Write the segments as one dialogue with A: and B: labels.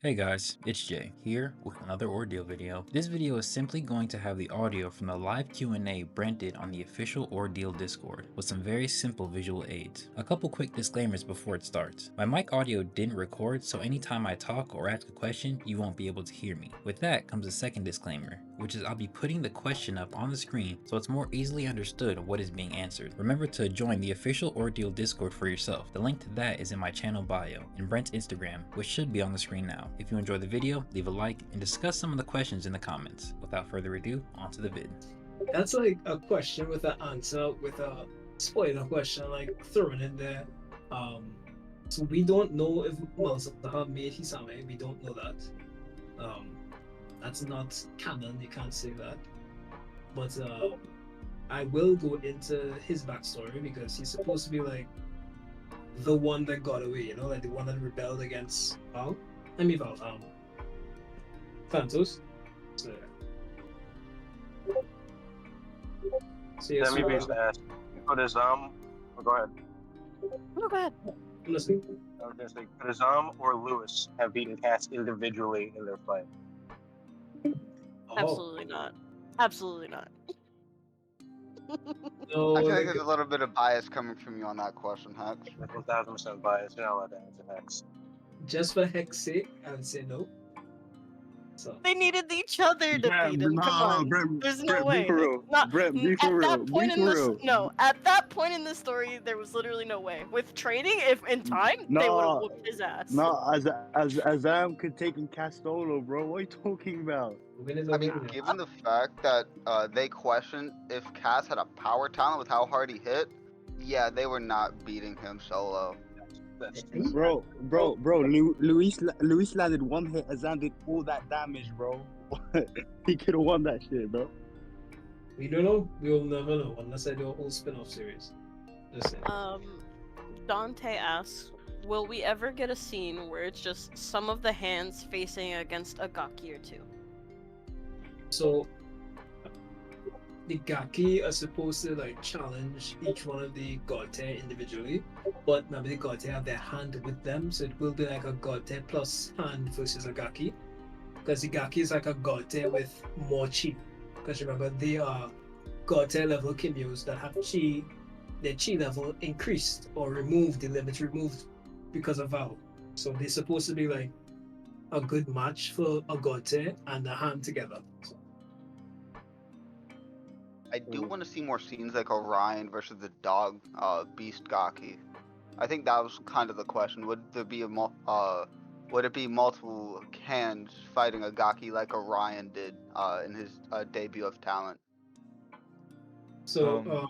A: Hey guys, it's Jay, here with another Ordeal video. This video is simply going to have the audio from the live Q&A Brent did on the official Ordeal Discord, with some very simple visual aids. A couple quick disclaimers before it starts. My mic audio didn't record, so anytime I talk or ask a question, you won't be able to hear me. With that comes a second disclaimer, which is I'll be putting the question up on the screen so it's more easily understood what is being answered. Remember to join the official Ordeal Discord for yourself. The link to that is in my channel bio and Brent's Instagram, which should be on the screen now. If you enjoyed the video, leave a like and discuss some of the questions in the comments. Without further ado, onto the vid.
B: That's like a question with an answer with a spoiler question like thrown in there. So we don't know if Malzahar made Hisame. We don't know that. That's not canon. You can't say that. But I will go into his backstory because he's supposed to be like the one that got away. You know, like the one that rebelled against Val. Phantos. So,
C: Let me be fast. Could Azam, go ahead.
D: No, go ahead.
B: I'm listening.
C: I was gonna say, could Azam or Lewis have beaten Cass individually in their fight?
D: Absolutely not. Absolutely not.
B: No,
E: I feel like there's a little bit of bias coming from you on that question, Hex.
C: That's 1000% biased. You're not allowed to answer Hex.
B: just for heck's sake, I would say no. So
D: They needed each other to beat him. Come on. There's no
F: Brent,
D: way.
F: Be for real.
D: Not,
F: Brent, be for
D: at
F: real.
D: that point
F: Be
D: in
F: for
D: this,
F: real.
D: no, at that point in the story, there was literally no way. With training, if in time, they would have whooped his ass.
F: No, Azam could take in Castolo, bro. What are you talking about?
B: win is
E: I
B: a
E: mean,
B: win.
E: given the fact that they questioned if Cass had a power talent with how hard he hit, yeah, they were not beating him solo.
C: That's true.
F: Bro. Luis landed one hit. Azam did all that damage, bro. He could have won that shit, bro.
B: We don't know. We will never know unless I do a whole spin-off series. Just saying.
D: Dante asks, will we ever get a scene where it's just some of the hands facing against a Gaki or two?
B: So the Gaki are supposed to like challenge each one of the Gote individually, but remember the Gote have their hand with them, so it will be like a Gote plus hand versus a Gaki. Because the Gaki is like a Gote with more chi. Because remember, they are Gote level Kimyos that have chi, their chi level increased or removed, the limit removed because of Vow. So they're supposed to be like a good match for a Gote and a hand together. So,
E: I do want to see more scenes like Orion versus the dog Beast Gaki. I think that was kind of the question. Would there be would it be multiple hands fighting a Gaki like Orion did in his debut of talent?
B: so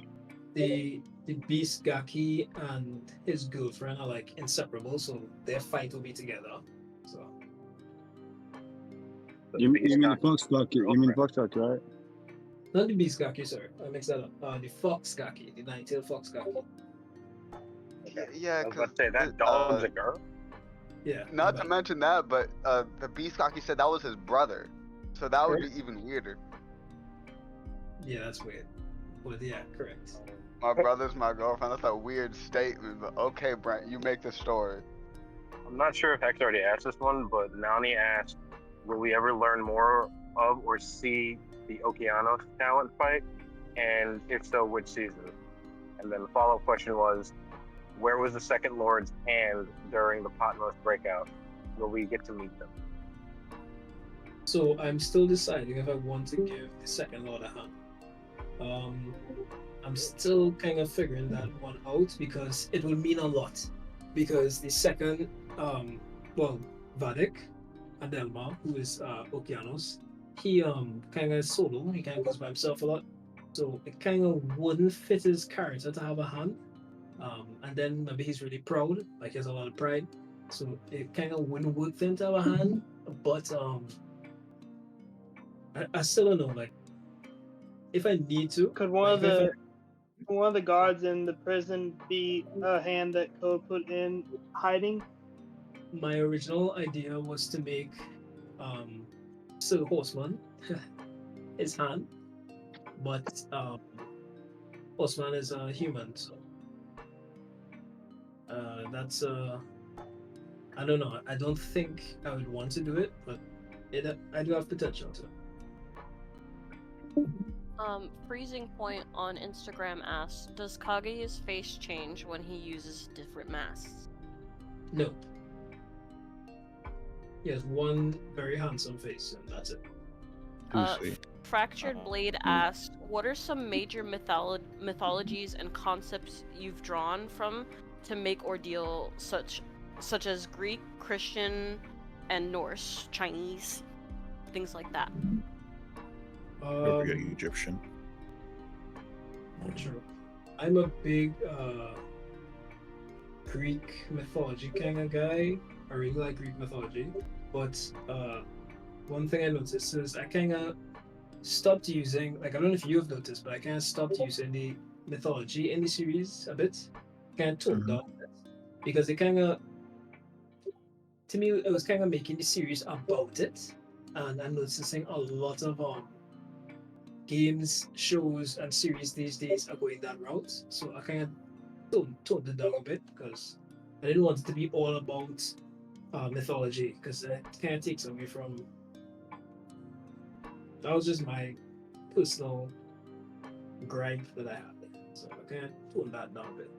B: the Beast Gaki and his girlfriend are like inseparable, so their fight will be together. So
F: You mean Fox Gaki? You mean Fox Gaki, right?
B: not the Beast Gaki, sorry, I mixed that up. The Fox Gaki, the nine-tailed Fox Gaki.
E: Yeah,
C: I was
E: because
C: about to say, that dog's a girl?
B: Yeah.
E: not to mention that, but the Beast Gaki said that was his brother, so that would be even weirder.
B: Yeah, that's weird. But yeah, correct.
E: My brother's my girlfriend. That's a weird statement, but okay, Brent, you make the story.
C: I'm not sure if Hex already asked this one, but Nani asked, will we ever learn more of or see the Okeanos talent fight? And if so, which season? And then the follow-up question was, where was the Second Lord's hand during the Patmos breakout? Will we get to meet them?
B: So I'm still deciding if I want to give the Second Lord a hand. I'm still kind of figuring that one out because it will mean a lot. Because the second, Vadik Adelma, who is Okeanos, he kind of solo. He kind of goes by himself a lot, so it kind of wouldn't fit his character to have a hand. And then maybe he's really proud, like he has a lot of pride, so it kind of wouldn't work for him to have a hand. But I still don't know. Like, if I need to,
G: Could one of the guards in the prison be a hand that Code put in hiding?
B: My original idea was to make Sir Horseman his hand, but Horseman is a human, so that's I don't know. I don't think I would want to do it, but I do have potential to.
D: Freezing Point on Instagram asks, does Kaguya's face change when he uses different masks?
B: No. He has one very handsome face, and that's it.
F: Juicy.
D: Fractured Blade asks, what are some major mythologies and concepts you've drawn from to make Ordeal such as Greek, Christian, and Norse, Chinese, things like that?
H: Don't forget Egyptian.
B: True. I'm a big Greek mythology kind of guy. I really like Greek mythology, but one thing I noticed is I kind of stopped using, like, I don't know if you've noticed, but I kind of stopped using the mythology in the series a bit. Kind of toned down a bit. Because it kind of, to me, it was kind of making the series about it. And I'm noticing a lot of games, shows, and series these days are going that route. So I kind of toned it down a bit because I didn't want it to be all about mythology, because it kind of takes away from. That was just my personal gripe that I had. So I kind of toned that down a bit.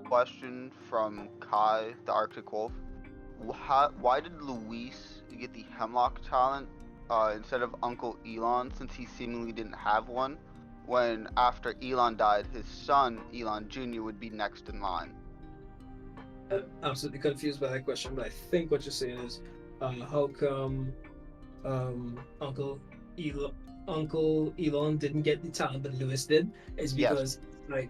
E: Question from Kai, the Arctic Wolf. Why did Luis get the Hemlock talent instead of Uncle Elon, since he seemingly didn't have one, when after Elon died, his son, Elon Jr., would be next in line?
B: I'm absolutely confused by that question, but I think what you're saying is, how come Uncle Elon didn't get the talent but Lewis did? Is because like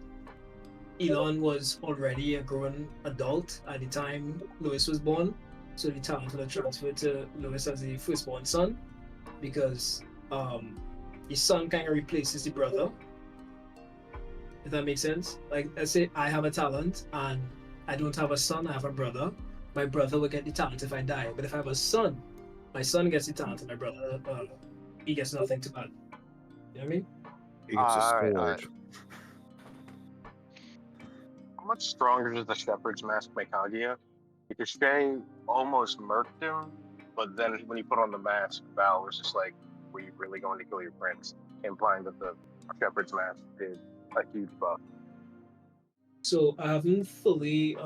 B: Elon was already a grown adult at the time Lewis was born, so the talent would have transferred to Lewis as the firstborn son, because his son kind of replaces the brother. If that makes sense. Like, let's say I have a talent and I don't have a son, I have a brother. My brother will get the talent if I die. But if I have a son, my son gets the talent and my brother, he gets nothing to add. You know what I mean?
H: He gets a sword.
E: Alright.
C: How much stronger does the Shepherd's Mask make Kaguya? Because Shay almost murked him, but then when you put on the mask, Val was just like, were you really going to kill your prince? Implying that the Shepherd's Mask did a huge buff.
B: So I haven't fully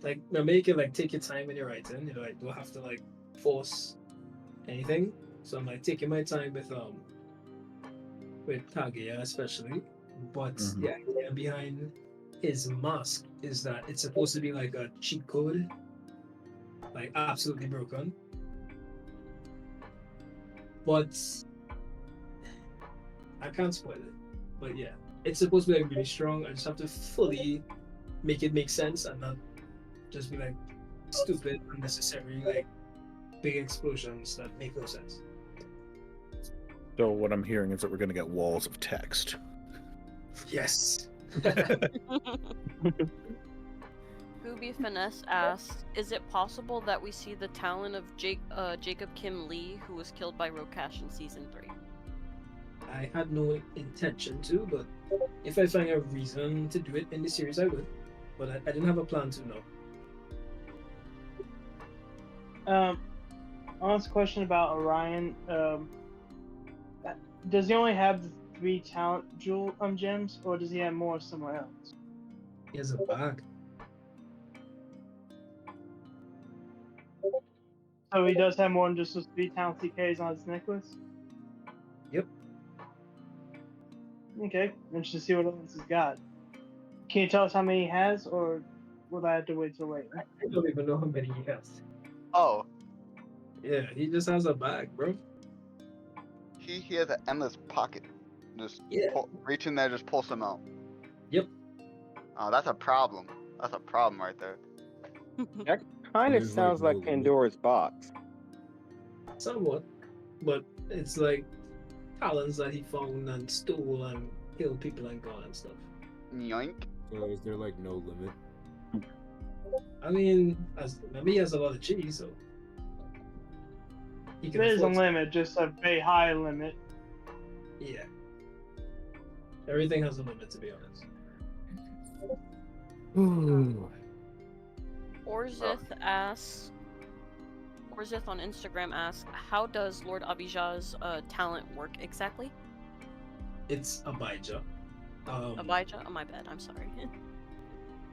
B: like, remember you can like take your time when you're writing, you know, like don't have to like force anything. So I'm like taking my time with Kaguya especially. But the idea behind his mask is that it's supposed to be like a cheat code, like absolutely broken. But I can't spoil it. But yeah, it's supposed to be like really strong. I just have to fully make it make sense and not just be like stupid, unnecessary, like big explosions that make no sense.
H: So what I'm hearing is that we're going to get walls of text.
B: Yes.
D: Gooby Finesse asks, is it possible that we see the talent of Jacob Kim Lee, who was killed by Rokash in Season 3?
B: I had no intention to, but if I find a reason to do it in the series, I would. But I didn't have a plan to, no.
G: I'll ask a question about Orion. Does he only have the 3 talent jewel gems, or does he have more somewhere else?
B: He has a bag.
G: So he does have more than just those 3 talents he carries on his necklace?
B: Yep.
G: Okay, interested to see what else he's got. Can you tell us how many he has, or will I have to wait till later?
B: I don't even know how many he has.
E: Oh,
B: Yeah, he just has a bag, bro.
E: he has an endless pocket. Just
B: Yeah.
E: reach in there, just pull some out.
B: Yep.
E: Oh, that's a problem. That's a problem right there.
F: That kind of
I: There's,
F: sounds
I: like,
F: like
I: no limit.
F: Pandora's box.
B: Somewhat. But it's like talents that he found and stole and killed people and gone and stuff.
E: Yoink.
I: So is there like no limit?
B: I mean, maybe he has a lot of cheese, so he can
G: There is a
B: afford to-
G: limit, just a very high limit.
B: Yeah. Everything has a limit, to be honest.
D: Orzith on Instagram asks, how does Lord Abijah's talent work exactly?
B: It's Abijah.
D: Abijah? Oh, my bad. I'm sorry.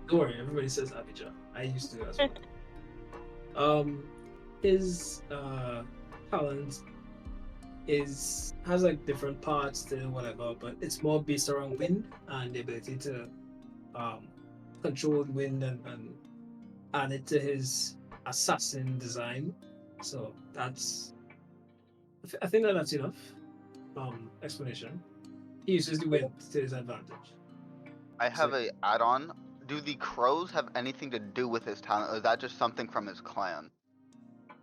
B: Don't worry, everybody says Abijah. I used to as well. His talent has like different parts to whatever, but it's more based around wind and the ability to control wind and add it to his assassin design. So I think that's enough explanation. He uses the wind to his advantage.
E: I have a add-on. Do the crows have anything to do with his talent, or is that just something from his clan?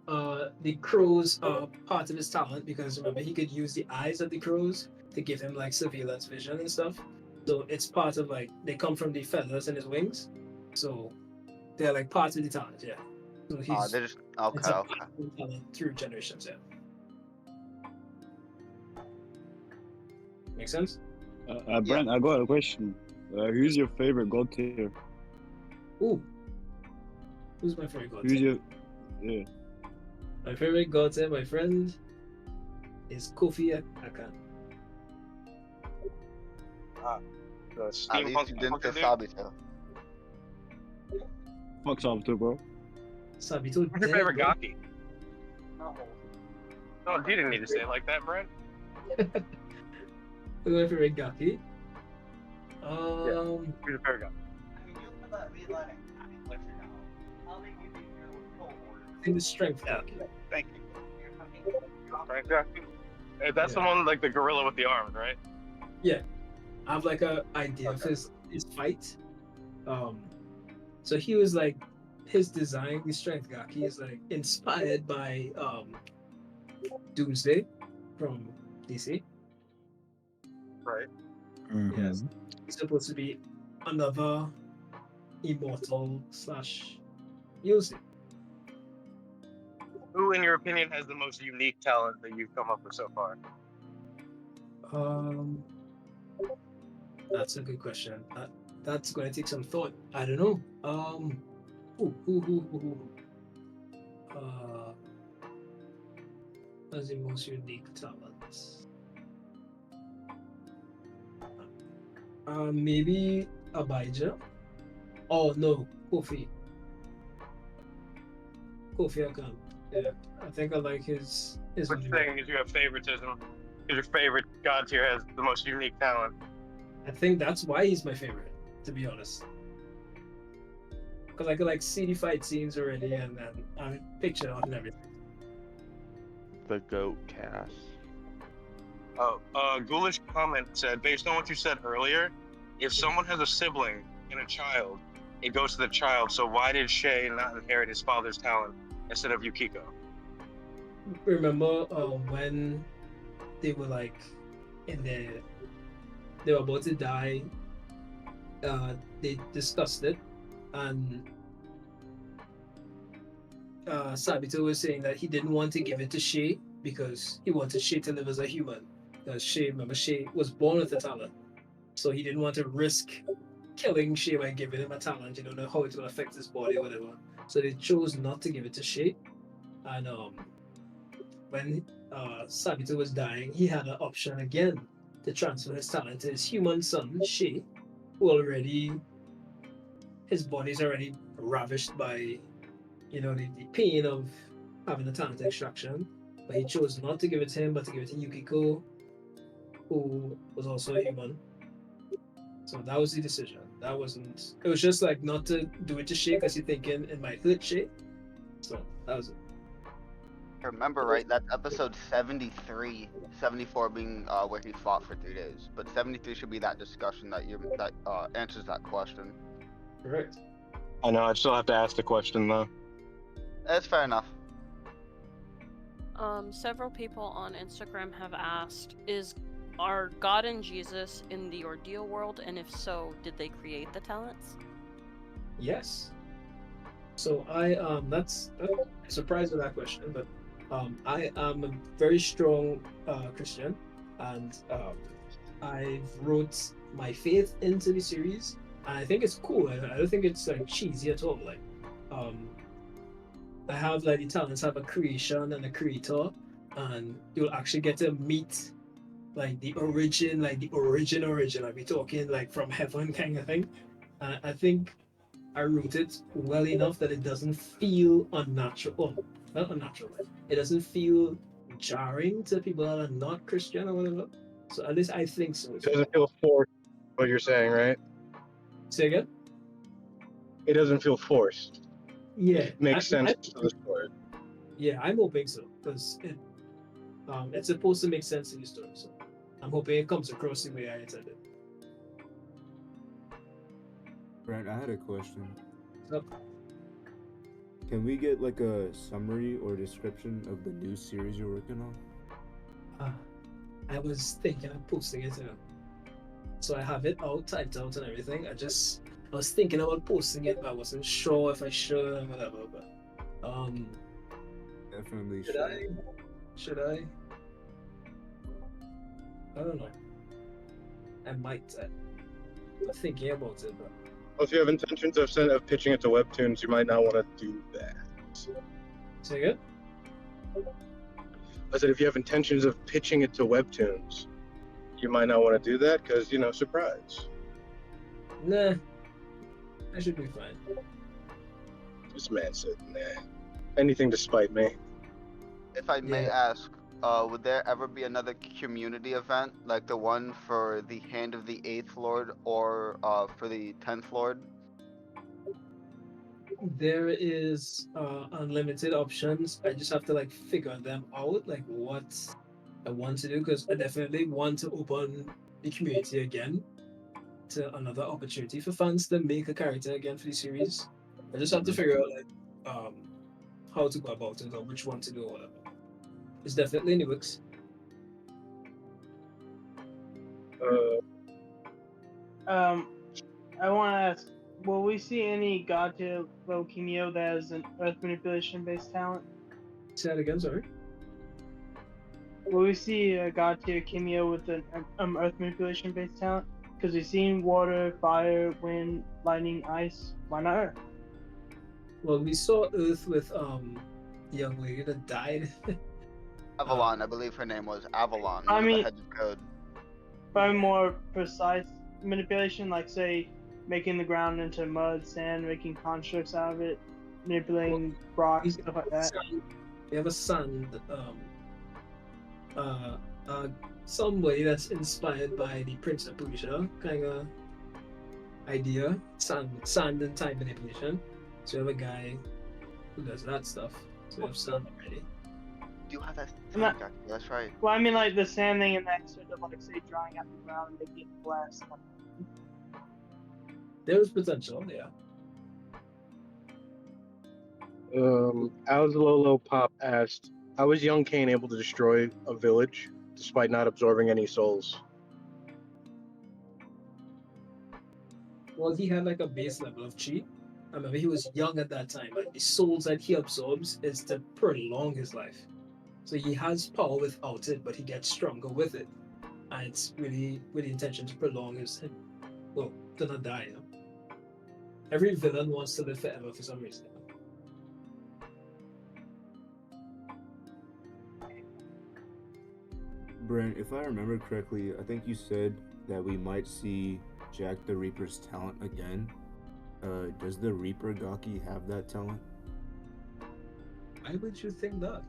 B: The crows are part of his talent because remember he could use the eyes of the crows to give him like surveillance vision and stuff. So it's part of like they come from the feathers in his wings, so they're like part of the talent. Yeah. So he's
E: They're just okay.
B: Talent through generations. Yeah. Make sense?
F: Brent, I got a question. Who's your favorite god tier?
B: Ooh. Who's my favorite god
F: Who's
B: tier?
F: your
B: My favorite god tier, my friend, is Kofi Akan.
C: The
E: At
C: steampunk
E: least you didn't say
C: dude.
E: Sabito.
F: Fuck Sabito, bro?
B: Sabito.
C: Who's your favorite Gaki? No, you didn't need to say it like that, Brent.
B: Who's my favorite Gaki?
C: Who's your favorite Gaki?
B: I think the strength Gaki.
E: Thank you.
C: Strength Gaki? Hey, that's the one like the gorilla with the arms, right?
B: Yeah. I have like a idea of his fight. So he was like his design, the strength Gaki is like inspired by Doomsday from DC.
C: Right.
B: Yes. He's supposed to be another immortal / Yosei.
C: Who, in your opinion, has the most unique talent that you've come up with so far?
B: That's a good question. That's going to take some thought. I don't know. That's the most unique talent. Maybe Abijah. Oh no, Kofi Akan. Yeah, I think I like his.
C: What's saying is you have favoritism. Because your favorite god tier has the most unique talent.
B: I think that's why he's my favorite, to be honest. Because I could like see the fight scenes already and I picture it and everything.
J: The goat cast.
C: Oh, Ghoulish comment said, based on what you said earlier, if someone has a sibling and a child, it goes to the child. So why did Shay not inherit his father's talent instead of Yukiko?
B: Remember when they were like they were about to die, they discussed it, and Sabito was saying that he didn't want to give it to Shay because he wanted Shay to live as a human. Because Shay was born with a talent, so he didn't want to risk killing Shay by giving him a talent. You don't know how it will affect his body or whatever. So they chose not to give it to Shay. And when Sabito was dying, he had an option again to transfer his talent to his human son, Shay, who already, his body's already ravished by, the pain of having a talent extraction. But he chose not to give it to him, but to give it to Yukiko, who was also a human. So that was the decision. It was just like not to do it to Shay because you're thinking it might hurt Shay. So that was it.
E: Remember, right? That's episode 73, 74 being where he fought for 3 days. But 73 should be that discussion that answers that question.
B: Correct.
C: I know. I still have to ask the question though.
E: That's fair enough.
D: Several people on Instagram have asked, are God and Jesus in the Ordeal world, and if so, did they create the talents?
B: Yes. So that's I'm surprised with that question, but I am a very strong Christian, and I wrote my faith into the series, And I think it's cool. I don't think it's like cheesy at all. Like, I have like the talents have a creation and a creator, and you'll actually get to meet like the origin, like the origin. Like we talking like from heaven kind of thing. And I think I wrote it well enough that it doesn't feel unnatural. Oh, not unnatural. It doesn't feel jarring to people that are not Christian or whatever. So at least I think so.
C: It doesn't feel forced. What you're saying, right?
B: Say again?
C: It doesn't feel forced.
B: Yeah.
C: It makes sense to the story.
B: Yeah, I'm hoping so because it's supposed to make sense in the story. So I'm hoping it comes across the way I intended.
I: Brent, I had a question.
B: So,
I: Can we get like a summary or description of the new series you're working on?
B: I was thinking of posting it, so I have it out, typed out, and everything. I was thinking about posting it, but I wasn't sure if I should or whatever. But
I: Definitely
B: should I? Should I? I don't know. I might. I'm thinking about it, but.
C: Well, if you have intentions of pitching it to Webtoons, you might not want to do that.
B: Say again?
C: I said if you have intentions of pitching it to Webtoons, you might not want to do that because, surprise.
B: Nah. I should be fine.
C: This man said, nah. Anything to spite me.
E: If I may ask, would there ever be another community event like the one for the Hand of the 8th Lord or for the 10th Lord?
B: There is unlimited options. I just have to like figure them out, like what I want to do, because I definitely want to open the community again to another opportunity for fans to make a character again for the series. I just have to figure out like how to go about it or which one to do or whatever. It's definitely in the works.
G: I want to ask, will we see any God tier low cameo that has an earth manipulation based talent?
B: Say that again, sorry.
G: Will we see a God tier cameo with an earth manipulation based talent? Because we've seen water, fire, wind, lightning, ice. Why not earth?
B: Well, we saw Earth with the young lady that died.
E: Avalon, I believe her name was Avalon,
G: I
E: one of
G: mean-
E: the heads of code.
G: By more precise manipulation, like say making the ground into mud, sand, making constructs out of it, manipulating rocks, stuff like that.
B: We have a sand, somebody that's inspired by the Prince of Persia kind of idea, sand and time manipulation. So we have a guy who does that stuff. So we have sand already.
E: You have that
G: No.
E: time, that's right.
G: Well, I mean like the sand thing and that sort of like say drying out the ground and making it glass.
B: There's potential, yeah.
C: Alzalolo Pop asked, how is young Cain able to destroy a village despite not absorbing any souls?
B: Well, he had like a base level of chi. I remember he was young at that time, and the souls that he absorbs is to prolong his life. So he has power without it, but he gets stronger with it. And it's really with the intention to prolong to not die. Every villain wants to live forever for some reason.
I: Brent, if I remember correctly, I think you said that we might see Jack the Reaper's talent again. Does the Reaper Gaki have that talent?
B: Why would you think that?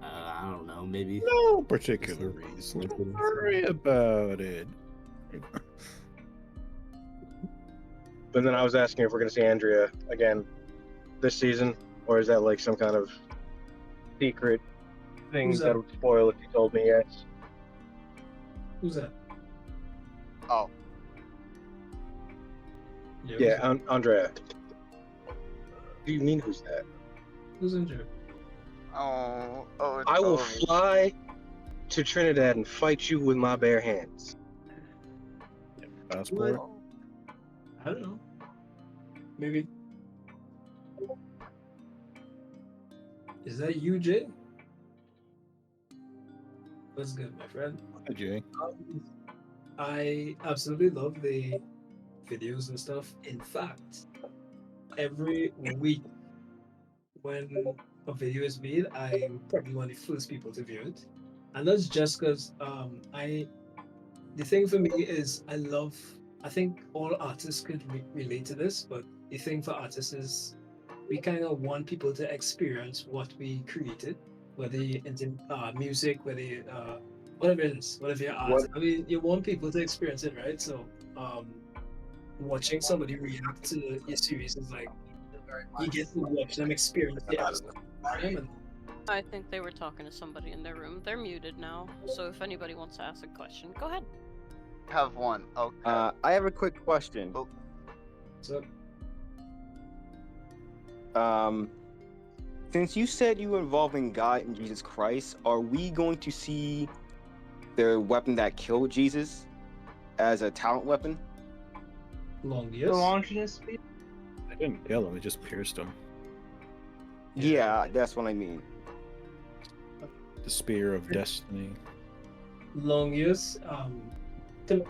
I: I don't know, maybe.
H: No particular reason. Don't worry about it.
C: But then I was asking if we're going to see Andrea again this season, or is that like some kind of secret thing
B: Who's
C: that
B: that?
C: would spoil if you told me yes?
B: Who's that?
E: Oh,
C: Yeah, Andrea. Do you mean who's that?
B: Who's injured?
E: oh,
C: I will
E: Tori.
C: fly to Trinidad and fight you with my bare hands.
H: Passport.
B: I don't know. Maybe. Is that you, Jay? What's good, my friend?
H: Hi, Jay.
B: I absolutely love the videos and stuff. In fact, every week when a video is made, I'm probably one of the first people to view it. And that's just because the thing for me is I think all artists could relate to this, but the thing for artists is we kind of want people to experience what we created, whether into music, whether whatever it is, whatever your art. I mean, you want people to experience it, right? So watching somebody react to your series is like you get to watch them experience the episode. And
D: I think they were talking to somebody in their room. They're muted now, so if anybody wants to ask a question, go ahead.
E: Have one. Okay.
K: I have a quick question.
E: Oh.
B: so
K: Since you said you were involving God and Jesus Christ, are we going to see the weapon that killed Jesus as a talent weapon?
B: Longius.
G: The Longinus speed.
H: I didn't kill him, it just pierced him.
K: Yeah, that's what I mean.
H: The spear of destiny.
B: Longius, to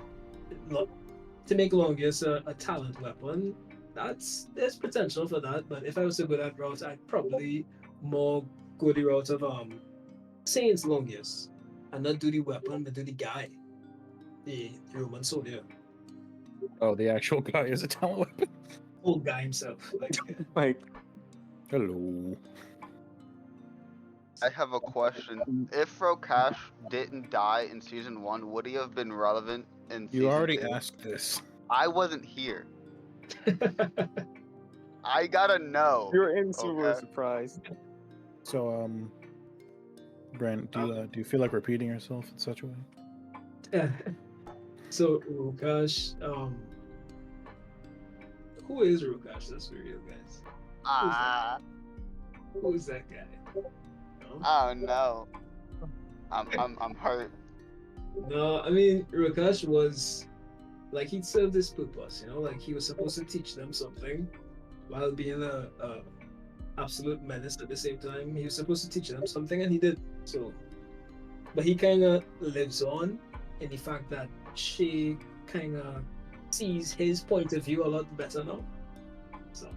B: make Longius a talent weapon, there's potential for that. But if I was to go that route, I'd probably more go the route of saying it's Longius and not do the weapon, but do the guy, the Roman soldier,
H: Oh, the actual guy is a talent weapon?
B: old guy himself.
K: Like,
H: Hello.
E: I have a question. If Rokash didn't die in season 1, would he have been relevant in season
H: You already
E: 2?
H: asked this.
E: I wasn't here. I gotta know.
K: you're in for a
E: Okay.
K: surprise.
H: So, Brent, do you feel like repeating yourself in such a way?
B: So Rukash, who is Rukash? That's for real, guys. Who's that guy? No?
E: Oh no. I'm hurt.
B: No, I mean Rukash was like he served his purpose, like he was supposed to teach them something while being a absolute menace at the same time. He was supposed to teach them something and he did. So but he kinda lives on in the fact that she kinda sees his point of view a lot better now. So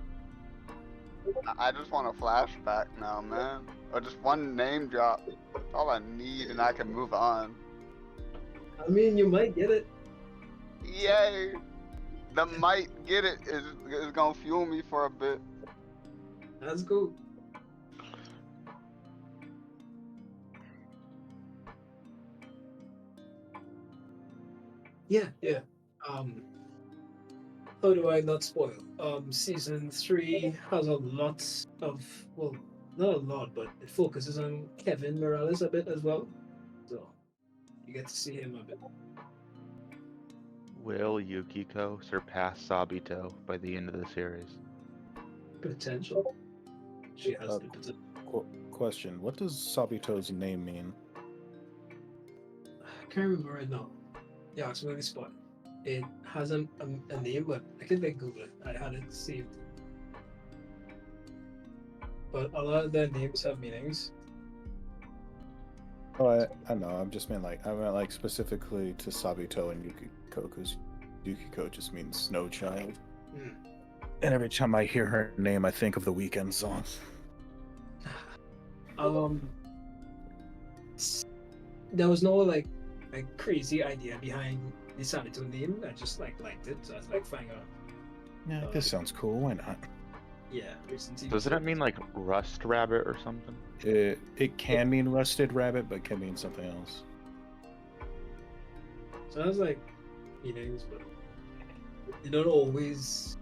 E: I just want a flashback now, man. Or just one name drop. That's all I need and I can move on.
B: I mean you might get it.
E: Yay! The might get it is gonna fuel me for a bit.
B: That's cool. Yeah. How do I not spoil? Season 3 has a lot of, well, not a lot, but it focuses on Kevin Morales a bit as well. So you get to see him a bit.
J: Will Yukiko surpass Sabito by the end of the series?
B: Potential. She has the potential.
H: Question: what does Sabito's name mean?
B: I can't remember right now. Yeah, it's really spot. It has a name, but I can Google it. I had it saved. But a lot of their names have meanings.
H: Oh, I know. I meant like specifically to Sabito and Yukiko, because Yukiko just means snow child.
B: Mm.
H: And every time I hear her name, I think of the Weeknd song.
B: There was no like crazy idea behind the Sabito name. I just liked it, so I was like, fine.
H: Yeah, this sounds cool. Why not?
B: Yeah, recent
J: Doesn't it mean like Rust Rabbit or something?
H: It can mean rusted rabbit, but can mean something else.
B: So I was like, meanings, but they don't always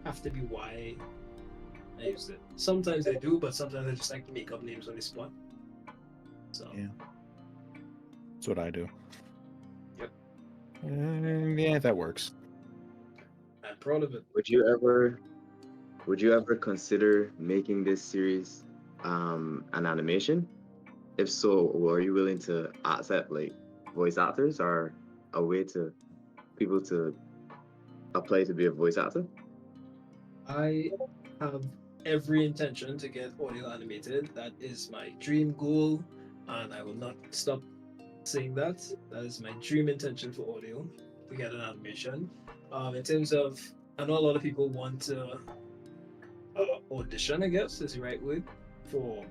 B: have to be why I used it. Sometimes they do, but sometimes I just like to make up names on the spot. So
H: Yeah, that's what I do.
B: Yep.
H: Yeah, that works.
B: I'm proud of it.
L: Would you ever consider making this series an animation? If so, were you willing to accept like voice actors or a way to people to apply to be a voice actor?
B: I have every intention to get Ordeal animated. That is my dream goal, and I will not stop saying that. That is my dream intention for Ordeal. to get an animation. In terms of, I know a lot of people want to audition, I guess is the right word, for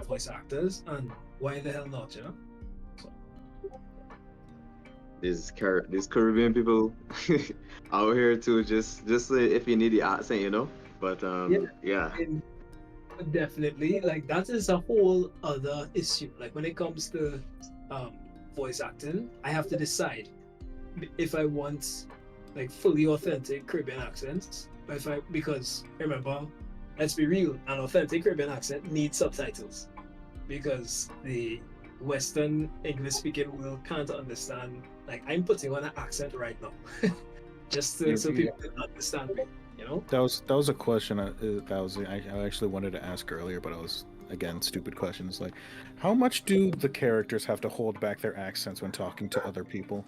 B: voice actors, and why the hell not, you know? So,
L: These Caribbean people out here too. Just if you need the accent, you know. But yeah.
B: and definitely, like that is a whole other issue. Like when it comes to voice acting, I have to decide if I want like fully authentic Caribbean accents, or if I, because remember, let's be real, an authentic Caribbean accent needs subtitles because the Western English speaking world can't understand. Like I'm putting on an accent right now, just so people can understand me. You know.
H: That was a question I actually wanted to ask earlier, but I was, again, stupid questions like, how much do the characters have to hold back their accents when talking to other people?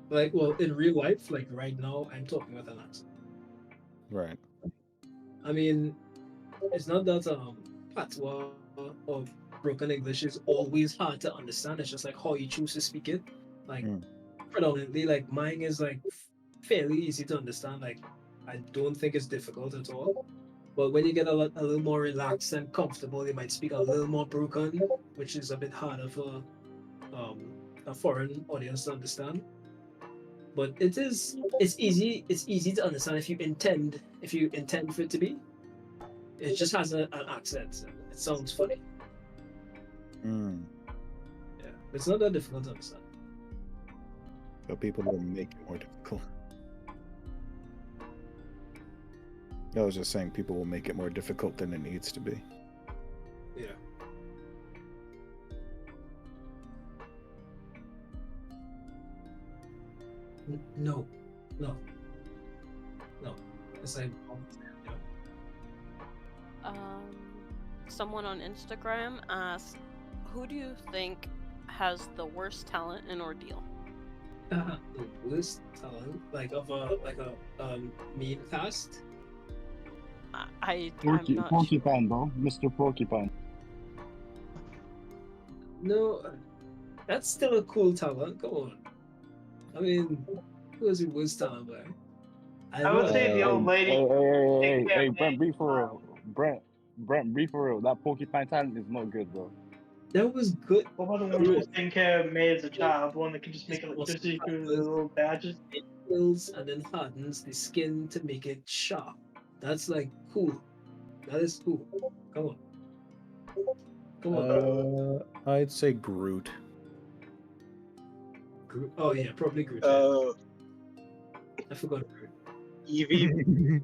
B: Like, well, in real life, like right now, I'm talking with an accent.
H: Right.
B: I mean, it's not that patois or broken English is always hard to understand. It's just like how you choose to speak it. Like predominantly, like mine is like fairly easy to understand. Like I don't think it's difficult at all. But when you get a little more relaxed and comfortable, you might speak a little more broken, which is a bit harder for a foreign audience to understand. But it's easy to understand if you intend for it to be. It just has an accent. It sounds funny. Yeah, it's not that difficult to understand.
H: But people will make it more difficult. I was just saying people will make it more difficult than it needs to be.
B: Yeah. No. It's like,
D: someone on Instagram asked, "Who do you think has the worst talent in Ordeal?"
B: The worst talent, like of a meme cast.
D: I'm not
F: Porcupine, bro. Mr. Porcupine.
B: No, that's still a cool talent. Come on. I mean, who is the worst talent, man?
G: I would say the old lady.
F: Hey, Brent, be for real. Brent, be for real. That porcupine talent is not good, bro.
B: That was good.
G: What about the one who was taking care of May as a child? The one that can just make electricity through the little badges?
B: It kills and then hardens the skin to make it sharp. That's like cool. That is cool. Come on. Come on.
H: I'd say Groot.
B: Groot. Oh yeah, probably Groot. I forgot Groot.
M: Evie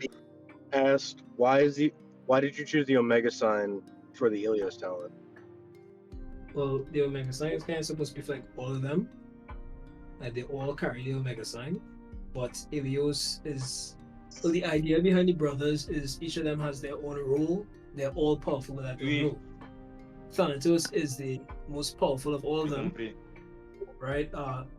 M: asked, why did you choose the Omega sign for the Ilios talent?
B: Well, the Omega sign is kind of supposed to be for like all of them. Like they all carry the Omega sign. But Ilios is, well, the idea behind the brothers is each of them has their own role. They're all powerful with that role. Thanatos is the most powerful of all of them. Right?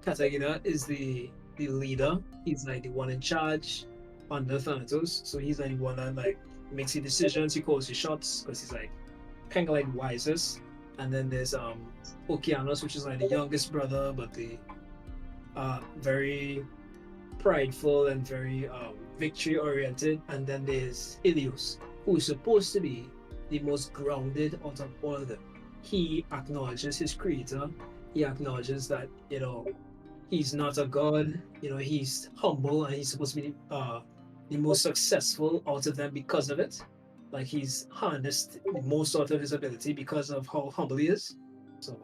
B: Katagina is the leader. He's like the one in charge under Thanatos. So he's like the one that like makes the decisions, he calls the shots, because he's like kind of like wisest. And then there's Okeanos, which is like the youngest brother, but the very prideful and very victory oriented. And then there's Ilios, who is supposed to be the most grounded out of all of them. He acknowledges his creator. He acknowledges that, you know, he's not a god. You know, he's humble and he's supposed to be the most successful out of them because of it. Like he's harnessed the most out of his ability because of how humble he is. So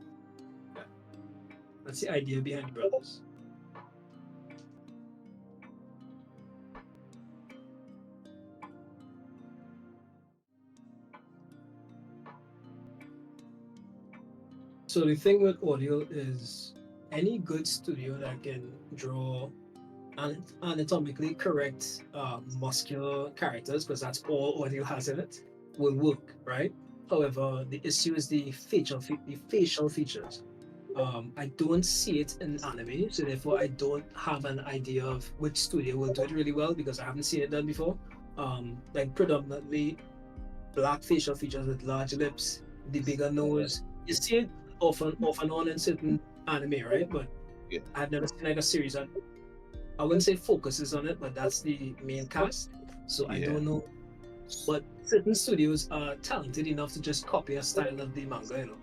B: yeah, that's the idea behind the brothers. So the thing with Ordeal is any good studio that can draw anatomically correct muscular characters, because that's all Ordeal has in it, will work, right? However, the issue is the facial features. I don't see it in anime, so therefore I don't have an idea of which studio will do it really well because I haven't seen it done before. Like predominantly black facial features with large lips, the bigger nose. You see it off and on in certain anime, right? But
H: Yeah.
B: I've never seen like a series that I wouldn't say focuses on it, but that's the main cast. So I don't know. But certain studios are talented enough to just copy a style of the manga, you know.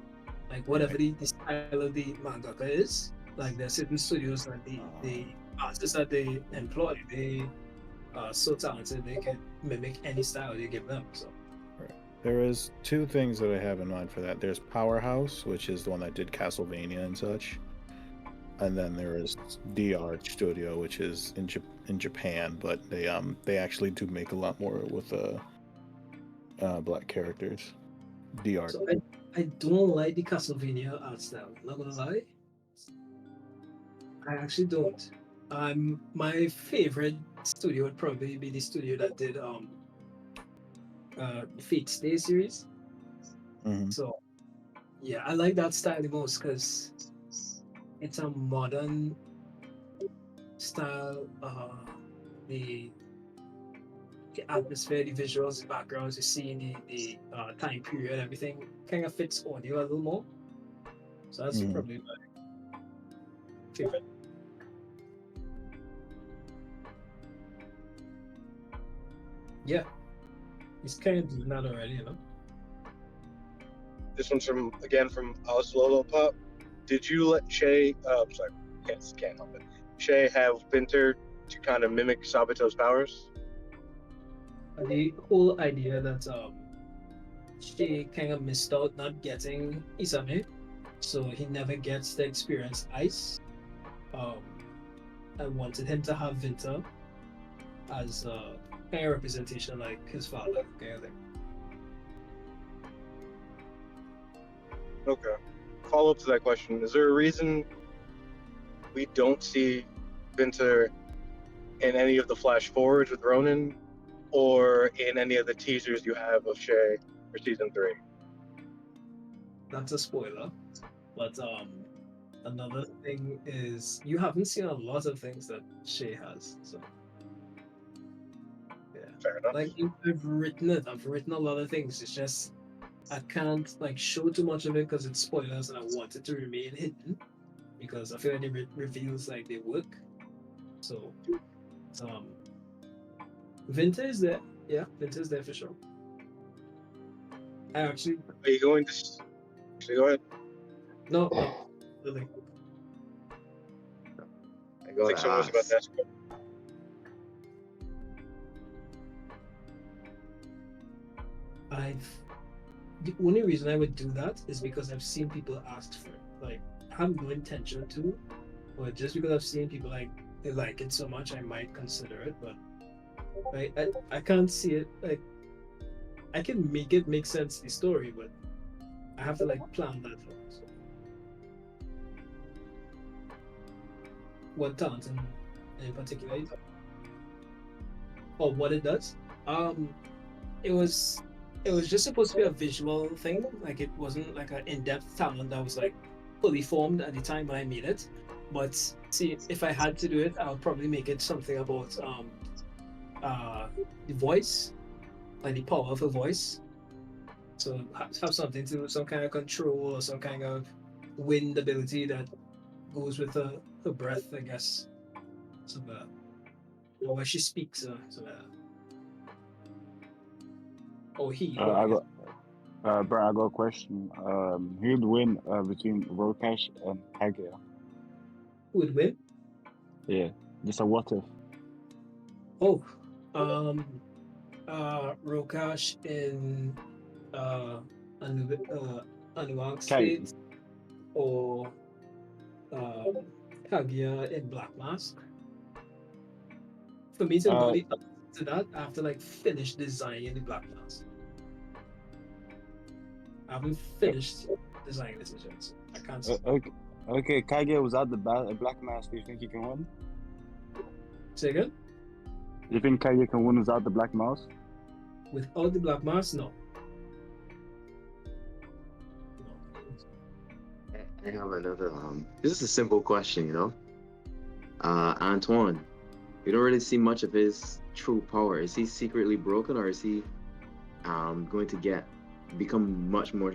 B: Like whatever the style of the mangaka is, like there are certain studios that the artists that they employ, they are so talented they can mimic any style you give them. So
H: There is two things that I have in mind for that. There's Powerhouse, which is the one that did Castlevania and such, and then there is DR Studio, which is in Japan, but they actually do make a lot more with black characters. DR.
B: So I don't like the Castlevania art style. Not gonna lie, I actually don't. My favorite studio would probably be the studio that did Fate Stay series. So yeah, I like that style the most because it's a modern style. The atmosphere, the visuals, the backgrounds you see in the time period, everything kind of fits audio a little more. So that's probably my favorite. Yeah, he's kind of doing that already, you know.
M: This one's from Lolo Pop. Did you let Shay? Sorry, can't help it. Shay have Winter to kind of mimic Sabato's powers.
B: The whole idea that she kind of missed out not getting Isame, so he never gets to experience ice. I wanted him to have Winter as a kind of representation like his father, kind of thing.
M: Okay. Follow up to that question: is there a reason we don't see Winter in any of the flash forwards with Ronin, or in any of the teasers you have of Shay for season 3?
B: That's a spoiler, but another thing is you haven't seen a lot of things that Shay has, so yeah.
M: Fair enough.
B: Like I've written it. I've written a lot of things. It's just I can't like show too much of it because it's spoilers, and I want it to remain hidden because I feel like the reveals like they work. So, Vinta is there. Yeah, Vinta is there for sure. I actually.
M: Are you going to? Go ahead.
B: No, nothing.
L: I
M: think someone was about to ask.
B: The only reason I would do that is because I've seen people ask for it. Like, I have no intention to, but just because I've seen people like they like it so much, I might consider it. But I can't see it. Like, I can make it make sense the story, but I have to like plan that out. So. What talent in particular? Or what it does? It was just supposed to be a visual thing. Like it wasn't like an in-depth talent that was like fully formed at the time when I made it. But see, if I had to do it, I would probably make it something about the voice, like the power of a voice. So have something to do, some kind of control or some kind of wind ability that goes with her breath, I guess. So or when she speaks, or he.
F: Bro, I got a question. Who would win between Rokash and Kaguya?
B: Who would win?
F: Yeah, just a what if.
B: Oh, Rokash in Anuak State, or Kaguya in Black Mask. For me to know the answer to that, I have to like finish designing the Black Mask. I haven't finished designing this yet, so I can't.
F: Okay, Kaguya was out the Black Mask. Do you think he can win?
B: Say again?
F: You think Kaguya can win without the Black Mask?
B: Without the Black Mask, no.
L: I have another. This is a simple question, you know. Antoine, we don't really see much of his true power. Is he secretly broken, or is he going to become much more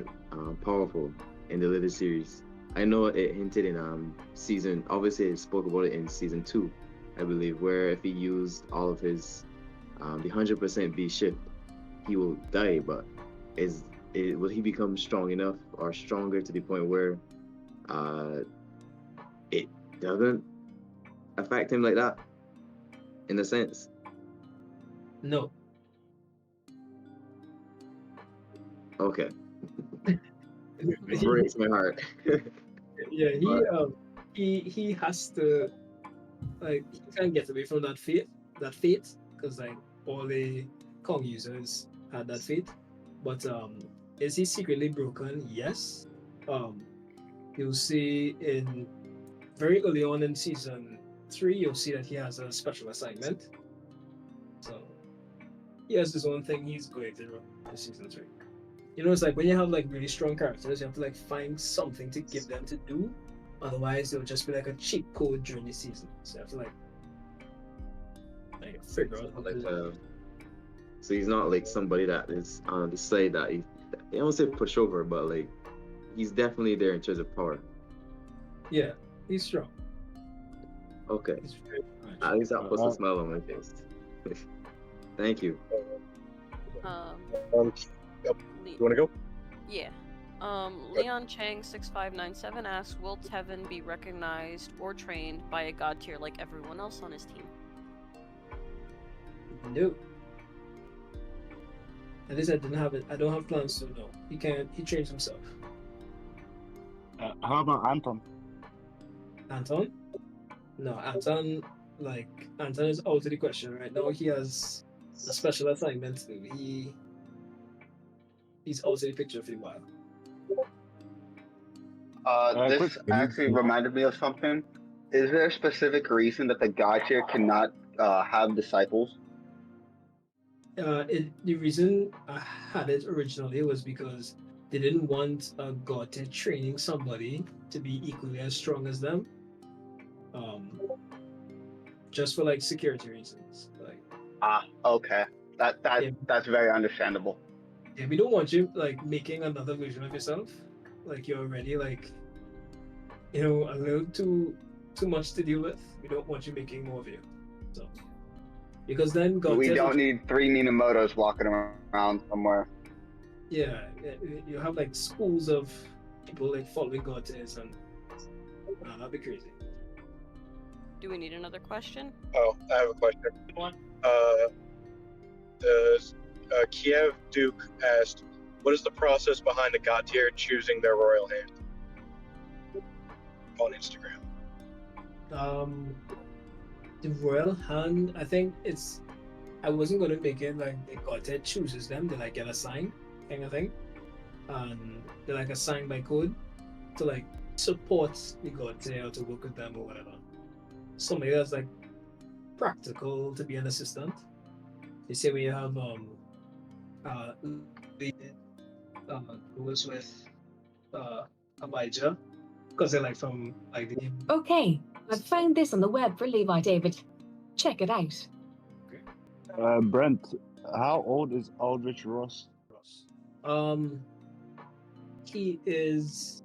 L: powerful in the later series? I know it hinted in season. Obviously, it spoke about it in season 2, I believe, where if he used all of his the 100% B shift, he will die. But will he become strong enough or stronger to the point where it doesn't affect him like that, in a sense?
B: No.
L: Okay. It breaks my heart.
B: Yeah,
L: But
B: he has to, like, he can't get away from that fate, because like all the Kong users had that fate. But is he secretly broken? Yes. You'll see in very early on in season 3, you'll see that he has a special assignment. So he has his own thing he's going through in season 3. You know, it's like when you have like really strong characters, you have to like find something to give them to do. Otherwise, it'll just be like a cheat code during the season. So you have to like figure out how to.
L: So he's not like somebody that is on the side that I don't say push over, but like he's definitely there in terms of power.
B: Yeah, he's strong.
L: Okay.
B: He's very much.
L: At least that puts a smile on my face. Thank you.
M: You want to go?
D: Yeah. Leon Chang 6597 asks, will Tevin be recognized or trained by a god tier like everyone else on his team?
B: No. At least I don't have plans to. No, he can't. He trains himself.
F: How about Anton?
B: Anton? No, Anton is out of the question right now. He has a special assignment. He's out of the picture for a while.
E: This actually reminded me of something. Is there a specific reason that the god tier cannot have disciples?
B: The reason I had it originally was because they didn't want a god tier training somebody to be equally as strong as them. Just for like security reasons.
E: Okay. That's very understandable.
B: Yeah, we don't want you like making another version of yourself. Like you're already like, a little too much to deal with. We don't want you making more of you. So because then God
E: we don't need 3 Minamotos walking around somewhere.
B: Yeah, you have like schools of people like following God tiers, and that'd be crazy.
D: Do we need another question?
M: Oh, I have a question.
D: One.
M: Kiev Duke asked, what is the process behind a god tier choosing their royal hand? On Instagram.
B: The royal hand, I think I wasn't going to make it like the god tier chooses them. They like get assigned kind of thing, and they're like assigned by code to like support the god tier or to work with them or whatever. Somebody that's like practical to be an assistant. You say when you have who was with Abijah, because they're like from like the game.
N: Okay, I've found this on the web for Levi David. Check it out.
F: Brent, how old is Aldrich Ross?
B: He is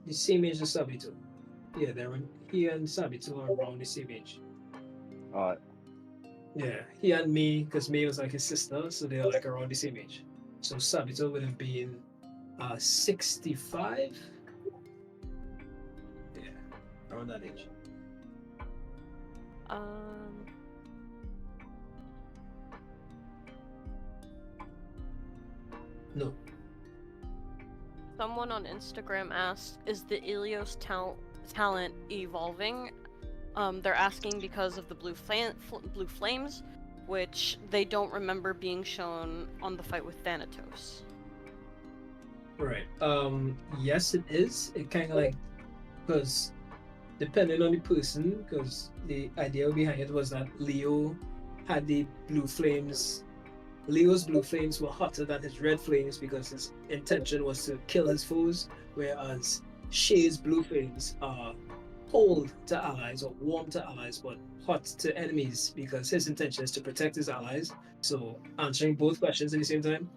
B: the same age as Sabito. Yeah, he and Sabito are around the same age.
F: Alright.
B: Yeah, he and me, because May was like his sister, so they're like around the same age. So Sabito would have been 65. Yeah, around that age. No.
D: Someone on Instagram asked, is the Ilios talent evolving? They're asking because of the blue flames, which they don't remember being shown on the fight with Thanatos.
B: Right. Yes, it is. It kind of like, because depending on the person, because the idea behind it was that Leo had the blue flames. Leo's blue flames were hotter than his red flames because his intention was to kill his foes, whereas Shay's blue flames are cold to allies or warm to allies, but hot to enemies because his intention is to protect his allies. So answering both questions at the same time,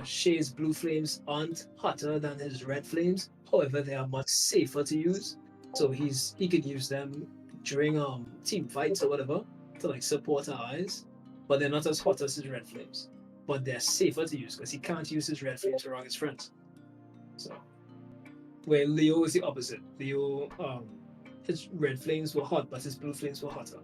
B: Shay's blue flames aren't hotter than his red flames. However, they are much safer to use. So he could use them during team fights or whatever to like support our eyes. But they're not as hot as his red flames. But they're safer to use because he can't use his red flames around his friends. So where Leo is the opposite. Leo his red flames were hot, but his blue flames were hotter.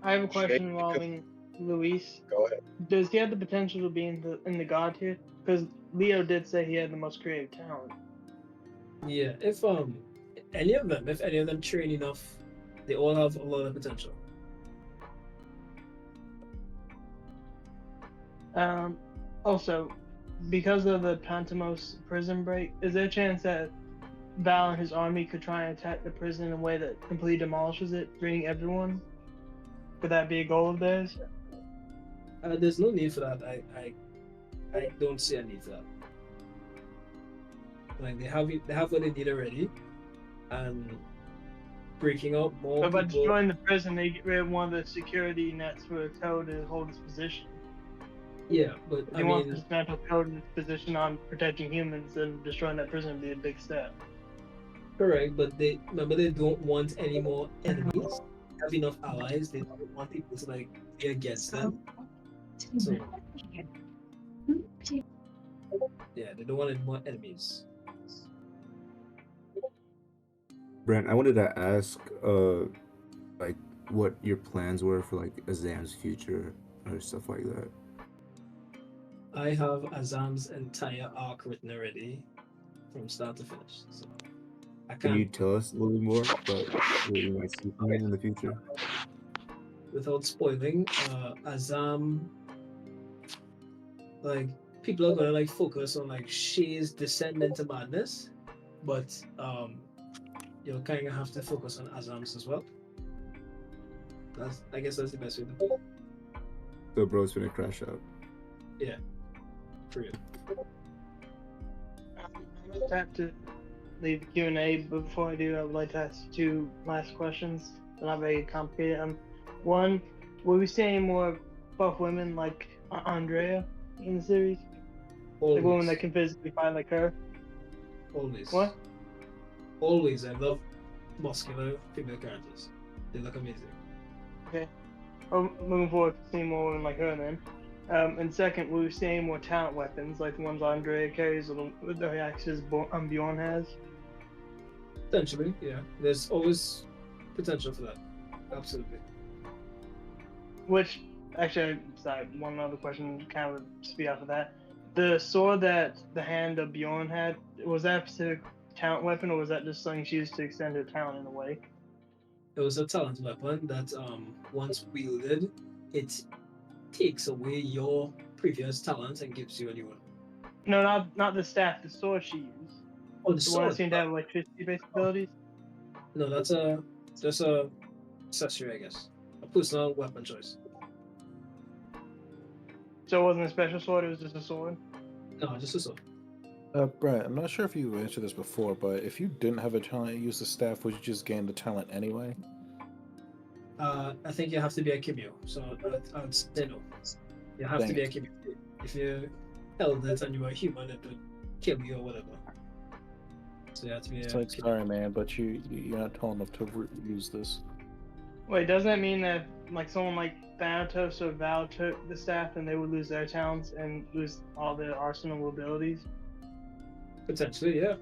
G: I have a question involving Luis.
M: Go ahead.
G: Does he have the potential to be in the god tier? Because Leo did say he had the most creative talent.
B: Yeah, if any of them train enough, they all have a lot of potential.
G: Also, because of the Pantomos prison break, is there a chance that Val and his army could try and attack the prison in a way that completely demolishes it, freeing everyone? Could that be a goal of theirs?
B: There's no need for that. I don't see a need for that. Like they have what they need already, and breaking out more
G: So by
B: people.
G: destroying the prison, they get rid of one of the security nets for Toad to hold his position.
B: Yeah, but
G: If you want to dismantle Toad in his position on protecting humans, then destroying that prison would be a big step.
B: Correct, but they don't want any more enemies. They have enough allies. They don't want people to like be against them. So yeah, they don't want any more enemies.
I: Brent, I wanted to ask, like, what your plans were for like Azam's future or stuff like that.
B: I have Azam's entire arc written already, from start to finish. So I
I: Can you
B: can't,
I: tell us a little bit more about what we might see from him in the future?
B: without spoiling, Azam, like people are gonna like focus on like Shay's descent into madness, but you'll kind of have to focus on Azam's as well. I guess that's the best way to put it.
I: So bro's gonna crash out.
B: Yeah, for real.
G: I just have to leave the Q&A, but before I do, I would like to ask two last questions. They're not very complicated. One, will we see any more buff women like Andrea in the series?
B: Always.
G: Like women that can physically fight like her?
B: Always.
G: What?
B: Always. I love muscular female characters. They look amazing.
G: Okay. I'm looking forward to seeing more women like her then. And second, will we see any more talent weapons like the ones Andrea carries or the axes Bjorn has?
B: Potentially, yeah. There's always potential for that. Absolutely.
G: Which, actually, sorry, one other question kind of speed off of that. The sword that the hand of Bjorn had, was that a specific talent weapon or was that just something she used to extend her talent in a way?
B: It was a talent weapon that once wielded, it takes away your previous talent and gives you a new one.
G: No, not the staff, the sword she used.
B: Oh, the
G: one
B: sword
G: that seemed to have electricity-based abilities?
B: No, that's a accessory, I guess. A personal weapon choice.
G: So it wasn't a special sword, it was just a sword?
B: No, just a sword.
H: Brent, I'm not sure if you answered this before, but if you didn't have a talent and use the staff, would you just gain the talent anyway?
B: I think you have to be a Kimio, so I'd say no. You have to be a Kimio. If you held it and you were a human, it would kill you or whatever. So you have to be
H: It's like, sorry, man, but you're not tall enough to use this.
G: Wait, doesn't that mean that like someone like Thanatos or Val took the staff and they would lose their talents and lose all their arsenal abilities?
B: Potentially, yeah.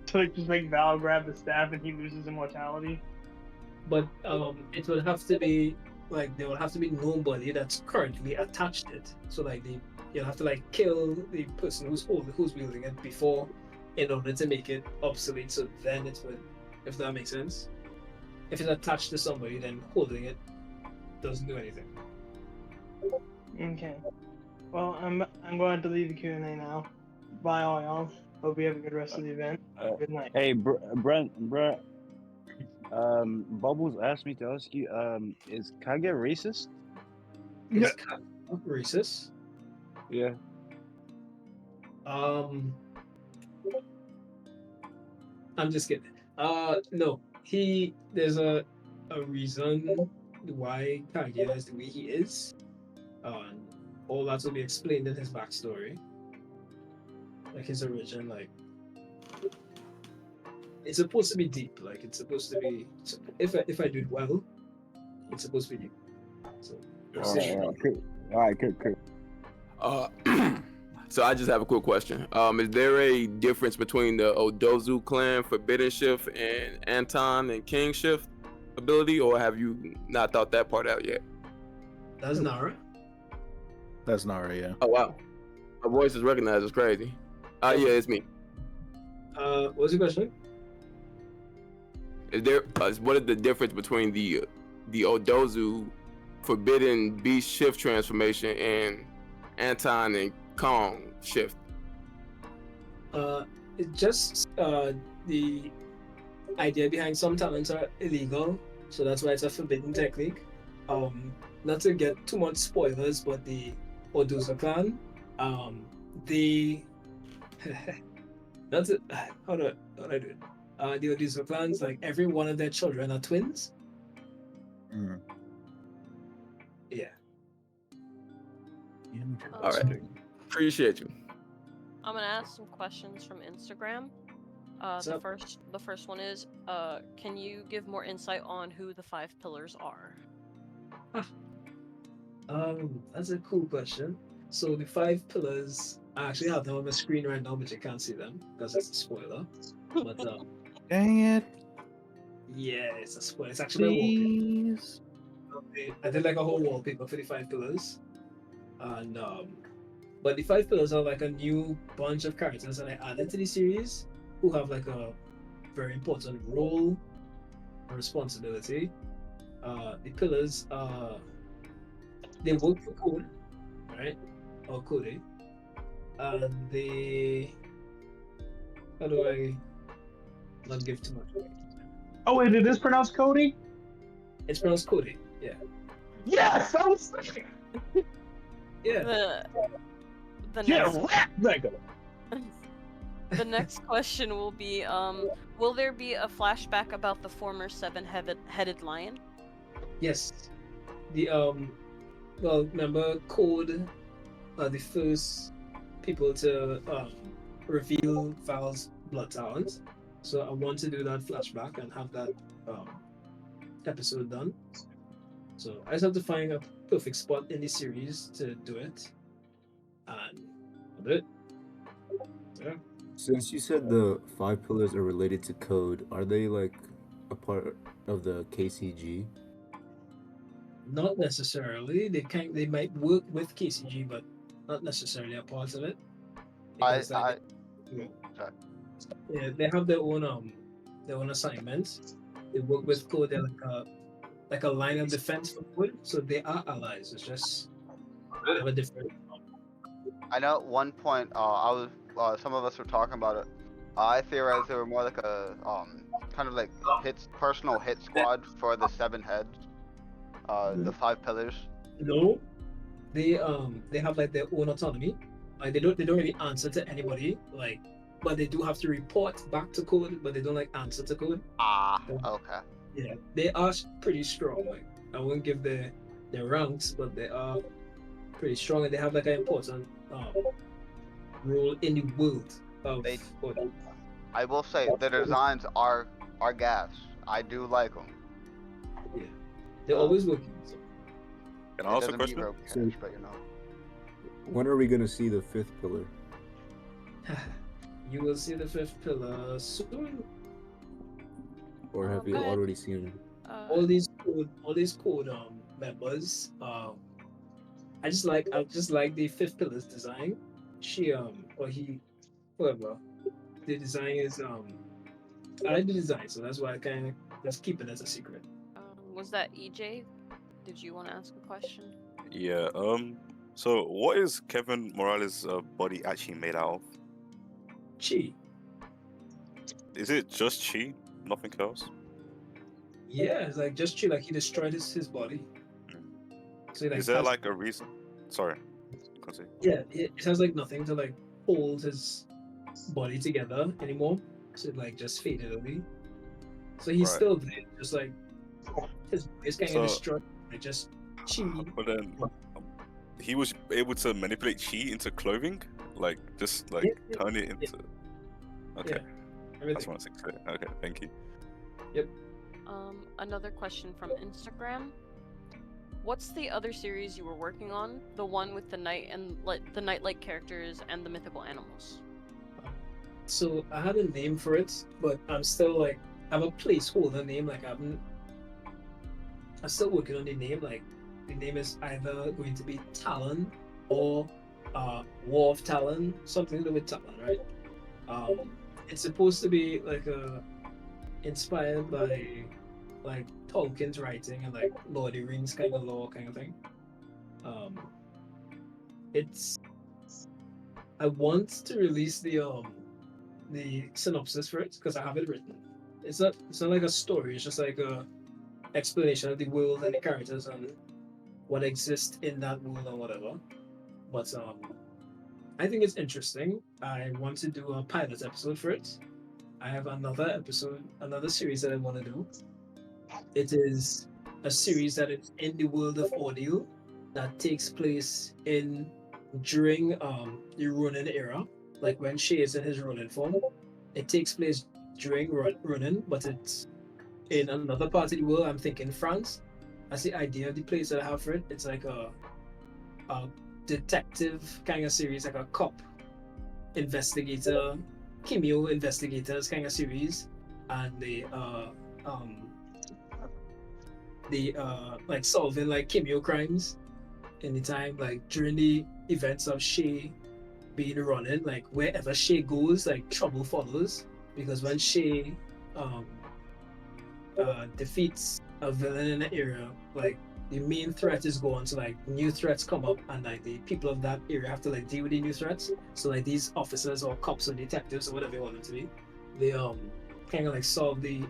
G: So like just make Val grab the staff and he loses immortality?
B: But it would have to be like there would have to be nobody that's currently attached to it. So like you'll have to like kill the person who's wielding it before, in order to make it obsolete. So then it would, if that makes sense. If it's attached to somebody, then holding it doesn't do anything.
G: Okay. Well, I'm going to leave the Q&A now. Bye all y'all. Hope you have a good rest of the event. Good night.
F: Hey, Brent. Bubbles asked me to ask you, is Kage racist?
B: Is Kage racist?
F: Yeah.
B: I'm just kidding. No. There's a reason why Kage is the way he is. And all that will be explained in his backstory, like his origin. Like it's supposed to be deep. Like it's supposed to be. If I do it well, it's supposed to be deep. So
F: All right, cool. All right, cool.
O: So I just have a quick question. Is there a difference between the Odozu clan Forbidden Shift and Anton and King Shift ability, or have you not thought that part out yet?
B: That's Nara.
H: That's Nara, yeah.
O: Oh wow, my voice is recognized. It's crazy. Yeah, it's me.
B: What's your question?
O: Is there? What is the difference between the Odozu Forbidden Beast Shift transformation and Anton and Kong Shift?
B: It's just the idea behind some talents are illegal, so that's why it's a forbidden technique. Not to get too much spoilers, but the Odozu clan, the that's it. How do I do it? The Odozu clans, like every one of their children are twins.
H: Mm.
B: Yeah.
O: All right. Appreciate you.
D: I'm gonna ask some questions from Instagram. The first one is, can you give more insight on who the 5 pillars are?
B: That's a cool question. So the 5 pillars, I actually have them on my screen right now, but you can't see them because it's a spoiler. But
H: dang it.
B: Yeah, it's a spoiler. It's actually a wallpaper. I did like a whole wallpaper for the 5 pillars. And but the 5 pillars are like a new bunch of characters that I added to the series who have like a very important role and responsibility. The pillars they work for Code, right? Or Code. And they, how do I not give too much away?
G: Oh wait, did this pronounce Cody?
B: It's pronounced Cody, yeah.
G: Yes, I was thinking.
B: Yeah.
D: The
G: Yeah,
D: next
G: rap nigga.
D: The next question will be, will there be a flashback about the former 7-headed lion?
B: Yes. The well, remember Code are the first people to reveal Val's blood talents. So I want to do that flashback and have that episode done. So I just have to find a perfect spot in the series to do it. And I'll do it. Yeah.
I: Since you said the 5 pillars are related to Code, are they like a part of the KCG?
B: Not necessarily. They might work with KCG, but not necessarily a part of it. Because, they have their own assignments. They work with Code. They're like a line of defense for Code, so they are allies. It's just they have a different.
E: I know at one point, some of us were talking about it. I theorized they were more like a kind of like personal hit squad for the 7 heads, the 5 pillars.
B: No, they have like their own autonomy. Like they don't really answer to anybody. Like, but they do have to report back to Code, but they don't like answer to Code.
E: Okay.
B: Yeah, they are pretty strong. Like I wouldn't give their ranks, but they are pretty strong, and they have like an important role in the world of Ordeal.
E: I will say the designs are gas. I do like them.
B: Yeah, they're always working. So.
P: Can I ask a question?
E: But you know.
I: When are we gonna see the 5th pillar?
B: You will see the 5th pillar soon.
I: Or have you already seen it?
B: All these code members. I just like the 5th pillar's design. Whoever. The design is I like the design, so that's why I kind of just keep it as a secret.
D: Was that EJ? Did you want to ask a question?
P: Yeah. So what is Kevin Morales' body actually made out of?
B: Chi.
P: Is it just chi? Nothing else?
B: Yeah, it's like just chi. Like he destroyed his body. So
P: Is there like a reason? Sorry. Continue.
B: Yeah, it has like nothing to like hold his body together anymore. So it like just faded away. So he's still there, just like his body is kind of destroyed. Like just chi.
P: But then, he was able to manipulate chi into clothing, like just like turn it into. Okay, that's
B: everything.
P: what I was saying. Okay, thank you.
B: Yep.
D: Another question from Instagram. What's the other series you were working on? The one with the night and the night-like characters and the mythical animals.
B: So I had a name for it, but I'm still like I have a placeholder name. Like I'm still working on the name. Like the name is either going to be Talon or War of Talon, something to do with Talon, right? It's supposed to be like inspired by like Tolkien's writing and like Lord of the Rings kind of lore kind of thing. It's I want to release the synopsis for it because I have it written. It's not like a story. It's just like a explanation of the world and the characters and what exists in that world and whatever. But I think it's interesting. I want to do a pilot episode for it. I have another series that I want to do. It is a series that is in the world of Ordeal that takes place during the Ronin era, like when Shay is in his Ronin form. It takes place during Ronin, but it's in another part of the world. I'm thinking France. That's the idea of the place that I have for it. It's like a detective kind of series, like a cop investigator, cameo investigators kind of series, and the like solving like cameo crimes in the time, like during the events of Shay being running, like wherever Shay goes, like trouble follows. Because when Shay defeats a villain in an area, like the main threat is gone, so like new threats come up, and like the people of that area have to like deal with the new threats. So like these officers or cops or detectives or whatever you want them to be, they kind of like solve the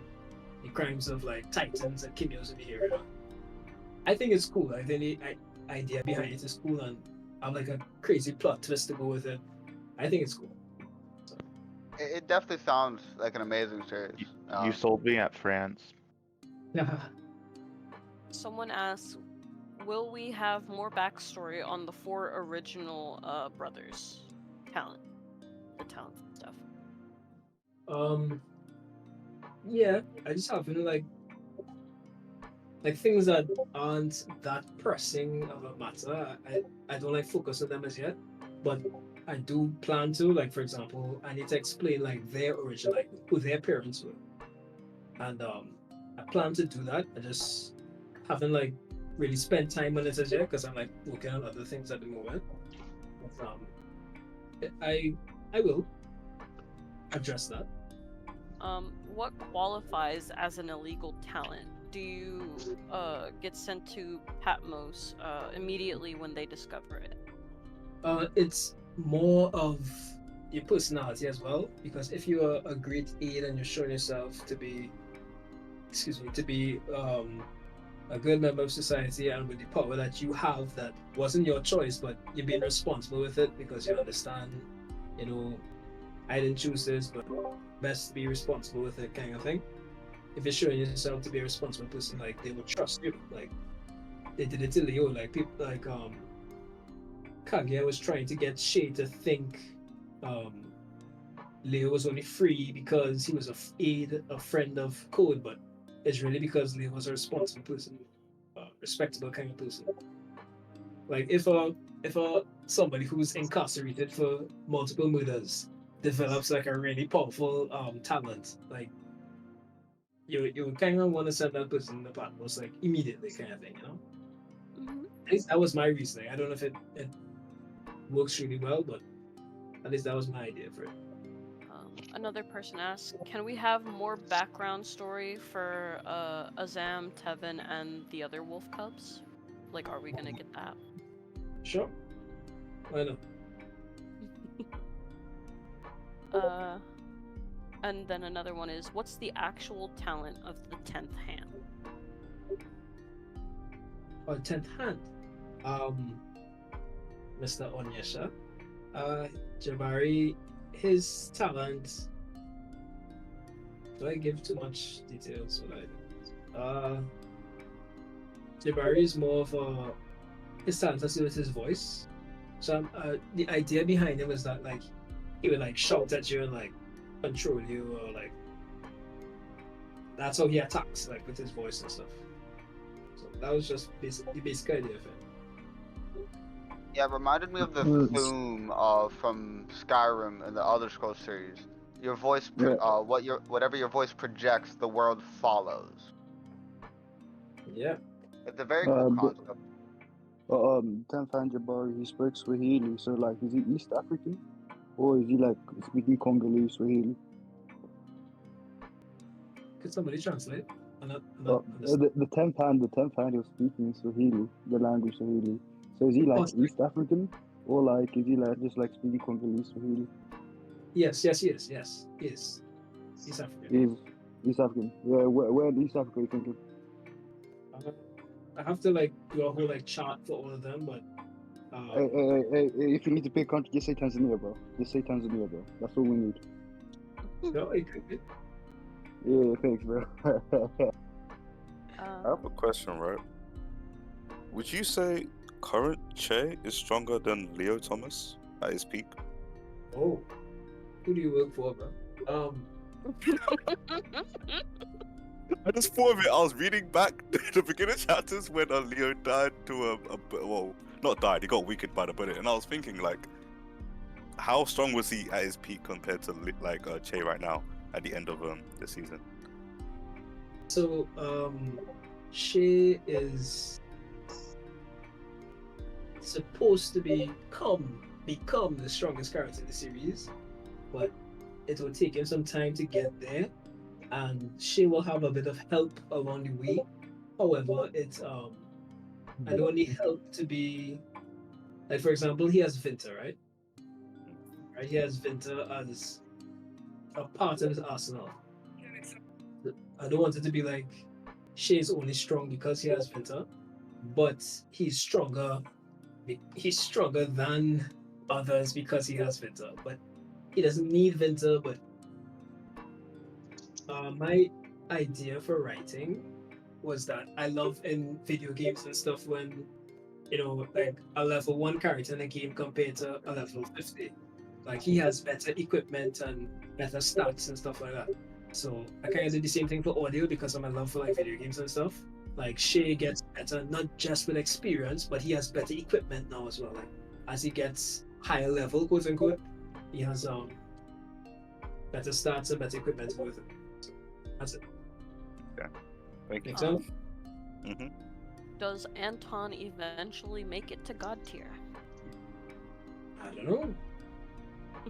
B: crimes of like titans and cameos in the area. I think it's cool. I think the idea behind it is cool, and I'm like a crazy plot twist to go with it. I think it's cool. So.
E: It definitely sounds like an amazing series.
J: You sold me at France.
D: Someone asks, will we have more backstory on the 4 original brothers? The talent stuff.
B: Yeah, I just haven't like things that aren't that pressing of a matter. I don't like focus on them as yet, but I do plan to. Like for example, I need to explain like their origin, like who their parents were, and I plan to do that. I just haven't like really spent time on it as yet because I'm like working on other things at the moment. But, I will address that.
D: What qualifies as an illegal talent? Do you get sent to Patmos immediately when they discover it?
B: It's more of your personality as well, because if you are a great aid and you're showing yourself to be a good member of society and with the power that you have that wasn't your choice, but you're being responsible with it because you understand, I didn't choose this, but best be responsible with it kind of thing. If you're showing yourself to be a responsible person, like they will trust you. Like they did it to Leo, like people like Kaguya was trying to get Shay to think Leo was only free because he was a friend of Code, but it's really because Leo was a responsible person, respectable kind of person. Like if somebody who's incarcerated for multiple murders develops like a really powerful talent, like you kind of want to send that person in the Patmos like immediately kind of thing,
D: Mm-hmm.
B: At least that was my reasoning. I don't know if it works really well, but at least that was my idea for it.
D: Another person asks, can we have more background story for Azam, Tevin, and the other wolf cubs? Like, are we gonna get that?
B: Sure. Why not?
D: And then another one is, what's the actual talent of the 10th hand?
B: 10th hand. Mr. Onyesha. Jabari, his talent. Do I give too much details? Jabari is more of his talent has to do with his voice. So the idea behind it was that like he would like shout at you and like control you, or like that's how he attacks, like with his voice and stuff. So that was just the basic idea of it.
E: Yeah, it reminded me of the Thume from Skyrim and the Elder Scrolls series. Your voice, whatever your voice projects, the world follows.
B: Yeah.
E: It's a very cool concept.
F: Tanfan Jabari, he speaks Swahili, so like, is he East African? Or is he like speaking Congolese Swahili?
B: Could somebody translate?
F: The Tanfan was speaking Swahili, the language Swahili. So is he like East African? Or like, is he like just like speaking Congolese Swahili?
B: Yes, he is. Yes, he is. East African.
F: He's East African. Yeah, where in East Africa are you thinking?
B: I have to like do a whole like chart for all of them, but
F: hey, if you need to pick a country, just say Tanzania, bro. Just say Tanzania, bro. That's all we need.
B: No, it could be.
F: Yeah, thanks, bro.
P: I have a question, right? Would you say current Che is stronger than Leo Thomas at his peak?
B: Oh, who do you work for, bro?
P: I just thought of it. I was reading back the beginning chapters when Leo died to well, not died. He got weakened by the bullet, and I was thinking like, how strong was he at his peak compared to like Che right now at the end of the season?
B: So Che is supposed to become the strongest character in the series, but it will take him some time to get there, and Che will have a bit of help along the way. However, it's I don't need help to be like, for example, he has Vinta, right? He has Vinta as a part of his arsenal. I don't want it to be like She's only strong because he has Vinta, but he's stronger. He's stronger than others because he has Vinta, but he doesn't need Vinta. But my idea for writing was that I love in video games and stuff when, you know, like a level 1 character in a game compared to a level 50. Like he has better equipment and better stats and stuff like that. So I kind of did the same thing for Ordeal because of my love for like video games and stuff. Like Shay gets better not just with experience, but he has better equipment now as well. Like as he gets higher level, quote unquote, he has better stats and better equipment with it. So that's it.
P: Yeah. Thank you.
B: Think so?
D: Does Anton eventually make it to God tier?
B: I don't know.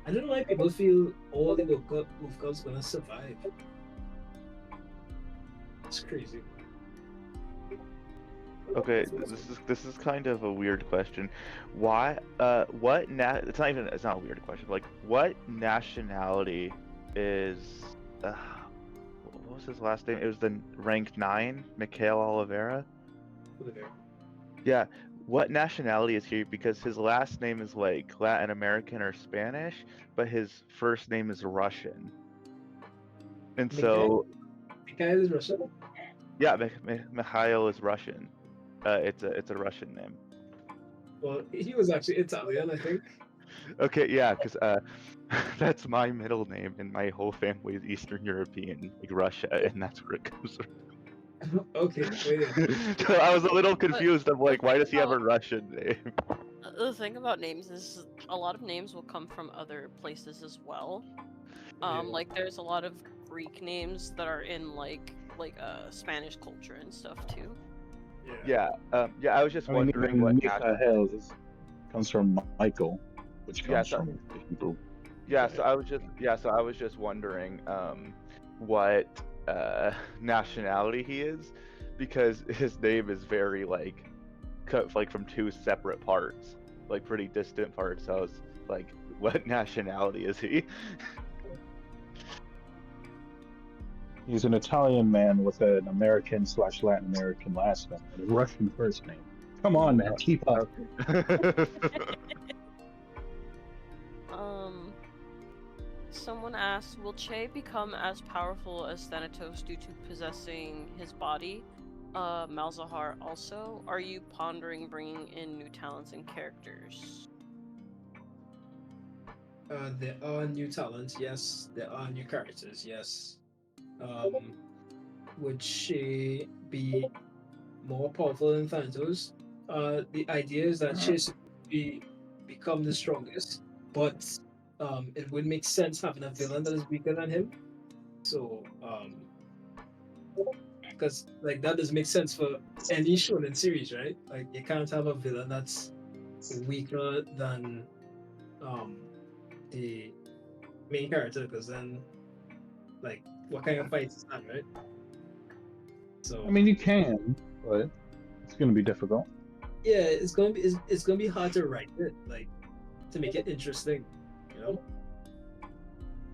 B: I don't know why people feel all the Wolfcub's gonna survive. It's crazy.
J: Okay, this is kind of a weird question. Why? It's not a weird question. Like, what nationality is? What was his last name? It was the rank 9, Mikael Oliveira. Yeah. What nationality is he? Because his last name is like Latin American or Spanish, but his first name is Russian. And so,
B: Mikhail is Russian.
J: Yeah, Mikhail is Russian. It's a Russian name.
B: Well, he was actually Italian, I think.
J: Okay, yeah, because that's my middle name, and my whole family is Eastern European, like Russia, and that's where it comes from.
B: Okay,
J: So I was a little confused of like, why does he have a Russian name?
D: The thing about names is a lot of names will come from other places as well. Like there's a lot of Greek names that are in like Spanish culture and stuff too.
J: Yeah, I was just wondering what
H: Mikhail comes from Michael, which comes from Hebrew.
J: So I was just wondering what nationality he is, because his name is very like cut like from two separate parts, like pretty distant parts. So I was like, what nationality is he?
H: He's an Italian man with an American/Latin American last name and a Russian first name. Come on, man, keep up.
D: Someone asked, will Che become as powerful as Thanatos due to possessing his body? Malzahar also, are you pondering bringing in new talents and characters?
B: There are new talents, yes. There are new characters, yes. Um, would she be more powerful than Thanatos? The idea is that she's become the strongest, but it would make sense having a villain that is weaker than him. So, because like that doesn't make sense for any shonen series, right? Like you can't have a villain that's weaker than um the main character, because then like what kind of fight is that, right? So
Q: I mean, you can, but it's going to be difficult.
B: yeah, it's gonna be hard to write it, like to make it interesting, you know?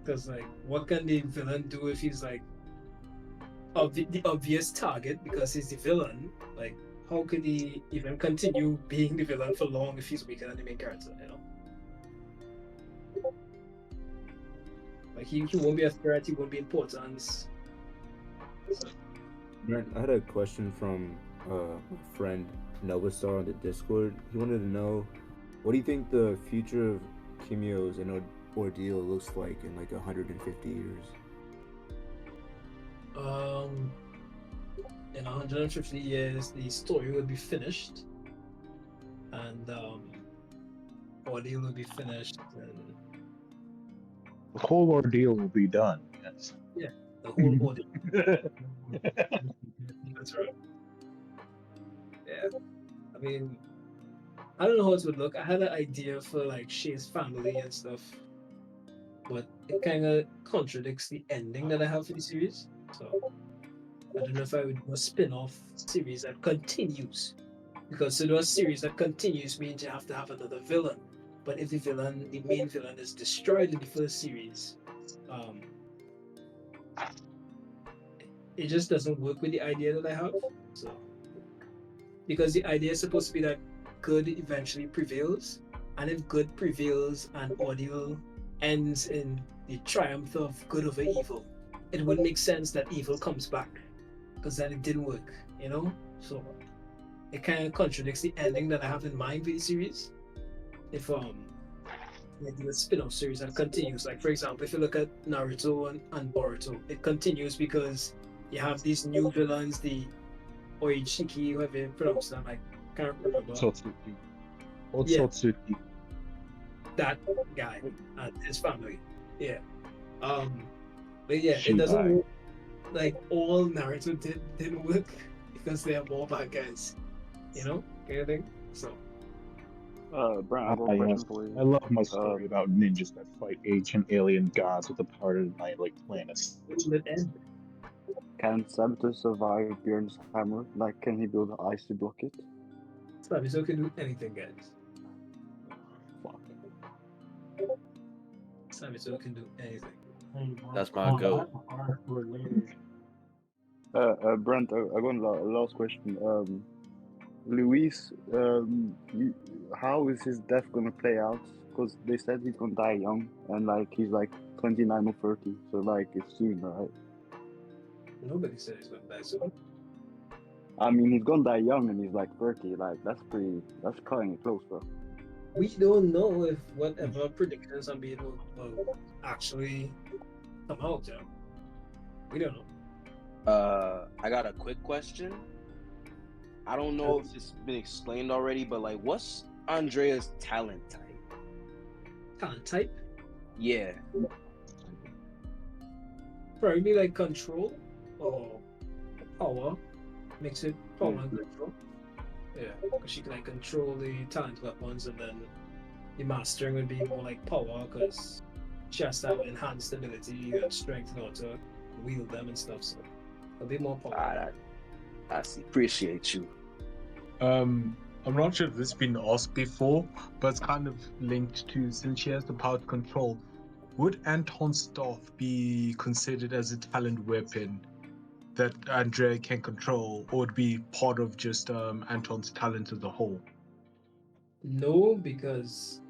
B: Because like what can the villain do if he's like the obvious target because he's the villain? Like how could he even continue being the villain for long if he's weaker than the main character, you know? Like he won't be a threat, he won't be important. So,
I: Brent, I had a question from a friend Novastar on the Discord. He wanted to know, what do you think the future of Kimio's and Ordeal looks like in like 150 years?
B: In 150 years, the story will be finished, and Ordeal will be finished, and
Q: The whole ordeal will be done. Yes.
B: yeah, the whole Ordeal. That's right. Yeah, I mean, I don't know how it would look. I had an idea for like Shay's family and stuff, but it kind of contradicts the ending that I have for the series. So I don't know if I would do a spin-off series that continues, because to do a series that continues means you have to have another villain. But if the main villain, is destroyed in the first series, it just doesn't work with the idea that I have. So because the idea is supposed to be that good eventually prevails, and if good prevails and Ordeal ends in the triumph of good over evil, it would make sense that evil comes back, because then it didn't work, you know? So it kind of contradicts the ending that I have in mind for the series. If like the spin-off series that continues, like for example, if you look at Naruto and Boruto, it continues because you have these new villains, the Oichiki, whoever you pronounce them, I can't remember.
Q: Otsutsuki.
B: Yeah,
Q: Otsutsuki.
B: that guy and his family. Yeah. But yeah, it
Q: Shibai.
B: doesn't work. Like all Naruto didn't work because there are more bad guys, you know, kind of thing. So
F: Brent, I have a
Q: Yes.
F: question for you.
Q: I love my story about ninjas that fight ancient alien gods with the power to annihilate planets.
F: Can Sabato survive Bjorn's hammer? Like, can he build ice to block it?
B: Sabiso can do anything, guys.
F: Fuck.
B: Sabiso can do anything.
R: That's my goat.
F: Brent, I got a last question. Luis, how is his death gonna play out? Because they said he's gonna die young, and like he's like 29 or 30, so like it's soon, right?
B: Nobody said he's gonna die soon.
F: I mean, he's gonna die young, and he's like 30. Like that's cutting it close, bro.
B: We don't know if whatever predictions I'm being will actually come out, Joe. We don't know.
R: I got a quick question. I don't know if it's been explained already, but like, what's Andrea's talent type?
B: Talent type?
R: Yeah.
B: Probably like control or power. Mix it power and control. Yeah, because she can like control the talent weapons, and then the mastering would be more like power because she has to have enhanced ability and strength in order to wield them and stuff. So it'll be more power.
R: I see. Appreciate you.
S: I'm not sure if this has been asked before, but it's kind of linked to, since she has the power to control, would Anton's staff be considered as a talent weapon that Andrea can control, or would be part of just Anton's talent as a whole?
B: No, because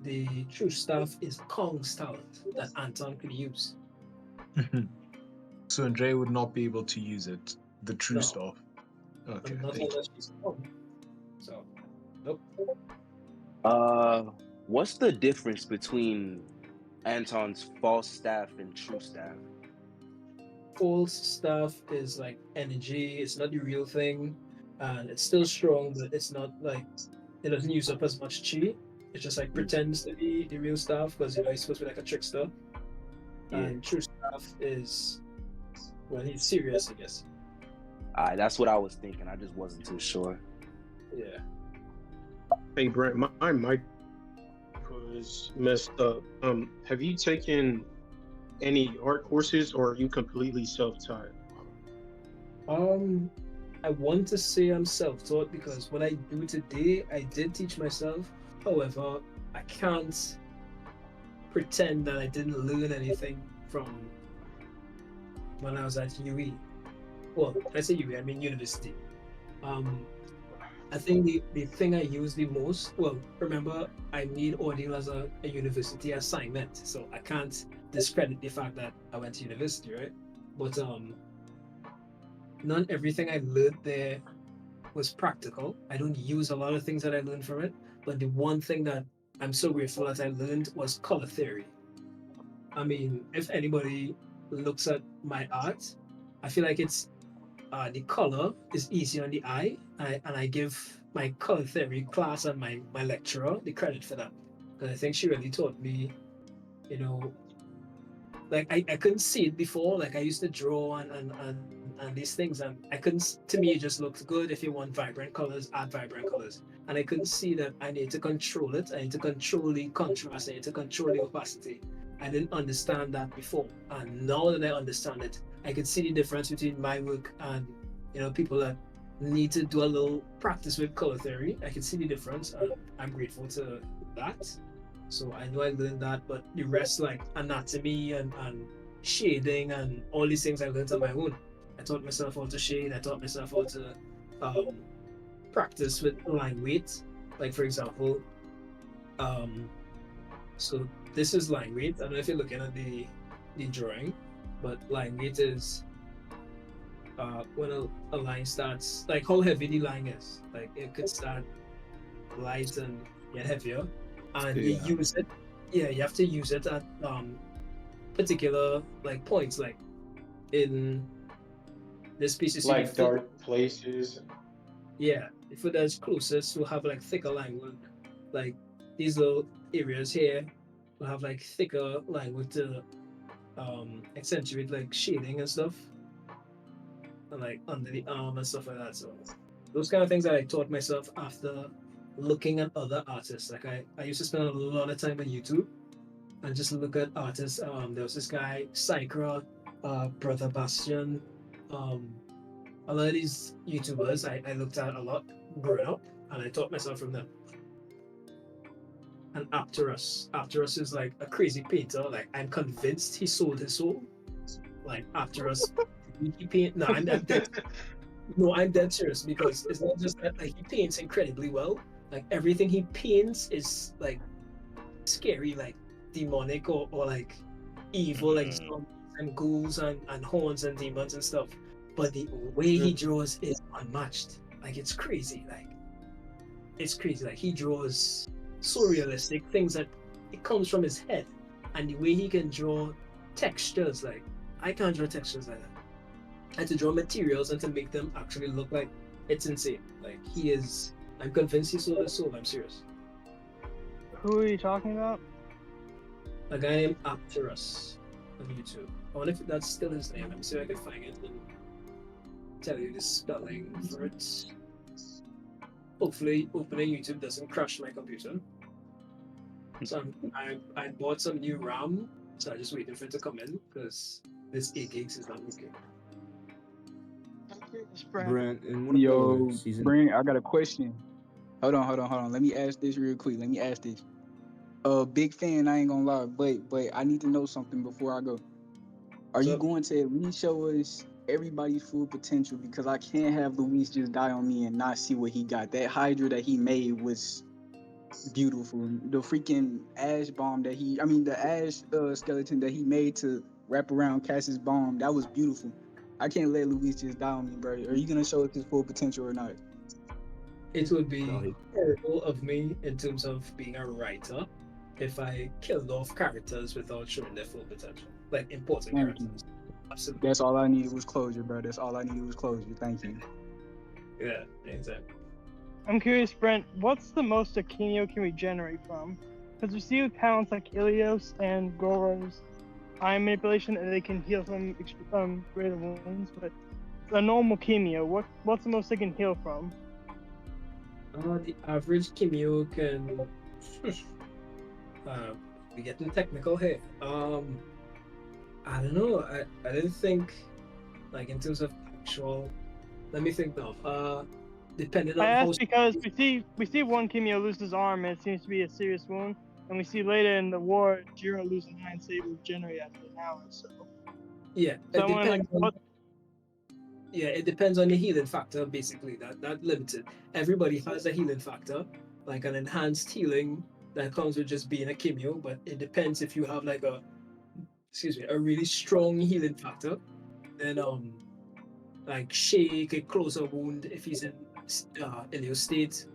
B: the true staff is Kong's talent that Anton could use.
S: So Andrea would not be able to use it the true stuff. Okay,
B: I'm not
S: thank you.
B: unless she's strong. So, nope.
R: What's the difference between Anton's false staff and true staff?
B: False stuff is like energy. It's not the real thing, and it's still strong, but it's not like it doesn't use up as much chi. It just like pretends to be the real stuff because it's supposed to be like a trickster.
R: Yeah.
B: And true stuff is well, he's serious, I guess.
R: That's what I was thinking. I just wasn't too sure.
B: Yeah.
T: Hey Brent, my mic was messed up. Have you taken any art courses, or are you completely self-taught?
B: I want to say I'm self-taught because what I do today, I did teach myself. However, I can't pretend that I didn't learn anything from when I was at UE. Well, I say UE, I mean university. I think the thing I use the most, well, remember I made Ordeal as a university assignment, so I can't discredit the fact that I went to university, right? But not everything I learned there was practical. I don't use a lot of things that I learned from it, but the one thing that I'm so grateful that I learned was color theory. I mean, if anybody looks at my art, I feel like it's the color is easy on the eye, and I give my color theory class and my lecturer the credit for that. Because I think she really taught me, you know, like I couldn't see it before. Like I used to draw and these things, and I couldn't. To me, it just looked good. If you want vibrant colors, add vibrant colors. And I couldn't see that I need to control it. I need to control the contrast. I need to control the opacity. I didn't understand that before, and now that I understand it, I can see the difference between my work and people that need to do a little practice with color theory. I can see the difference, and I'm grateful to that. So I know I learned that, but the rest, like anatomy and shading and all these things, I learned on my own. I taught myself how to shade. I taught myself how to practice with line weight. Like for example, so this is line weight. I don't know if you're looking at the drawing, but line weight is when a line starts, like how heavy the line is. Like it could start light and get heavier, and you use it. Yeah, you have to use it at particular like points, like in this piece you see
T: like dark places.
B: Yeah, if it is closest, we'll have like thicker line work. Like these little areas here will have like thicker line work to accentuate like shading and stuff, and like under the arm and stuff like that. So those kind of things that I taught myself after looking at other artists. Like I used to spend a lot of time on YouTube and just look at artists. There was this guy, Psychra, Brother Bastion, a lot of these YouTubers I looked at a lot growing up, and I taught myself from them. And Apterus is like a crazy painter. Like I'm convinced he sold his soul. Like Apterus, he paint. No, I'm dead. No, I'm dead serious, because it's not just that like he paints incredibly well. Like everything he paints is like scary, like demonic or like evil, like zombies and ghouls and horns and demons and stuff. But the way he draws is unmatched. Like it's crazy. Like it's crazy. Like he draws so realistic things that it comes from his head, and the way he can draw textures, like I can't draw textures like that. I had to draw materials and to make them actually look like it's insane. Like he is. I'm convinced he sold his soul. I'm serious.
G: Who are you talking about?
B: A guy named Apterus on YouTube. I wonder if that's still his name. Let me see if I can find it and tell you the spelling for it. Hopefully opening YouTube doesn't crash my computer. So I bought some new RAM, so I'm just waiting for it to come in because this 8 gigs is not working.
R: Brent, in one of
U: Yo,
R: the season.
U: Brent, I got a question. Hold on. Let me ask this real quick. Big fan, I ain't gonna lie, but I need to know something before I go. Are you going to at least show us everybody's full potential? Because I can't have Luis just die on me and not see what he got. That Hydra that he made was beautiful. The freaking ash bomb the ash skeleton that he made to wrap around Cass's bomb, that was beautiful. I can't let Luis just die on me, bro. Are you gonna show us his full potential or not?
B: It would be horrible of me in terms of being a writer if I killed off characters without showing their full potential, like important
U: Thank
B: characters.
U: you.
B: Absolutely.
U: That's all I needed was closure, bro. That's all I needed was closure. Thank you.
B: Yeah, exactly.
G: I'm curious, Brent, what's the most a Kinyo can regenerate from? Because we see with talents like Ilios and Goro's iron manipulation, and they can heal from greater wounds, but a normal Kimio, what's the most they can heal from?
B: The average Kimio can. We getting technical here. I don't know. I didn't think, like in terms of actual. Let me think now. Depending
G: I
B: on how.
G: asked because we see one Kimio lose his arm, and it seems to be a serious wound, and we see later in the war, Jiro lose an iron saber regenerate after an hour. So
B: Yeah,
G: so
B: it
G: I wonder,
B: depends. Yeah, it depends on the healing factor. Basically, that limited. Everybody has a healing factor, like an enhanced healing that comes with just being a Kimio. But it depends if you have like a really strong healing factor. Then like shake a closer wound if he's in Ilio state.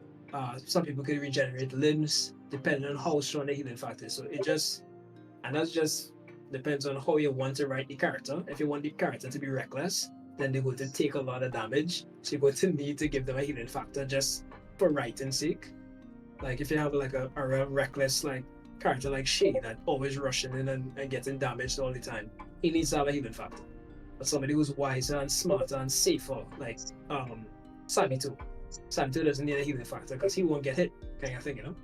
B: Some people can regenerate limbs depending on how strong the healing factor is. So that's just depends on how you want to write the character. If you want the character to be reckless, then they're going to take a lot of damage. So you're going to need to give them a healing factor just for writing sake. Like if you have like a real reckless like character like Shay that always rushing in and getting damaged all the time, he needs to have a healing factor. But somebody who's wiser and smarter and safer, like Samito. Samito doesn't need a healing factor because he won't get hit, kind of thing, you know?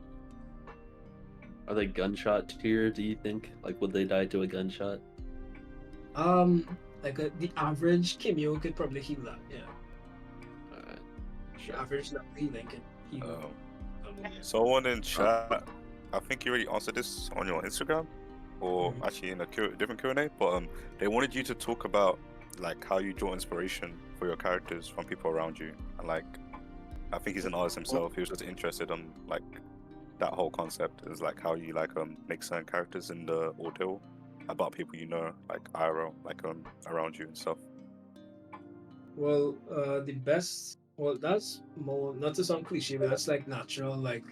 A: Are they gunshot tier, do you think? Like, would they die to a gunshot?
B: The average Kimio could probably heal that, yeah.
A: Alright.
B: The average level healing can heal.
P: Someone in chat, I think you already answered this on your Instagram, or actually in a different Q&A, but they wanted you to talk about like how you draw inspiration for your characters from people around you, and like I think he's an artist himself. He was just interested on like that whole concept is like how you like make certain characters in the Ordeal about people you know, like IRL, like around you and stuff.
B: Well, that's more, not to sound cliche, but that's like natural. Like,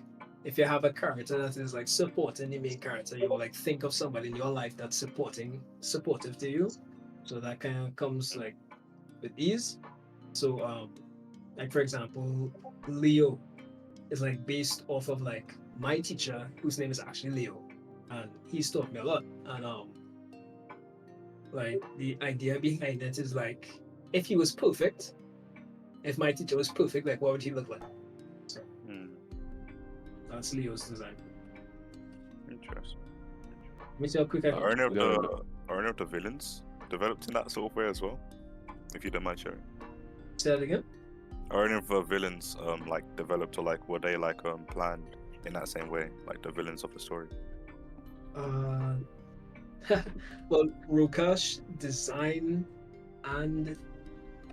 B: if you have a character that is like supporting the main character, you will like think of somebody in your life that's supportive to you. So that kind of comes like with ease. So, like for example, Leo is like based off of like my teacher, whose name is actually Leo, and he's taught me a lot. And like the idea behind it is like, if he was perfect, if my teacher was perfect, like what would he look like? So that's Leo's design.
P: Interesting.
B: Let me see how quick I
P: Are any of the villains developed in that sort of way as well? If you don't mind sharing.
B: Say that again?
P: Are any of the villains like developed, or like were they like planned in that same way, like the villains of the story?
B: Well, Rukash design and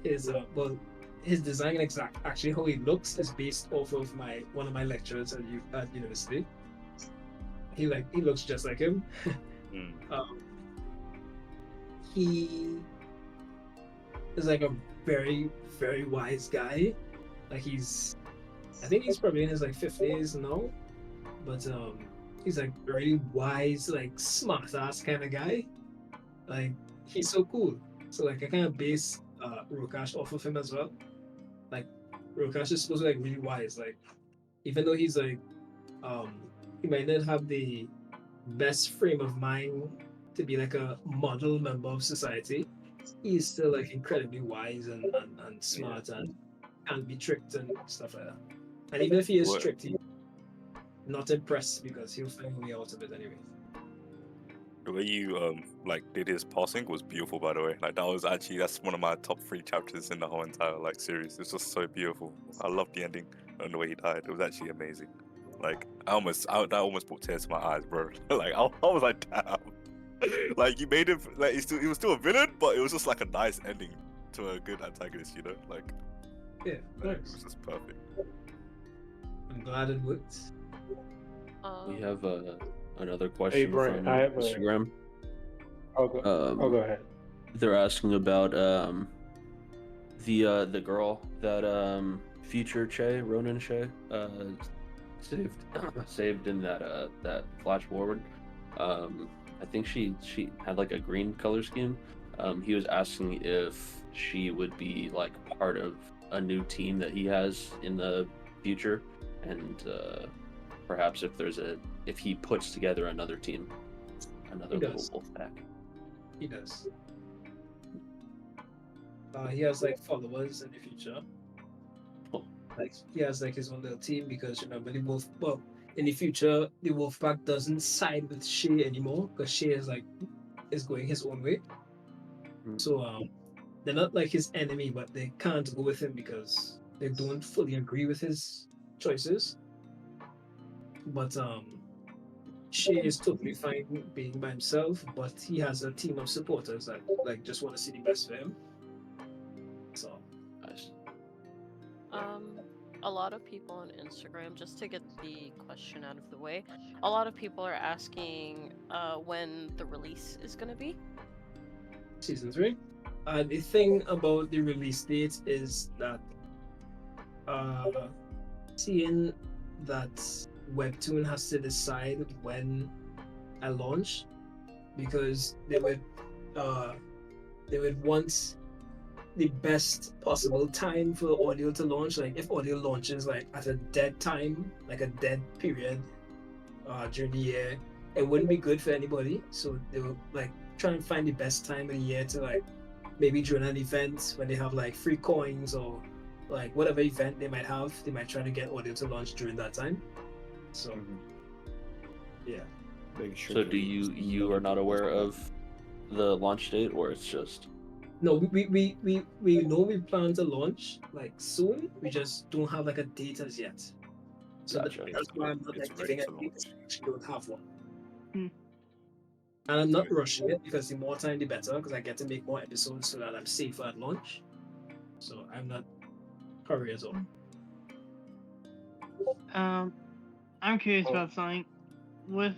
B: his design actually how he looks is based off of one of my lecturers at university. He looks just like him. He is like a very, very wise guy. Like I think he's probably in his like 50s now, but he's like really wise, like smart ass kind of guy. Like he's so cool. So like I kind of base Rukash off of him as well. Like Rukash is supposed to be like really wise. Like even though he's like he might not have the best frame of mind to be like a model member of society, he's still like incredibly wise and smart and can't be tricked and stuff like that. And even if he is tricked, he's not impressed because he'll find a way out of it anyway.
P: The way you like did his passing was beautiful, by the way. Like that's one of my top 3 chapters in the whole entire like series. It's just so beautiful. I love the ending and the way he died. It was actually amazing. Like that almost brought tears to my eyes, bro. Like I was like, damn. Like you made him like he was still a villain, but it was just like a nice ending to a good antagonist, you know? Like
B: yeah,
P: it was just perfect.
B: I'm glad it worked.
A: We have another question
T: Brent,
A: from
T: I have
A: Instagram.
T: go ahead.
A: They're asking about the girl that future Ronan Che saved saved in that flash forward. I think she had like a green color scheme. He was asking if she would be like part of a new team that he has in the future, and perhaps if he puts together another team, another
B: He
A: little
B: does.
A: wolf pack.
B: He does. He has like followers in the future. Like he has like his own little team because remember the wolf. Well, in the future, the wolf pack doesn't side with Shay anymore because Shay is going his own way. So they're not like his enemy, but they can't go with him because they don't fully agree with his choices. But Shay is totally fine being by himself, but he has a team of supporters that like just want to see the best for him. So
A: nice.
D: A lot of people on Instagram, just to get the question out of the way, a lot of people are asking when the release is gonna be.
B: Season 3. The thing about the release date is that seeing that Webtoon has to decide when I launch, because they would want the best possible time for Ordeal to launch. Like if Ordeal launches like at a dead time, like a dead period during the year, it wouldn't be good for anybody. So they will like try and find the best time of the year to like maybe during an event when they have like free coins or like whatever event they might have, they might try to get Ordeal to launch during that time. So yeah.
A: So do you are not aware of the launch date, or it's just
B: No, we know we plan to launch like soon. We just don't have like a date as yet. So
A: Gotcha.
B: that's why I'm not
P: It's
B: like
P: ready
B: giving a
P: to
B: date.
P: launch.
B: We actually don't have one. And I'm not rushing it because the more time the better, because I get to make more episodes so that I'm safer at launch. So I'm not hurry at all.
G: I'm curious about something. With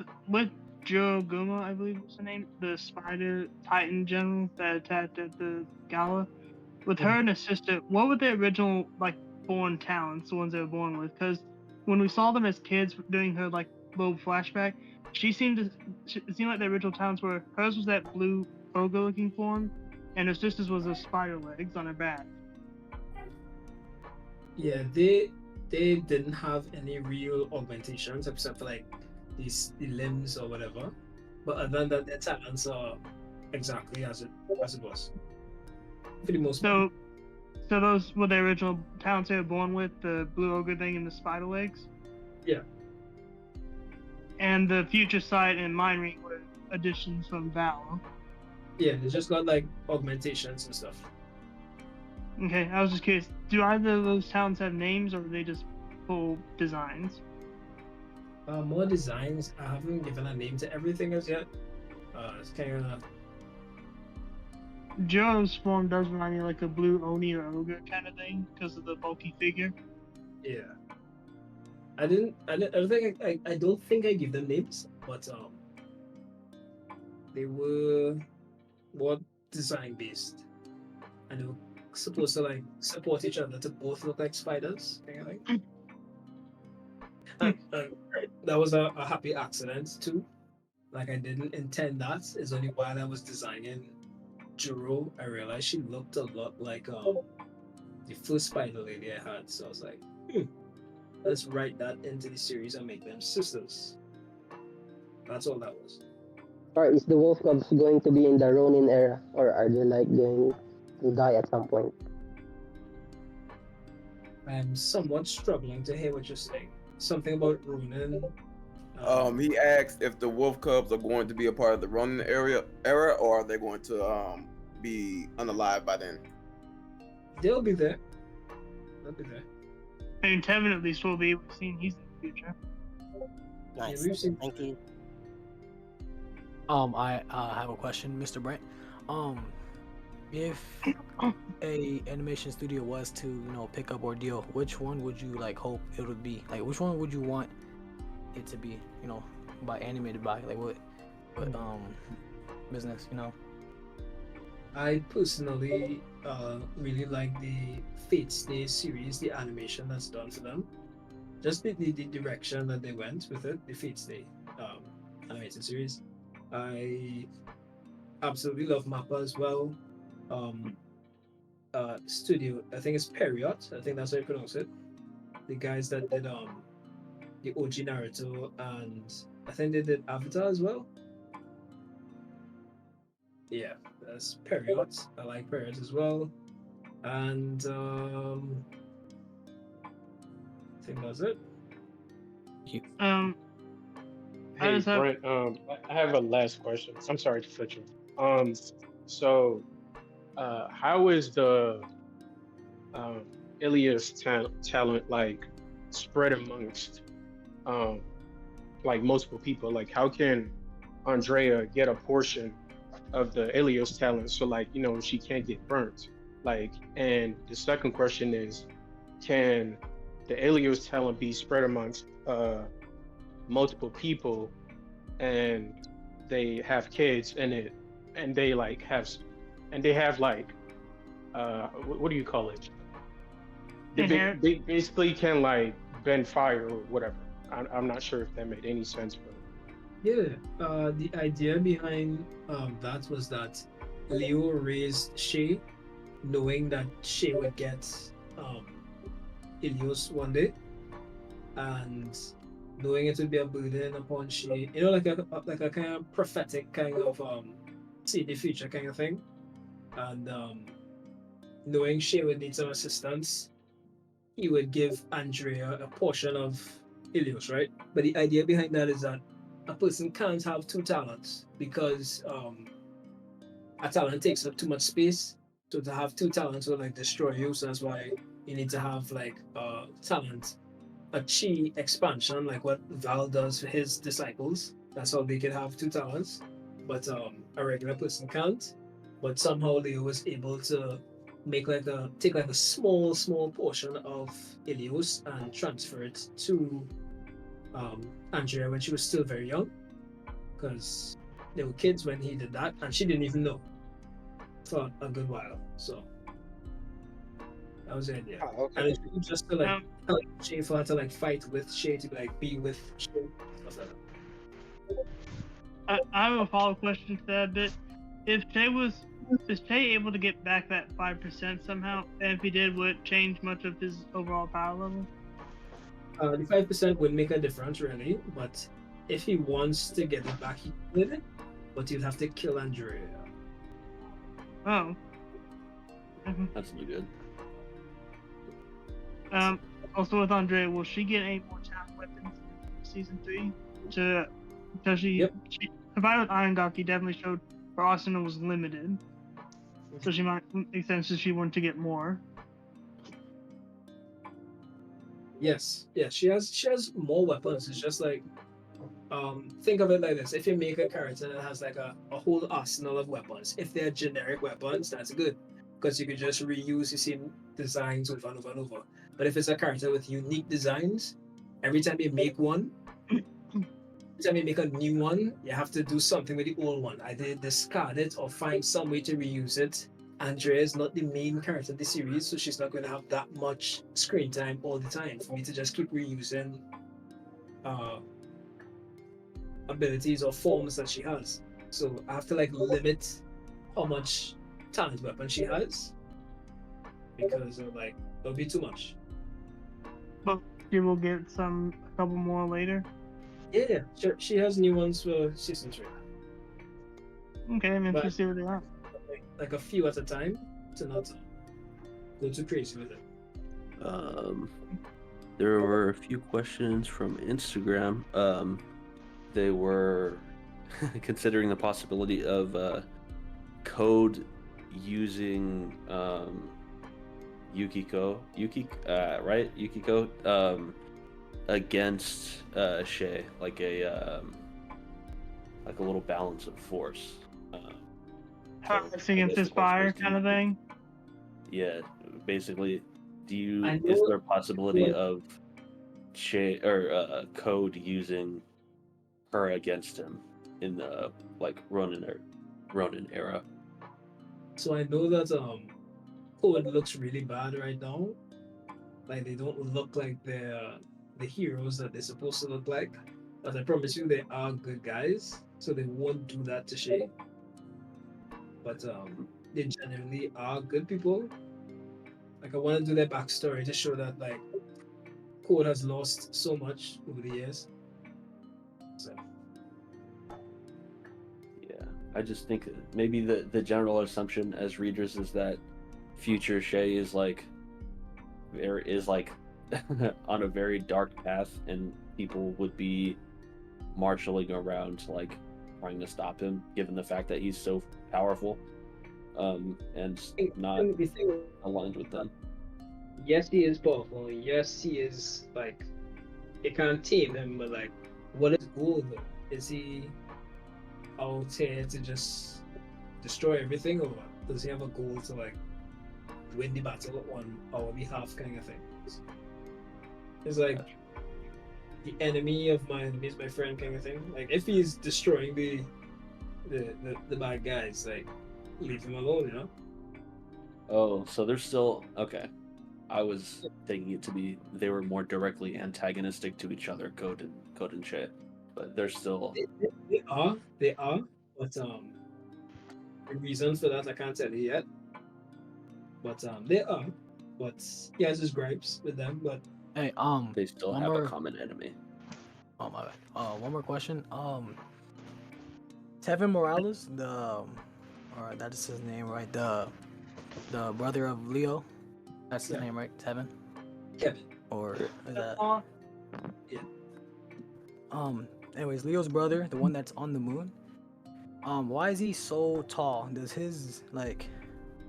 G: Joe Guma, I believe was the name, the spider titan general that attacked at the gala. With her and her sister, what were the original like born talents, the ones they were born with? Because when we saw them as kids doing her like little flashback, it seemed like the original talents were hers was that blue ogre looking form, and her sister's was the spider legs on her back.
B: Yeah, they didn't have any real augmentations except for like the limbs or whatever. But other than that, their talents are exactly as it was. For the most part.
G: So those were the original talents they were born with, the blue ogre thing and the spider legs?
B: Yeah.
G: And the future sight and mind ring were additions from Val.
B: Yeah, they just got like augmentations and stuff.
G: Okay, I was just curious. Do either of those talents have names, or are they just full designs?
B: More designs. I haven't given a name to everything as yet. It's kind of.
G: Joe's form does remind me like a blue Oni or ogre kind of thing because of the bulky figure.
B: Yeah. I don't think I give them names, but they were more design based, and they were supposed to like support each other to both look like spiders, kind of thing. And that was a happy accident too. Like I didn't intend that. It's only while I was designing Juro, I realized she looked a lot like the first spider lady I had. So I was like, let's write that into the series and make them sisters. That's all that was.
C: Or is the Wolf Cubs going to be in the Ronin era, or are they like going to die at some point?
B: I'm somewhat struggling to hear what you're saying. Something about Ronin.
O: He asked if the Wolf Cubs are going to be a part of the Ronin era, or are they going to be unalive by then?
B: They'll be there. They'll be there.
G: I mean, Tevin at least will be. We've seen he's in the future.
V: Nice.
B: Yeah, we've seen.
V: Thank you. I have a question, Mr. Brent. If a animation studio was to, pick up Ordeal, which one would you like hope it would be? Like, which one would you want it to be? By animated by, like what business?
B: I personally really like the Fate Stay series, the animation that's done for them. Just the direction that they went with it, the Fate Stay animated series. I absolutely love Mappa as well. Um, Studio, I think it's Period. I think that's how you pronounce it. The guys that did the OG Naruto, and I think they did Avatar as well. Yeah, that's Period. I like Period as well. And I think that's it.
V: I
T: Hey
V: just have
T: Brent, I have a last question. I'm sorry to cut you. Um, so how is the um Ilias talent like spread amongst um like multiple people? Like how can Andrea get a portion of the Ilios talent so like she can't get burnt? Like, and the second question is, can the Ilios talent be spread amongst multiple people and they have kids and they like and they have like what do you call it?
V: inherit.
T: They basically can like bend fire or whatever. I'm not sure if that made any sense, but
B: Yeah, the idea behind that was that Leo raised Shay, knowing that Shay would get um, Ilios one day, and knowing it would be a burden upon Shay. You know, like a kind of prophetic kind of see the future kind of thing, and knowing Shay would need some assistance, he would give Andrea a portion of Ilios, right? But the idea behind that is that a person can't have two talents because a talent takes up too much space. So to have two talents will like destroy you. So that's why you need to have like talent, a chi expansion, like what Val does for his disciples. That's how they can have two talents. But a regular person can't. But somehow Leo was able to take like a small portion of Ilios and transfer it to Andrea when she was still very young, because they were kids when he did that, and she didn't even know for a good while. So that was the idea.
T: okay.
B: And it's really just to like help Shay for her to like fight with Shay, to like be with Shay, stuff like that.
G: I have a follow-up question to that bit. Is Shay able to get back that 5% somehow? And if he did, would it change much of his overall power level?
B: The 5% would make a difference, really, but if he wants to get it back, he can get it, but you'd have to kill Andrea.
G: Oh.
A: That's no good.
G: Also with Andrea, will she get any more talent weapons in season 3? Because she combined with Iron Gaki definitely showed her arsenal was limited. So she might make sense if she wanted to get more.
B: Yes, she has more weapons. It's just like think of it like this: if you make a character that has like a whole arsenal of weapons, if they're generic weapons, that's good, because you can just reuse the same designs over and over and over. But if it's a character with unique designs, every time you make one, every time you make a new one, you have to do something with the old one. Either discard it or find some way to reuse it. Andrea is not the main character of the series, so she's not going to have that much screen time all the time for me to just keep reusing abilities or forms that she has. So I have to like limit how much talent weapon she has, because like it'll be too much.
G: But she will get a couple more later.
B: Yeah, she has new ones for season 3.
G: Okay, I'm interested to see what they are.
B: Like a few at a time to not go too crazy with it.
A: There were a few questions from Instagram. They were considering the possibility of code using Yukiko, against Shay, like a little balance of force.
G: Against this fire kind of thing.
A: Yeah, basically,
B: I
A: is
B: know-
A: there a possibility of Shay or Code using her against him in the like Ronin era?
B: So I know that Code looks really bad right now. Like they don't look like they're the heroes that they're supposed to look like. But I promise you, they are good guys, so they won't do that to Shay. But they genuinely are good people. Like I want to do their backstory to show that like Code has lost so much over the years. So
A: Yeah, I just think maybe the general assumption as readers is that future Shay is like on a very dark path, and people would be marshaling around like trying to stop him, given the fact that he's so powerful, and not aligned with them.
B: yes, he is powerful. Yes, he is like they can't tame him, but like, what is goal though? Is he out here to just destroy everything, or does he have a goal to like win the battle on our behalf, kind of thing? It's like the enemy of my enemy is my friend, kind of thing. Like if he's destroying the bad guys, like leave him alone, you know?
A: Oh, so they're still okay. I was taking it to be they were more directly antagonistic to each other, Code and Shay, but they're still.
B: They are, but the reason for that I can't tell you yet. But they are, but he has his gripes with them. But
V: Hey,
A: they still
V: one
A: have
V: more...
A: a common enemy.
V: Oh my bad. One more question. Tevin Morales, or that is his name, right? The brother of Leo. That's his name, right? Tevin.
B: Kevin.
V: Or is that?
B: Yeah.
V: Anyways, Leo's brother, the one that's on the moon. Why is he so tall? Does his like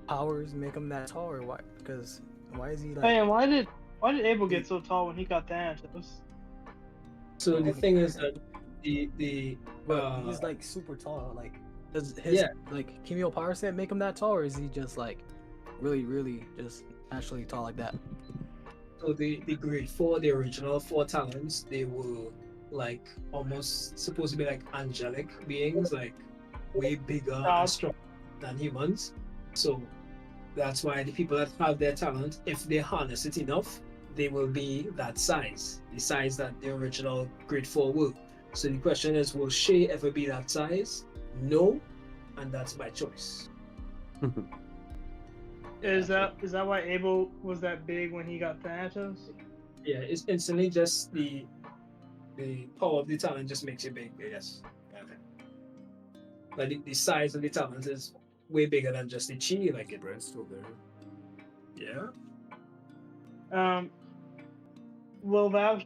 V: powers make him that tall, or why? Because why is he like?
G: Hey, and why did Abel get so tall when he got Thanatos?
B: So the thing is that the
V: he's like super tall. Like, does his like Kimio power set make him that tall, or is he just like really just naturally tall like that?
B: So the grade 4, the original 4 talents, they were like almost supposed to be like angelic beings, like way bigger and stronger than humans. So that's why the people that have their talent, if they harness it enough, they will be that size, the size that the original grade 4 were. So the question is, will Shay ever be that size? No, and that's my choice.
G: Is that why Abel was that big when he got Thanatos?
B: Yeah, it's instantly just the power of the talent just makes you big, I guess. Like the size of the talent is way bigger than just the chi. Like it.
I: Brent's still there.
B: Yeah.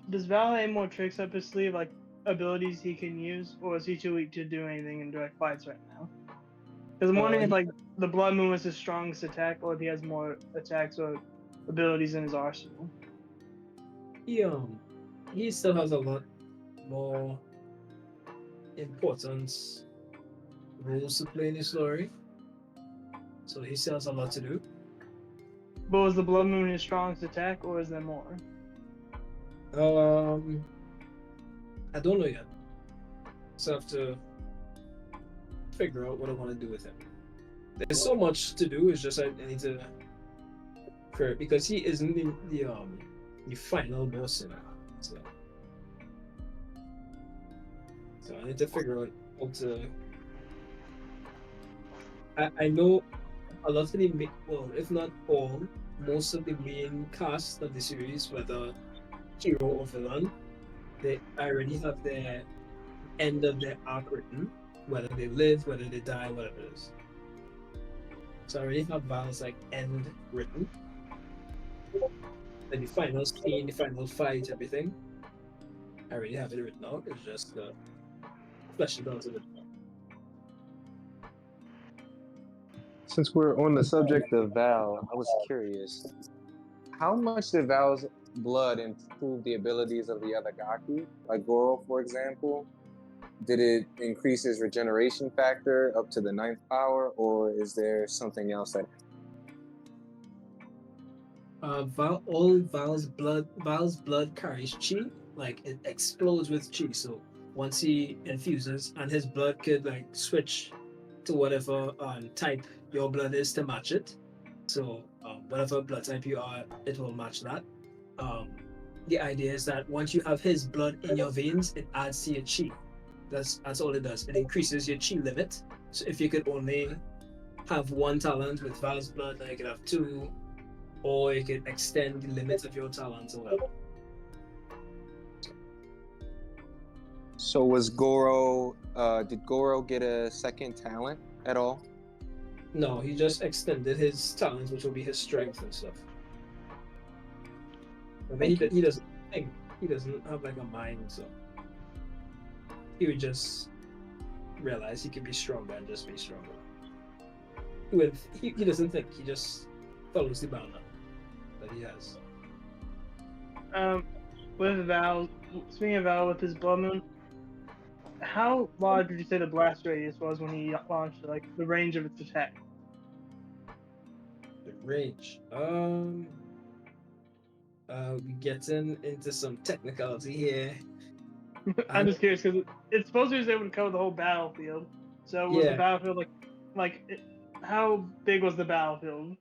G: Does Val have more tricks up his sleeve, like abilities he can use, or is he too weak to do anything in direct fights right now? Because I'm wondering if like the Blood Moon was his strongest attack, or if he has more attacks or abilities in his arsenal.
B: He still has a lot more important roles to play in the story. So he still has a lot to do.
G: But was the Blood Moon his strongest attack, or is there more?
B: I don't know yet. So I have to figure out what I want to do with him. There's so much to do. It's just I need to create, because he isn't the final boss, you know. So I need to figure out how to. I know a lot of the if not all, most of the main cast of the series, whether hero or villain, they already have their end of their arc written, whether they live, whether they die, whatever it is. So I already have Val's like end written. Like the final scene, the final fight, everything. I already have it written out. It's just flesh it out a bit more.
K: Since we're on the subject of Val, I was curious. How much did Val's blood improve the abilities of the other Gaki? Like Goro, for example? Did it increase his regeneration factor up to the 9th power, or is there something else that...
B: Val's blood carries chi, like it explodes with chi. So once he infuses, and his blood could like switch to whatever type your blood is to match it. So whatever blood type you are, it will match that. The idea is that once you have his blood in your veins, it adds to your chi. That's all it does. It increases your chi limit. So if you could only have one talent with Val's blood, then you could have two, or you could extend the limits of your talents or whatever.
K: So was Goro? Did Goro get a second talent at all?
B: No, he just extended his talents, which will be his strength and stuff. I mean, he doesn't think. He doesn't have like a mind, so he would just realize he could be stronger and just be stronger. He doesn't think. He just follows the banner that he has.
G: With Val, speaking of Val with his blood moon, how large would you say the blast radius was when he launched, like the range of its attack?
B: The range. We getting into some technicality here.
G: I'm just curious because it's supposed to be able to cover the whole battlefield. So was the
B: Yeah.
G: battlefield how big was the battlefield?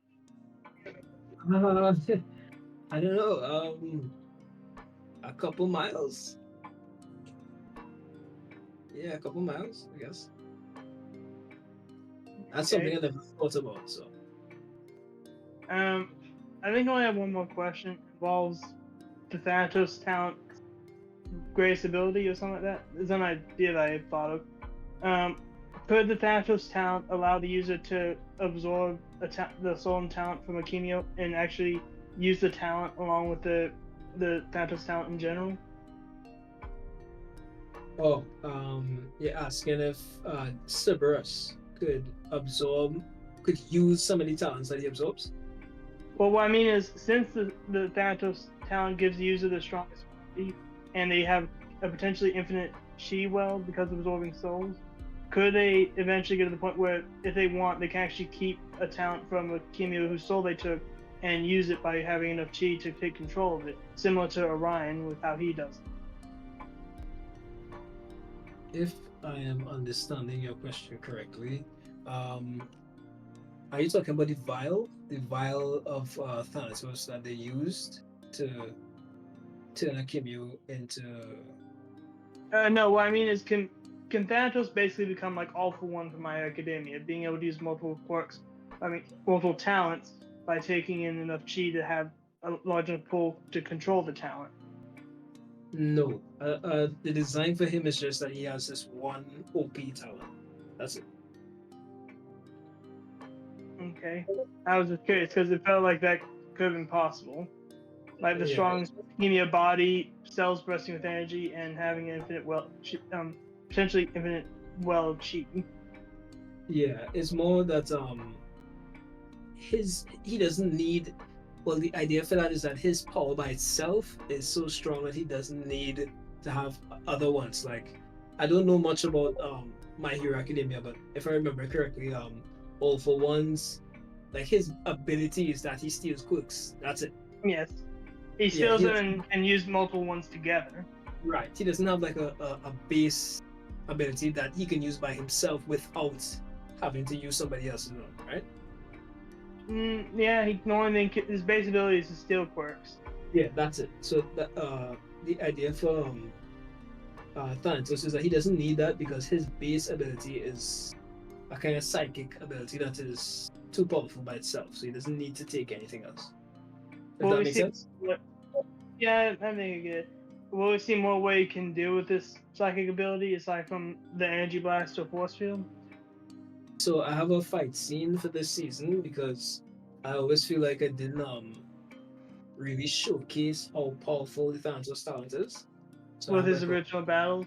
B: I don't know. A couple miles. Yeah, a couple miles, I guess. That's something I never thought about. So.
G: I think I only have one more question. It involves the Thanatos talent, greatest ability or something like that. It's an idea that I thought of. Could the Thanatos talent allow the user to absorb the soul and talent from a Kimio and actually use the talent along with the Thanatos talent in general?
B: Oh, you're asking if Cerberus could use some of the talents that he absorbs?
G: Well, what I mean is, since the Thanatos talent gives the user the strongest chi, and they have a potentially infinite chi well because of absorbing souls, could they eventually get to the point where, if they want, they can actually keep a talent from a Kimio whose soul they took and use it by having enough chi to take control of it, similar to Orion with how he does it?
B: If I am understanding your question correctly, are you talking about the vial of Thanatos that they used to turn a Kimio into?
G: No, what I mean is, can Thanatos basically become like all for one for My Academia, being able to use multiple multiple talents by taking in enough chi to have a large enough pool to control the talent?
B: No, the design for him is just that he has this one OP talent. That's it.
G: Okay, I was just curious because it felt like that could have been possible. Like the
B: Yeah.
G: strong Kimia body, cells bursting with energy, and having an infinite potentially infinite well of chi.
B: Yeah, it's more that he doesn't need. Well, the idea for that is that his power by itself is so strong that he doesn't need to have other ones. Like, I don't know much about My Hero Academia, but if I remember correctly, All for One's, like, his ability is that he steals quirks. That's it.
G: Yes, he steals them and use multiple ones together.
B: Right. He doesn't have like a base ability that he can use by himself without having to use somebody else's one, right?
G: Yeah, he can only his base ability is to steal quirks.
B: Yeah, that's it. So the idea for Thanatos is that he doesn't need that because his base ability is a kind of psychic ability that is too powerful by itself. So he doesn't need to take anything else. If that makes sense?
G: Yeah, I think I get it. Will we see more what he can do with this psychic ability aside from the energy blast or force field?
B: So I have a fight scene for this season because I always feel like I didn't really showcase how powerful the Thanatos talent is. So
G: With his original battles?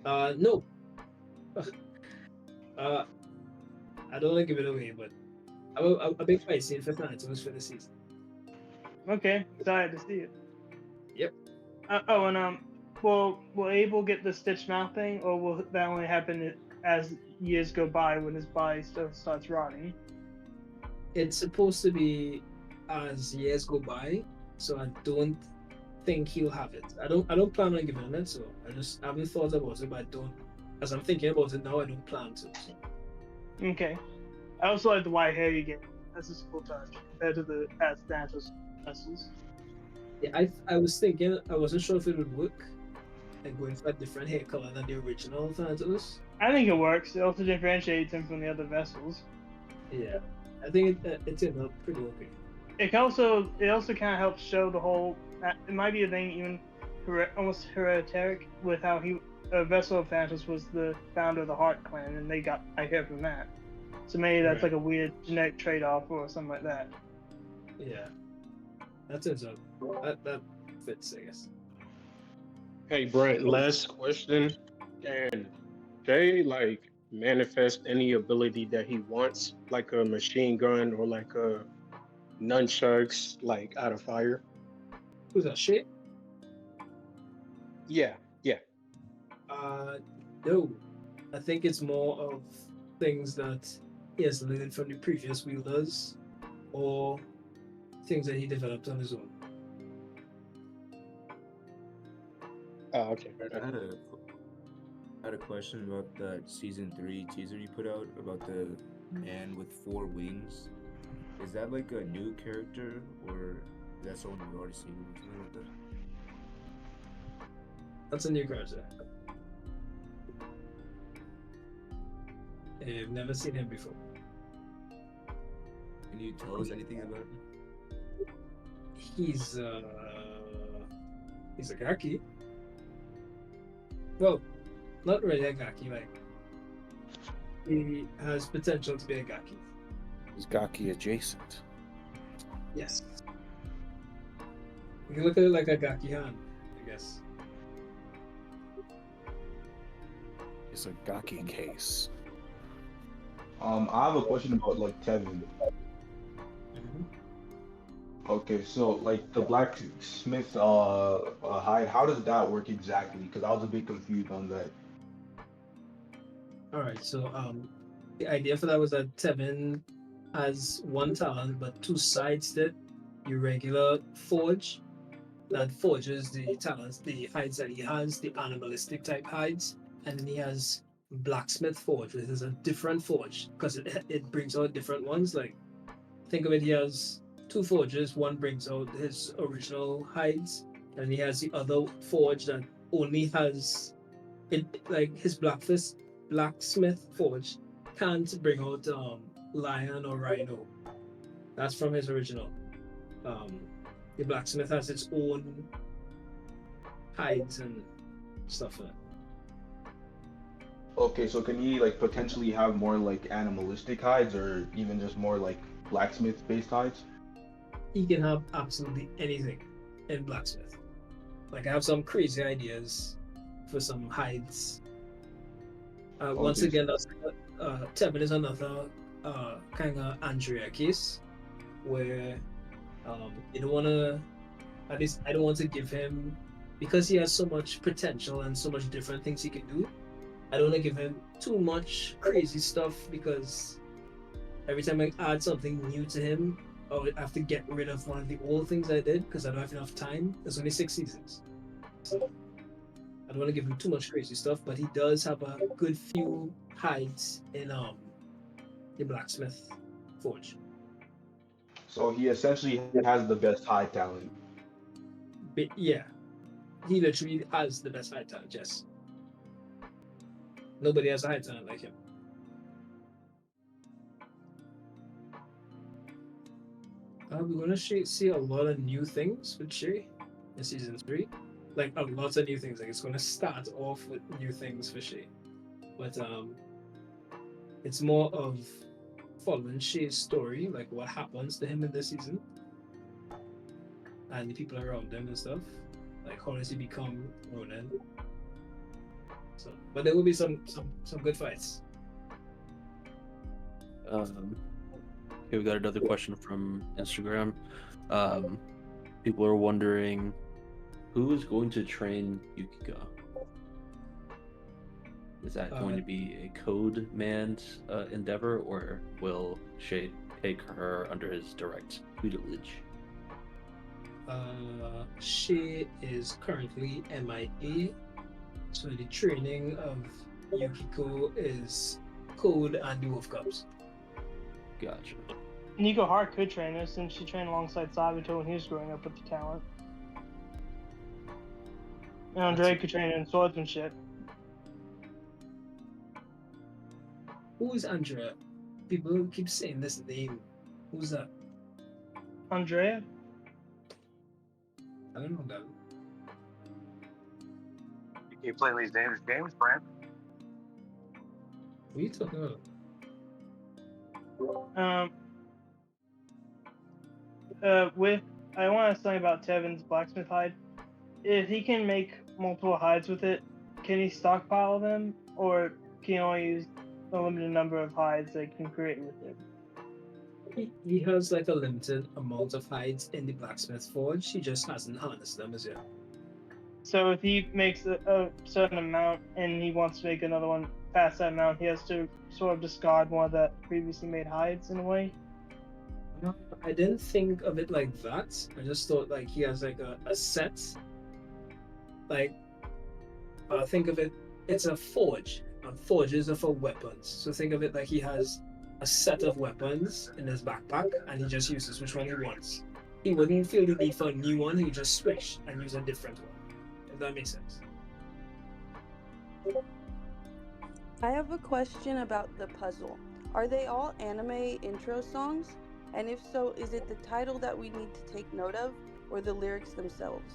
B: No. I don't want to give it away, but I have a big fight scene for Thanatos for this season.
G: Okay, excited to see it.
B: Yep.
G: Will Abel get the Stitch mouth thing, or will that only happen as years go by when his body starts rotting?
B: It's supposed to be as years go by, so I don't think he'll have it. I don't plan on giving him it, so I haven't thought about it, but I don't. As I'm thinking about it now, I don't plan to. So.
G: Okay. I also like the white hair you get. That's a cool touch compared to the past Thanatos vessels.
B: Yeah, I was thinking, I wasn't sure if it would work, like going for a different hair color than the original Thanatos.
G: I think it works. It also differentiates him from the other vessels.
B: Yeah, I think it turned out pretty okay.
G: It also kind of helps show the whole. It might be a thing even almost hereditary with how a vessel of Thanatos was the founder of the Heart Clan, and they got I hear from that. So maybe that's
B: Right.
G: like a weird genetic trade-off or something like that.
B: Yeah, that turns out that fits, I guess.
T: Hey Brent, last question. Can Jay like manifest any ability that he wants, like a machine gun or like a nunchucks, like out of fire?
B: Who's that shit?
T: Yeah, yeah.
B: No. I think it's more of things that he has learned from the previous wielders, or things that he developed on his own.
T: Oh, okay.
I: I had a question about that season 3 teaser you put out about the man with 4 wings. Is that like a new character, or is that someone we've already seen or something like that?
B: That's a new character. I've never seen him before.
I: Can you tell us anything about him?
B: He's a Gaki. Well, not really a Gaki, like he has potential to be a Gaki.
H: He's Gaki adjacent.
B: Yes. You can look at it like a Gaki hand, I guess.
H: It's a Gaki case.
L: I have a question about like Tevin. Okay, so like the blacksmith hide, how does that work exactly? Because I was a bit confused on that.
B: All right, so the idea for that was that Tevin has one talent, but 2 sides to it. Your regular forge that forges the talents, the hides that he has, the animalistic type hides, and then he has blacksmith forge, which is a different forge because it brings out different ones. Like, think of it, he has 2 forges. One brings out his original hides, and he has the other forge that only has it. Like his blacksmith forge can't bring out lion or rhino. That's from his original. The blacksmith has its own hides and stuff like that.
L: Okay, so can he like potentially have more like animalistic hides, or even just more like blacksmith-based hides?
B: He can have absolutely anything in blacksmith. Like, I have some crazy ideas for some hides. Once
L: Okay.
B: again, that's Tevin is another kind of Andrea case where you don't want to. At least I don't want to give him, because he has so much potential and so much different things he can do. I don't want to give him too much crazy stuff, because every time I add something new to him, I would have to get rid of one of the old things I did because I don't have enough time. There's only 6 seasons. So I don't want to give him too much crazy stuff, but he does have a good few hides in the blacksmith forge.
L: So he essentially has the best hide talent.
B: But yeah, he literally has the best hide talent, yes. Nobody has a hide talent like him. We're gonna see a lot of new things with Shay in season 3. Like, a lot of new things. Like, it's gonna start off with new things for Shay, but it's more of following Shay's story, like what happens to him in this season, and the people around him and stuff. Like, how does he become Ronin? So, but there will be some good fights.
A: Okay, we got another question from Instagram. People are wondering who is going to train Yukiko. Is that going to be a code manned endeavor, or will Shay take her under his direct tutelage?
B: She is currently MIA, so the training of Yukiko is code and the Wolf Cubs.
A: Gotcha.
G: Nico Hart could train her since she trained alongside Sabato when he was growing up with the talent. And Andrea could train her in swordsmanship.
B: Who is Andrea? People keep saying this name. Who's that?
G: Andrea?
B: I don't know that.
M: You keep playing these dangerous games, Brent.
B: What are you talking about?
G: With I want to ask something about Tevin's blacksmith hide. If he can make multiple hides with it, can he stockpile them, or can he only use a limited number of hides that he can create with it?
B: He has like a limited amount of hides in the blacksmith forge. He just hasn't harnessed them as yet.
G: So if he makes a certain amount and he wants to make another one past that amount, he has to sort of discard one of the previously made hides in a way.
B: I didn't think of it like that. I just thought like he has like a set. Like, think of it. It's a forge. Forges are for weapons. So think of it like he has a set of weapons in his backpack, and he just uses which one he wants. He wouldn't feel the need for a new one. He would just switch and use a different one. If that makes sense.
N: I have a question about the puzzle. Are they all anime intro songs? And if so, is it the title that we need to take note of, or the lyrics themselves?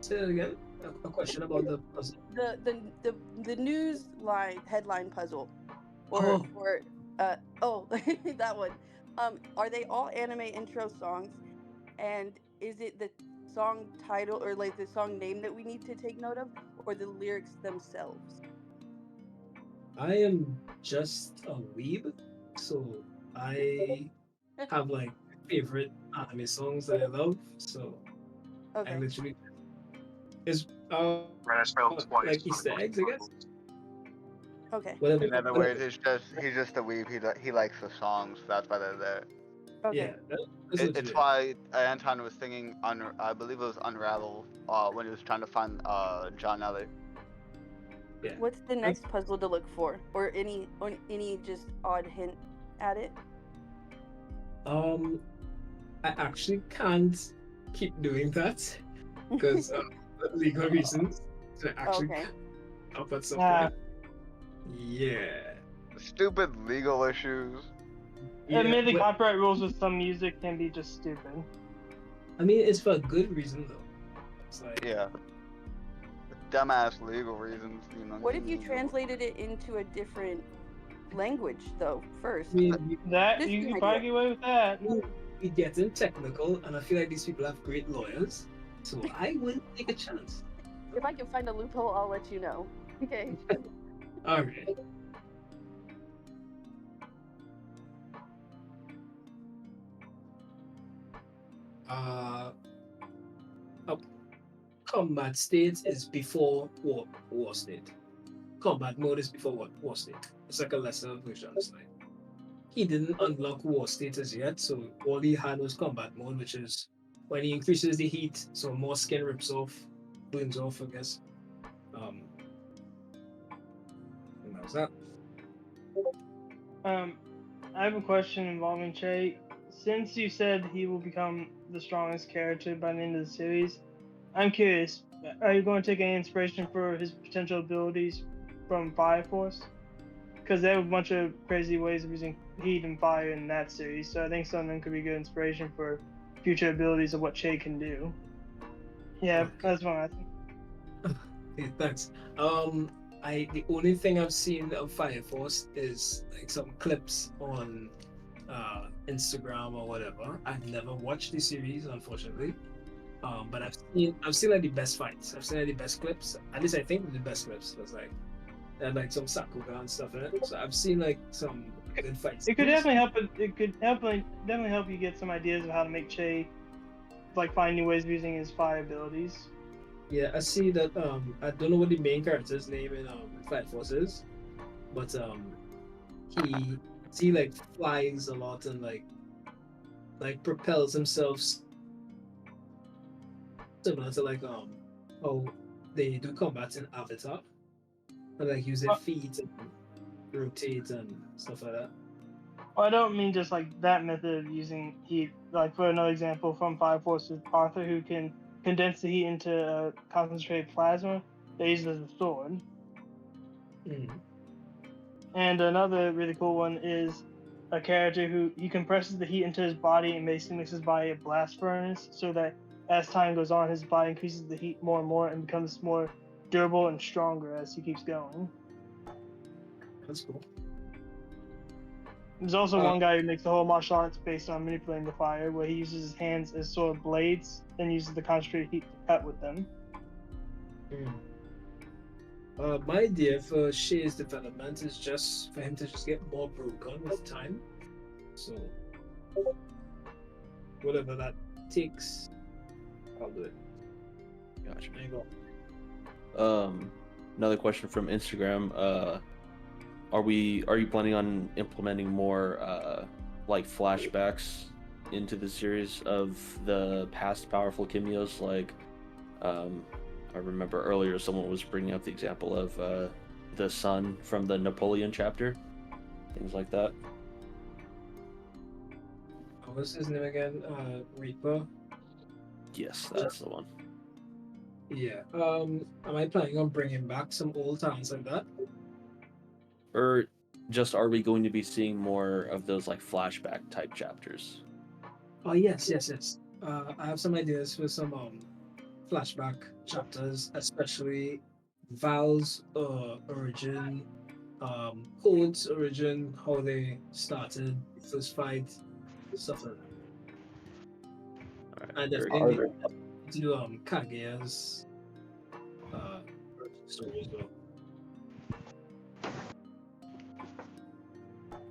B: Say that again. A question about the puzzle.
N: The news line headline puzzle, or that one. Are they all anime intro songs? And is it the song title or like the song name that we need to take note of, or the lyrics themselves?
B: I am just a weeb, so I have like favorite anime songs that I love. So I literally is like Easter eggs, I guess.
N: Okay.
B: Whatever.
E: In other words, he's just a weeb. He likes the songs. That's why they're there.
N: Okay.
B: Yeah,
E: It's why Anton was singing I believe it was Unravel when he was trying to find John Elliott.
B: Yeah.
N: What's the next puzzle to look for, or any just odd hint at it?
B: I actually can't keep doing that because legal reasons. So I actually can't up at some point. Yeah.
E: Stupid legal issues.
G: Admittedly, copyright rules with some music can be just stupid.
B: I mean, it's for a good reason though. It's like
E: Dumbass legal reasons, you know.
N: What if you translated it into a different language though first?
G: You can probably get away with that.
B: We getting technical, and I feel like these people have great lawyers, so I wouldn't take a chance.
N: If I can find a loophole, I'll let you know. Okay.
B: All right. Combat state is before war state. Combat mode is before war state. It's like a lesser version. It's like he didn't unlock war status yet, so all he had was combat mode, which is when he increases the heat, so more skin rips off, burns off, I guess. And that was that.
G: I have a question involving Che. Since you said he will become the strongest character by the end of the series, I'm curious, are you going to take any inspiration for his potential abilities from Fire Force? Because they have a bunch of crazy ways of using heat and fire in that series, so I think some of them could be good inspiration for future abilities of what Che can do. Yeah, that's what I think.
B: Okay, thanks. The only thing I've seen of Fire Force is like some clips on Instagram or whatever. I've never watched the series, unfortunately. But I've seen like the best fights. I've seen like the best clips. At least I think the best clips. It was like they had like some Sakuga and stuff in it. So I've seen like some good fights.
G: It could definitely help. It could definitely help you get some ideas of how to make Che like find new ways of using his fire abilities.
B: Yeah, I see that. I don't know what the main character's name in Fire Force is, but he like flies a lot and like propels himself similar to like how they do combat in Avatar, and like use their feet rotate and stuff like that.
G: Well, I don't mean just like that method of using heat. Like for another example, from Fire Force's Arthur, who can condense the heat into concentrated plasma, they use it as a sword. And another really cool one is a character who he compresses the heat into his body and basically makes his body a blast furnace, so that as time goes on, his body increases the heat more and more and becomes more durable and stronger as he keeps going.
B: That's cool.
G: There's also one guy who makes the whole martial arts based on manipulating the fire, where he uses his hands as sort of blades, then uses the concentrated heat to cut with them.
B: My idea for Shay's development is just for him to just get more broken with time. So, whatever that takes, I'll do it.
A: Gotcha.
B: There you go.
A: Another question from Instagram. Are you planning on implementing more like flashbacks into the series of the past powerful Kimios? Like, I remember earlier someone was bringing up the example of the son from the Napoleon chapter, things like that.
B: What's his name again? Reaper.
A: Yes, that's the one.
B: Yeah. Am I planning on bringing back some old talents like that?
A: Or just are we going to be seeing more of those like flashback type chapters?
B: Oh yes. I have some ideas for some flashback chapters, especially Val's origin, Code's origin, how they started the first fight, stuff like that. And definitely to do Kaguya's story as well.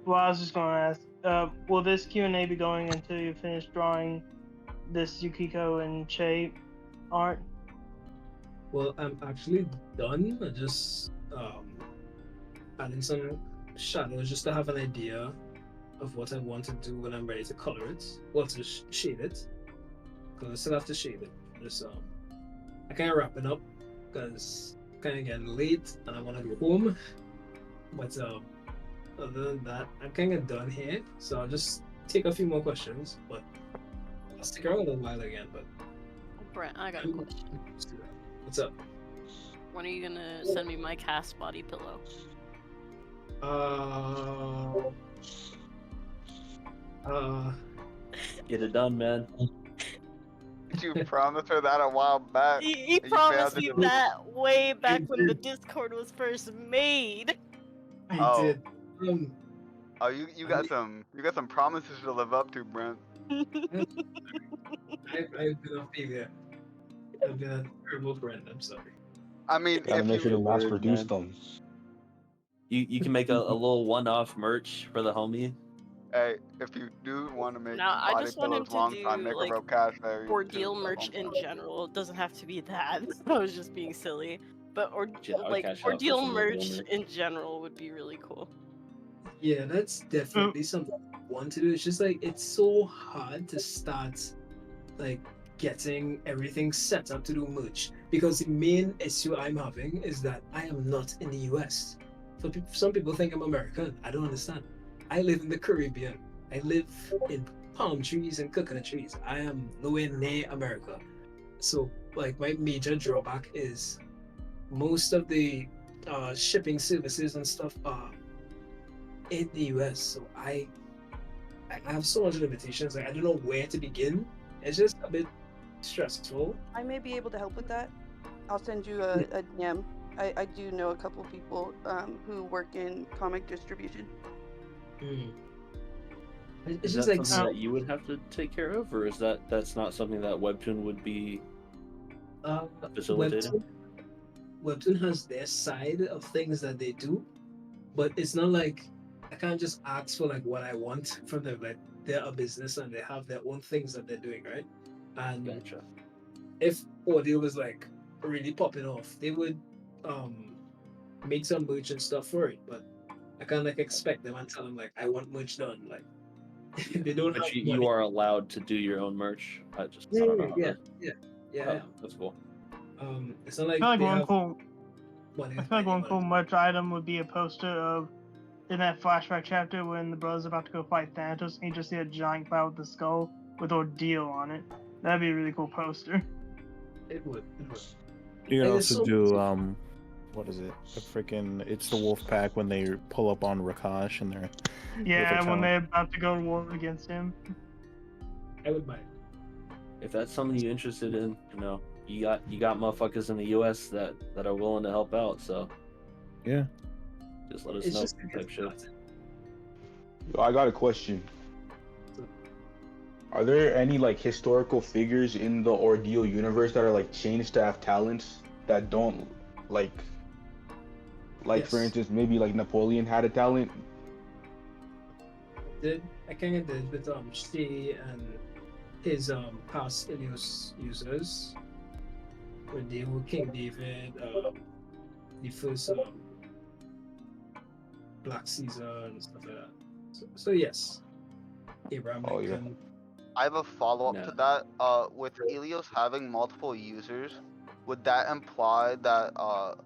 G: Well, I was just going to ask, will this Q&A be going until you finish drawing this Yukiko and Che art?
B: Well, I'm actually done. I just adding some shadows just to have an idea of what I want to do when I'm ready to color it. Well, to shade it, because I still have to shade it. Just I kind of wrapping up because kind of getting late and I want to go home. But other than that, I'm kind of done here. So I'll just take a few more questions, but I'll stick around a little while again. But
D: Brent, I got a question.
B: What's up?
D: When are you gonna send me my cast body pillow?
A: Get it done, man.
E: You promised her that a while back.
D: He
E: and you failed
D: promised
E: to
D: me
E: deliver.
D: that way back when the Discord was first made.
B: I did.
E: Oh, you got some promises to live up to, Brent.
B: I've been a failure. I've been a terrible friend. I'm sorry.
E: I mean,
L: Gotta
E: if
L: make sure
E: you
L: to mass produce them.
A: You can make a little one-off merch for the homie.
E: Hey, if you do want to make
D: No, I
E: body
D: just want him
E: pillows
D: to
E: long
D: do
E: time, make
D: like
E: a real cash value
D: Ordeal
E: too.
D: merch in general. It doesn't have to be that. I was just being silly. But
A: Yeah, I'll
D: like
A: cash out for
D: Ordeal
A: some Ordeal
D: merch
A: merch.
D: in general would be really cool.
B: Yeah, that's definitely something I want to do. It's just like it's so hard to start like getting everything set up to do merch because the main issue I'm having is that I am not in the US. So some people think I'm American. I don't understand. I live in the Caribbean. I live in palm trees and coconut trees. I am nowhere near America. So like my major drawback is most of the shipping services and stuff are in the US. So I have so much limitations. Like I don't know where to begin. It's just a bit stressful.
N: I may be able to help with that. I'll send you a DM. I do know a couple people who work in comic distribution.
B: It's
A: Is
B: just
A: that
B: like
A: something that you would have to take care of, or is that's not something that Webtoon would be facilitating?
B: Webtoon has their side of things that they do, but it's not like I can't just ask for like what I want from them. Like they're a business and they have their own things that they're doing, right? And
A: Gotcha.
B: if Ordeal was like really popping off, they would make some merch and stuff for it. But I can't like expect them and tell them like I want merch done. Like they don't
A: But
B: have
A: you
B: money.
A: are allowed to do your own merch. I don't know.
B: Yeah.
A: Oh, that's cool.
B: It's not like
G: I feel like
B: they
G: one
B: have
G: cool.
B: money.
G: I feel like one cool merch item would be a poster of in that flashback chapter when the brother's about to go fight Thanatos, and you just see a giant cloud with the skull with Ordeal on it. That'd be a really cool poster.
B: It would.
H: You can
B: And there's
H: also
B: so
H: do what is it? It's the wolf pack when they pull up on Rakash and they're
G: Yeah, when
H: talent.
G: they're about to go to war against him.
B: I would mind.
A: If that's something you're interested in, you got motherfuckers in the U.S. that are willing to help out. So
H: yeah,
A: just let us
B: It's
A: know.
B: just
A: Type shit.
L: Yo, I got a question. Are there any like historical figures in the Ordeal universe that are like changed to have talents that don't like for
B: Yes.
L: instance maybe like Napoleon had a talent?
B: I kind of did with Shay and his past Ilios users when they were King David, the first Black Caesar and stuff like that. So yes, Abraham Lincoln.
E: I have a follow-up
B: No.
E: to that. With Ilios having multiple users, would that imply that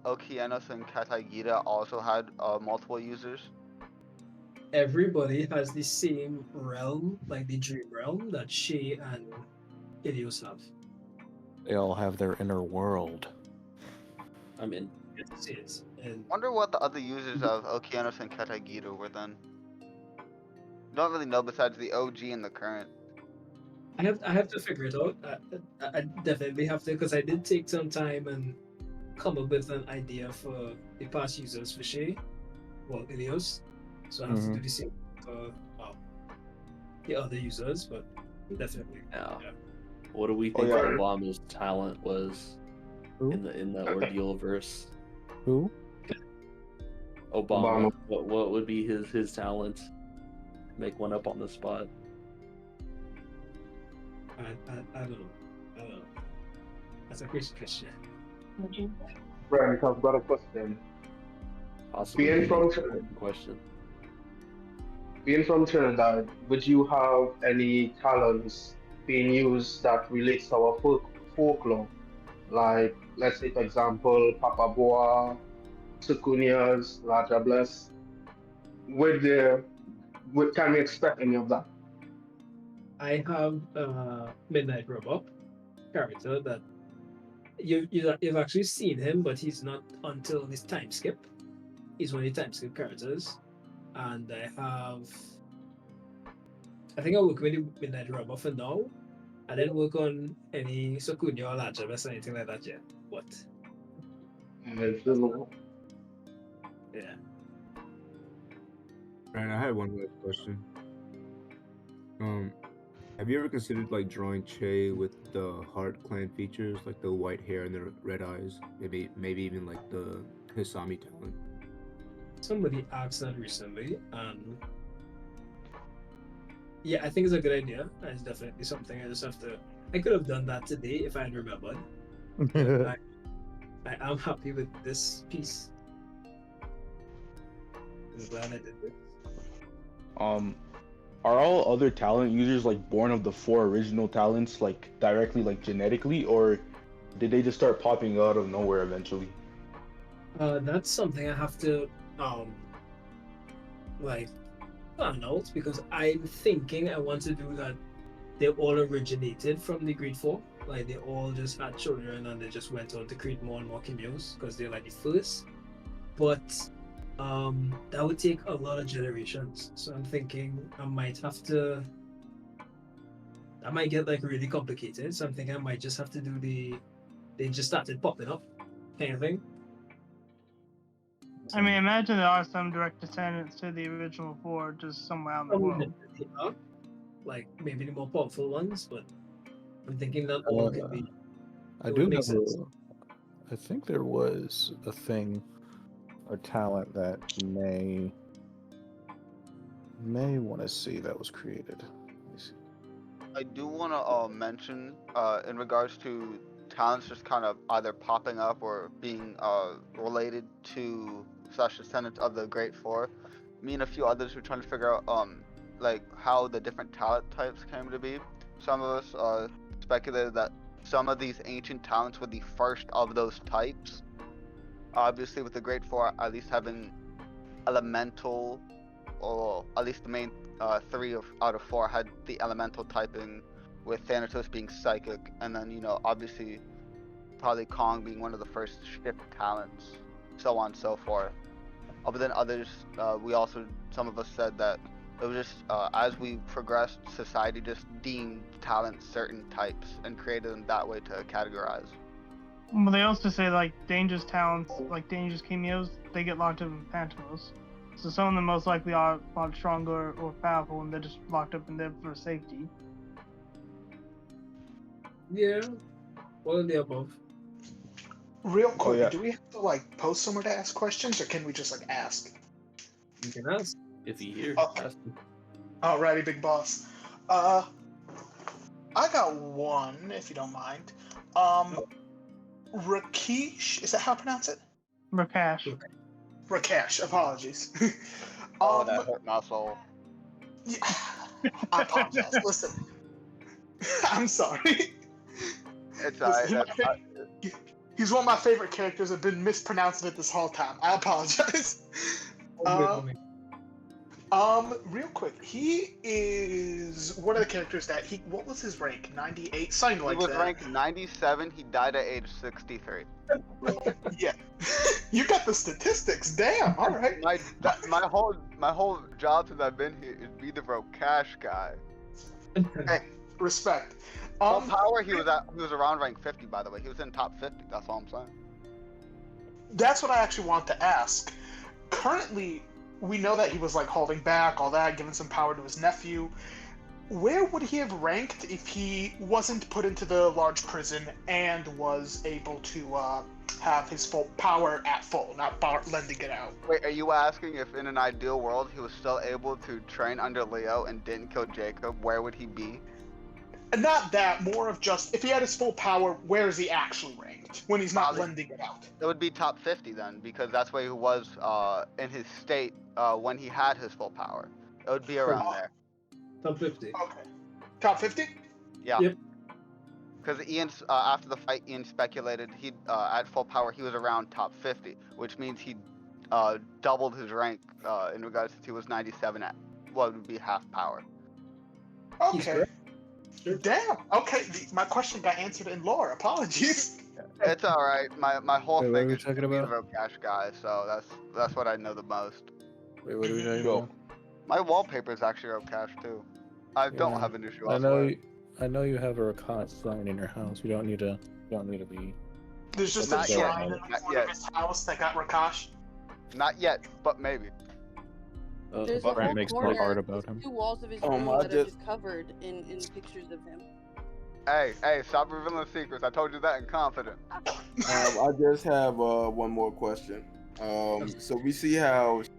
E: Okeanos and Katagita also had multiple users?
B: Everybody has the same realm, like the dream realm that Shay and Ilios have.
H: They all have their inner world.
A: I'm in.
B: Yes, and
E: Wonder what the other users of Okeanos and Katagita were then. Don't really know besides the OG and the current.
B: I have to figure it out. I definitely have to, because I did take some time and come up with an idea for the past users for Shay, well, Ilios. So I have to do the same for the other users, but definitely.
A: Yeah. What do we think Obama's talent was in the Ordeal verse?
H: Who?
A: Obama. What would be his talent? Make one up on the spot.
B: I don't know. That's a great question.
J: Brent, I've got a question.
A: Possibly
J: Being from
A: question.
J: Being from Trinidad, would you have any talents being used that relates to our folklore? Like, let's say, for example, Papa Boa, Sukunias, Raja Bless. Can we expect any of that?
B: I have Midnight Robot character that you've actually seen him, but he's not until this time skip. He's one of the time skip characters, and I think I'll work with the Midnight Robot for now. I didn't work on any Sokunya or Lajabes or anything like that yet. But yeah.
I: Ryan, I had one last question. Have you ever considered like drawing Che with the Heart Clan features, like the white hair and the red eyes? Maybe even like the Hisami talent.
B: Somebody asked that recently, and yeah, I think it's a good idea. It's definitely something I just have to. I could have done that today if I had remembered. I am happy with this piece. I'm glad I did this.
L: Are all other talent users like born of the 4 original talents, like directly, like genetically, or did they just start popping out of nowhere eventually?
B: That's something I have to plan out, because I'm thinking I want to do that. They all originated from the Great 4. Like they all just had children and they just went on to create more and more cameos because they're like the first. But that would take a lot of generations. So I'm thinking I might have to. That might get like really complicated. So I'm thinking I might just have to do they just started popping up kind of thing.
G: I mean, imagine there are some direct descendants to the original 4 just somewhere out in the world.
B: Like maybe the more powerful ones, but I'm thinking not all can be.
H: I do have I think there was a thing, a talent that may want to see that was created.
E: I do want to mention in regards to talents just kind of either popping up or being related to / descendants of the Great 4. Me and a few others were trying to figure out like how the different talent types came to be. Some of us speculated that some of these ancient talents were the first of those types. Obviously, with the Great 4 at least having elemental, or at least the main 3 out of 4 had the elemental typing, with Thanatos being psychic, and then obviously probably Kong being one of the first shift talents, so on and so forth. But then others, some of us said that it was just as we progressed, society just deemed talents certain types and created them that way to categorize.
G: Well, they also say like dangerous talents, like dangerous cameos, they get locked up in Pantomos. So some of them most likely are a lot stronger or powerful, and they're just locked up in there for safety.
B: Yeah, all of the above.
F: Real quick,
L: yeah.
F: do we have to like post somewhere to ask questions, or can we just like ask?
B: You can ask.
A: If you hear, ask him.
F: Alrighty, big boss. I got one, if you don't mind. Rakesh, is that how I pronounce it?
G: Rakesh.
F: Rakesh, apologies.
E: Oh, that hurt my soul.
F: Yeah, I apologize. Listen, I'm sorry.
E: It's alright.
F: He's one of my favorite characters. I've been mispronouncing it this whole time. I apologize. Real quick, he is one of the characters that what was his rank? 98? Something like that.
E: He was ranked 97, he died at age 63.
F: Yeah. You got the statistics, damn, alright.
E: My whole job since I've been here is be the Rokash guy.
F: Hey, respect.
E: Full power, he was around rank 50, by the way. He was in top 50, that's all I'm saying.
F: That's what I actually want to ask. Currently, we know that he was like holding back, all that, giving some power to his nephew. Where would he have ranked if he wasn't put into the large prison and was able to have his full power at full, not lending it out?
E: Wait, are you asking if in an ideal world he was still able to train under Leo and didn't kill Jacob, where would he be?
F: Not that, more of just, if he had his full power, where is he actually ranked when he's not lending it out?
E: It would be top 50 then, because that's where he was in his state when he had his full power. It would be around there.
B: Top 50.
F: Okay. Top 50?
E: Yeah.
B: Yep.
E: Because Ian, after the fight, Ian speculated he at full power he was around top 50, which means he doubled his rank in regards to he was 97 at what would be half power.
F: Okay. Damn. Okay, my question got answered in lore. Apologies.
E: It's all right. My whole
H: Wait, what are
E: thing
H: we
E: is
H: talking
E: being a
H: about?
E: Rokash guy, so that's what I know the most.
H: Wait, what are we talking about?
E: My wallpaper is actually Rokash too. I don't have an issue.
H: I know you have a Rakat sign in your house. You don't need to be.
F: There's just
E: Not
F: a
E: yet.
F: shrine in
E: Not
F: front
E: yet.
F: of his house that got Rakash.
E: Not yet, but maybe.
N: There's a
H: Brent
N: whole
H: makes no
N: corner,
H: art about him.
N: 2 walls of his
O: Oh,
N: room
O: my,
N: that are just covered in pictures of him.
E: Hey, stop revealing secrets. I told you that in confidence.
O: I just have one more question. So we see how she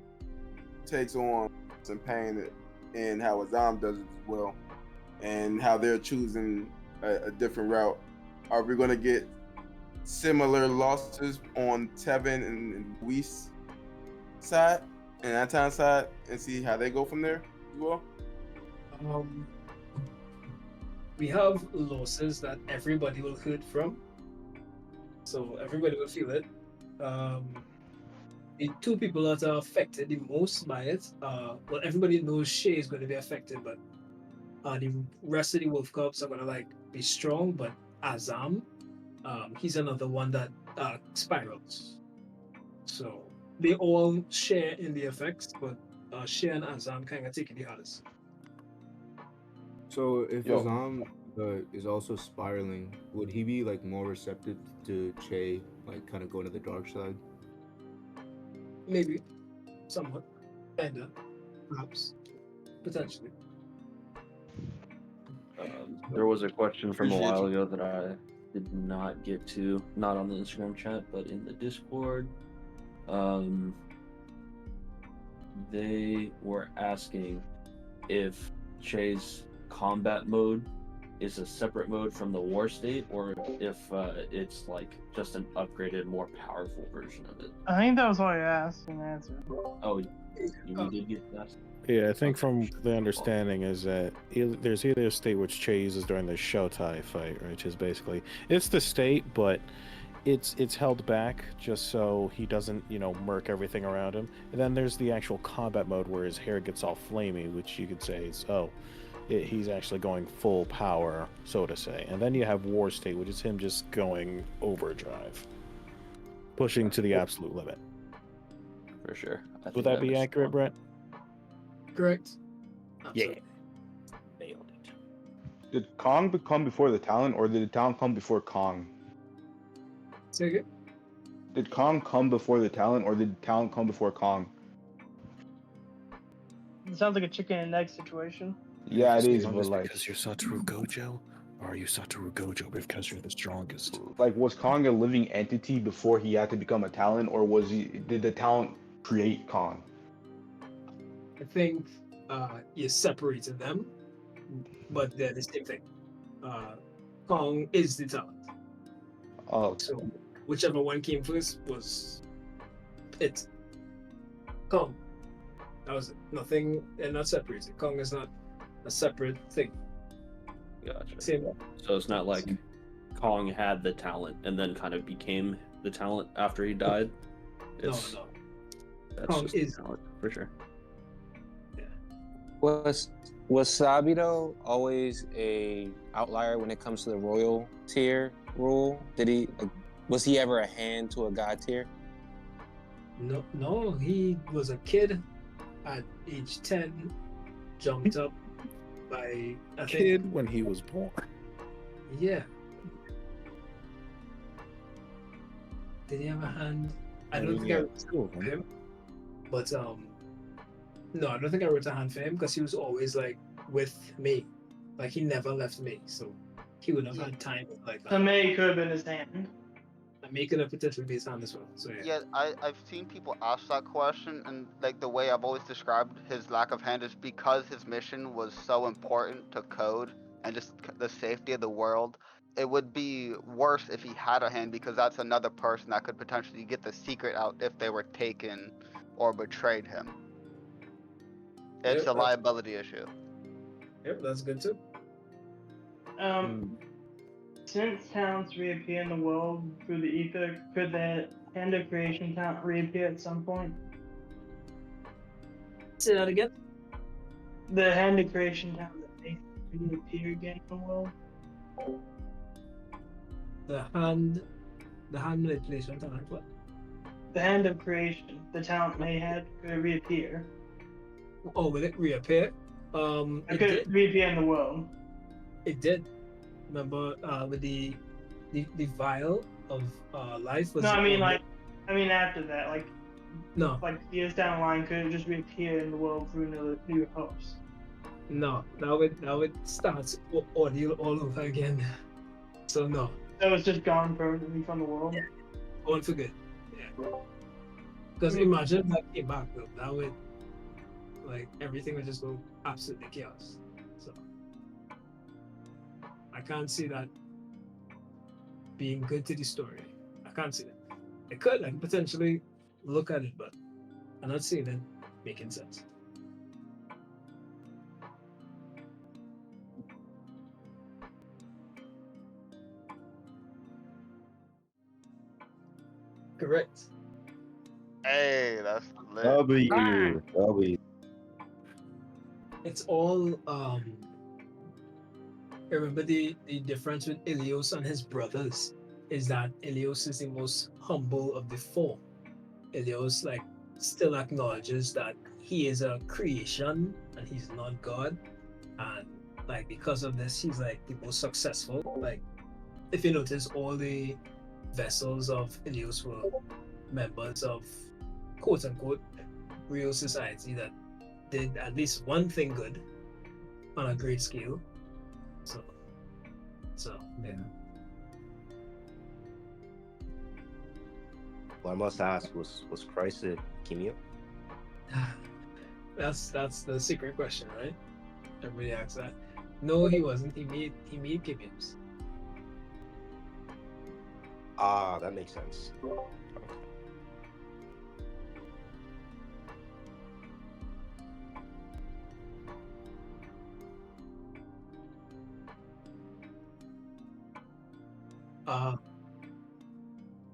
O: takes on some pain and how Azam does it as well, and how they're choosing a different route. Are we going to get similar losses on Tevin and Luis' side and Anton's side and see how they go from there as well?
B: We have losses that everybody will hurt from, so everybody will feel it. The 2 people that are affected the most by it, well, everybody knows Shay is going to be affected, but the rest of the Wolf Cubs are going to be strong. But Azam, he's another one that spirals. So they all share in the effects, but Shay and Azam kind of taking the hardest.
I: So if Azam is also spiraling, would he be more receptive to Che, kind of going to the dark side?
B: Maybe, somewhat, kinda, perhaps, potentially.
A: There was a question from a while ago that I did not get to, not on the Instagram chat, but in the Discord. They were asking if Che's combat mode is a separate mode from the war state, or if it's just an upgraded, more powerful version of it.
G: I think that was all I asked and answered.
A: Oh, you did get that?
H: Yeah, I think from the understanding is that there's either a state which Che uses during the Showtai fight, which is basically it's the state, but it's held back just so he doesn't, murk everything around him. And then there's the actual combat mode where his hair gets all flamey, which you could say is, he's actually going full power, so to say. And then you have War State, which is him just going overdrive, pushing to the absolute limit.
A: For sure.
H: Would that be accurate, Brent?
B: Correct.
H: Yeah.
A: Nailed it.
L: Did Kong come before the talent, or did the talent come before Kong?
B: Say again?
L: Did Kong come before the talent, or did the talent come before Kong?
G: It sounds like a chicken and egg situation.
L: Yeah, it is,
H: But
L: but like,
H: because you're Satoru Gojo, or are you Satoru Gojo because you're the strongest?
L: like, was Kong a living entity before he had to become a talent, or did the talent create Kong?
B: I think you separated them, but they're the same thing. Kong is the talent.
L: Oh,
B: so whichever one came first was it. Kong. That was it. Nothing. They're not separated. Kong is not a separate thing.
A: Gotcha.
B: Same.
A: So it's not like Kong had the talent and then kind of became the talent after he died.
B: No.
A: That's
B: Kong
A: just
B: is
A: the talent for sure.
K: Was Sabito always a outlier when it comes to the royal tier rule? Was he ever a hand to a god tier?
B: No. He was a kid at age 10, jumped up by I think.
H: Kid when he was born.
B: Yeah. Did he have a hand? I don't think I wrote for him. But no, I don't think I wrote a hand for him because he was always like with me. Like he never left me. So he would have had time like that.
G: So May could have been his hand.
B: And May could have potentially be his hand as well. So yeah.
E: I've seen people ask that question, and like the way I've always described his lack of hand is because his mission was so important to code and just the safety of the world. It would be worse if he had a hand, because that's another person that could potentially get the secret out if they were taken or betrayed him. It's a liability issue.
B: Yep, that's good too.
G: Since talents reappear in the world through the ether, could the hand of creation talent reappear at some point?
B: Say that again.
G: The hand of creation talent that may reappear again in the world.
B: The hand manipulation talent. What?
G: The hand of creation, the talent may have could reappear.
B: Oh, will it reappear?
G: It could reappear in the world.
B: It did. Remember with the vial of life was.
G: No, I mean after that, like.
B: No.
G: Like years down the line, could it just reappear in the world through another new host?
B: No, now it starts Ordeal all over again. So no.
G: So it's just gone permanently from the world.
B: Yeah. Gone for good. Yeah. Because imagine that came back though. That would, like, everything would just go absolutely chaos. So I can't see that being good to the story. I can't see that. I could potentially look at it, but I'm not seeing it making sense. Correct.
E: Hey, that's lit.
L: W.
B: It's all remember the difference with Ilios and his brothers is that Ilios is the most humble of the four. Ilios still acknowledges that he is a creation and he's not God, and because of this he's the most successful. If you notice, all the vessels of Ilios were members of quote unquote real society that did at least one thing good on a great scale. So yeah.
Q: Well, I must ask, was Christ a Kimio?
B: That's the secret question, right? Everybody asks that. No, he wasn't. He made Kimios.
Q: Ah, that makes sense.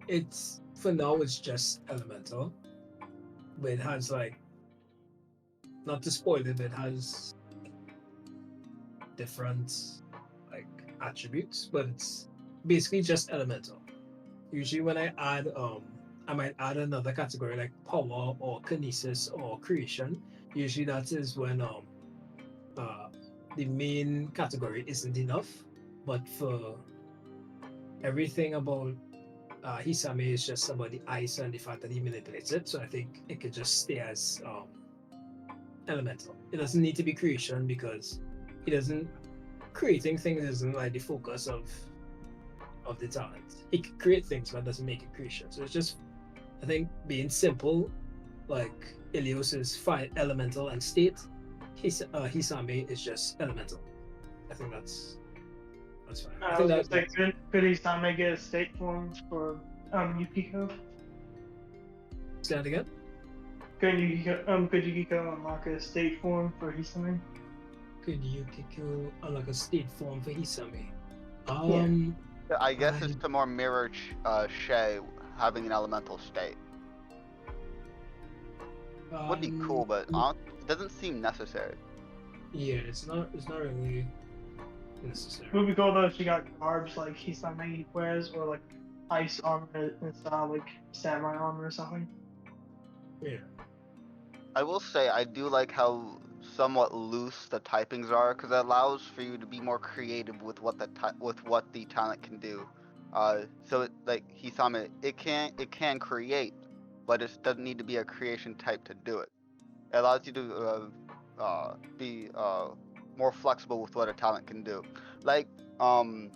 B: It's for now. It's just elemental, but it has like, not to spoil it, it has different like attributes, but it's basically just elemental. Usually when I might add another category like power or kinesis or creation. Usually that is when uh the main category isn't enough. But for everything about Hisame is just about the ice and the fact that he manipulates it. So I think it could just stay as elemental. It doesn't need to be creation because he doesn't creating things isn't like the focus of the talent. He can create things, but doesn't make it creation. So it's just, I think, being simple, like Ilios is fire, elemental, and state. Hisame is just elemental. I think that's fine. I
G: I
B: think
G: was gonna
B: that
G: say, could Isame get a state form for Yukiko?
B: say that again.
G: Could Yukiko unlock a state form for Hisame?
B: Could Yukiko unlock a state form for Hisame?
E: Yeah, I guess it's to more mirror Shay having an elemental state. Would be cool, but it doesn't seem necessary.
B: Yeah, it's not really necessary.
G: It would be cool though if she got garbs like Hisame wears, or like ice armor instead of like samurai armor or something.
B: Yeah.
E: I will say I do like how somewhat loose the typings are, because it allows for you to be more creative with what the talent can do. So it, like Hisame, it can create, but it doesn't need to be a creation type to do it. It allows you to be more flexible with what a talent can do. Like John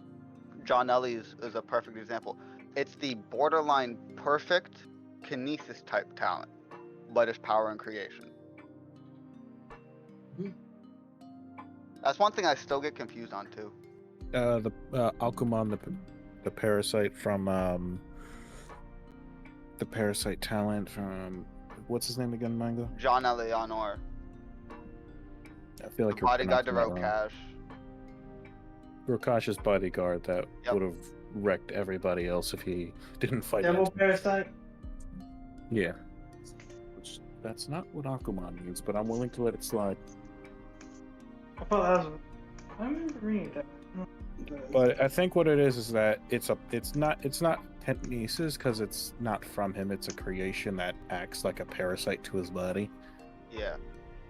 E: Ellie's is a perfect example. It's the borderline perfect kinesis type talent, but it's power and creation. That's one thing I still get confused on too.
H: The Alcumon, the parasite from the parasite talent from what's his name again, Mango?
E: John Eleanor.
H: I feel like you're
E: Bodyguard to
H: pronouncing that wrong.
E: Rokash.
H: Rokash's bodyguard that would have wrecked everybody else if he didn't fight.
G: Devil parasite.
H: Yeah. That's not what Aquaman means, but I'm willing to let it slide.
G: I thought that was. I remember reading that.
H: But I think what it is that it's not telekinesis because it's not from him. It's a creation that acts like a parasite to his body.
E: Yeah.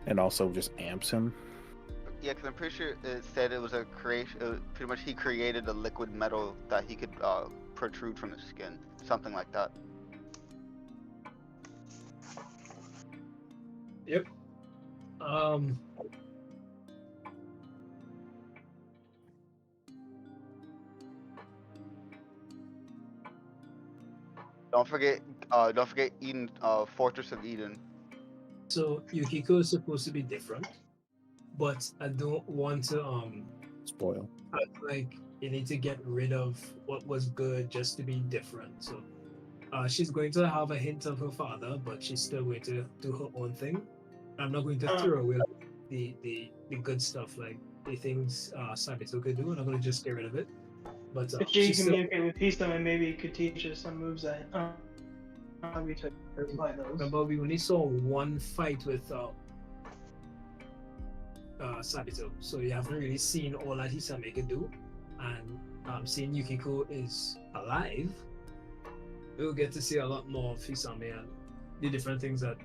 H: And also just amps him.
E: Yeah, because I'm pretty sure it said it was a creation. Pretty much, he created a liquid metal that he could protrude from his skin, something like that.
B: Yep.
E: Don't forget Eden, Fortress of Eden.
B: So Yukiko is supposed to be different, but I don't want to
H: spoil.
B: Like you need to get rid of what was good just to be different. So she's going to have a hint of her father, but she's still going to do her own thing. I'm not going to throw away the good stuff, like the things Sabito could do. I'm not going to just get rid of it. But
G: If she communicate with Hisame, maybe he could teach us some moves that we took like those.
B: Remember, we only saw one fight with Sabito, so you haven't really seen all that Hisame can do. And seeing Yukiko is alive, we'll get to see a lot more of Hisame and the different things that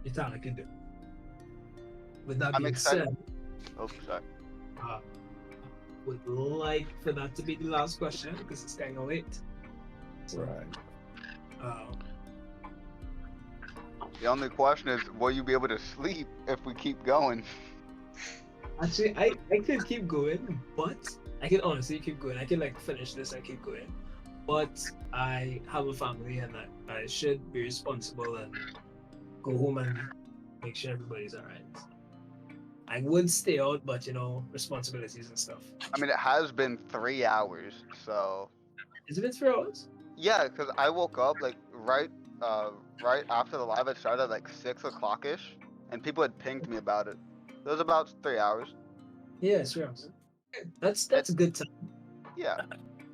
B: Itana can do. With that being said,
E: oh, sorry.
B: Would like for that to be the last question because it's kind of late. So,
H: right.
E: The only question is, will you be able to sleep if we keep going?
B: Actually, I could keep going, but I can honestly keep going. I can like finish this and keep going. But I have a family and I should be responsible and go home and make sure everybody's alright. I would stay out, but responsibilities and stuff.
E: I mean, it has been 3 hours, so.
B: Has it been 3 hours?
E: Yeah, because I woke up like right after the live had started, like 6 o'clock ish, and people had pinged me about it. It was about 3 hours.
B: Yeah, it's 3 hours. That's a good time.
E: Yeah.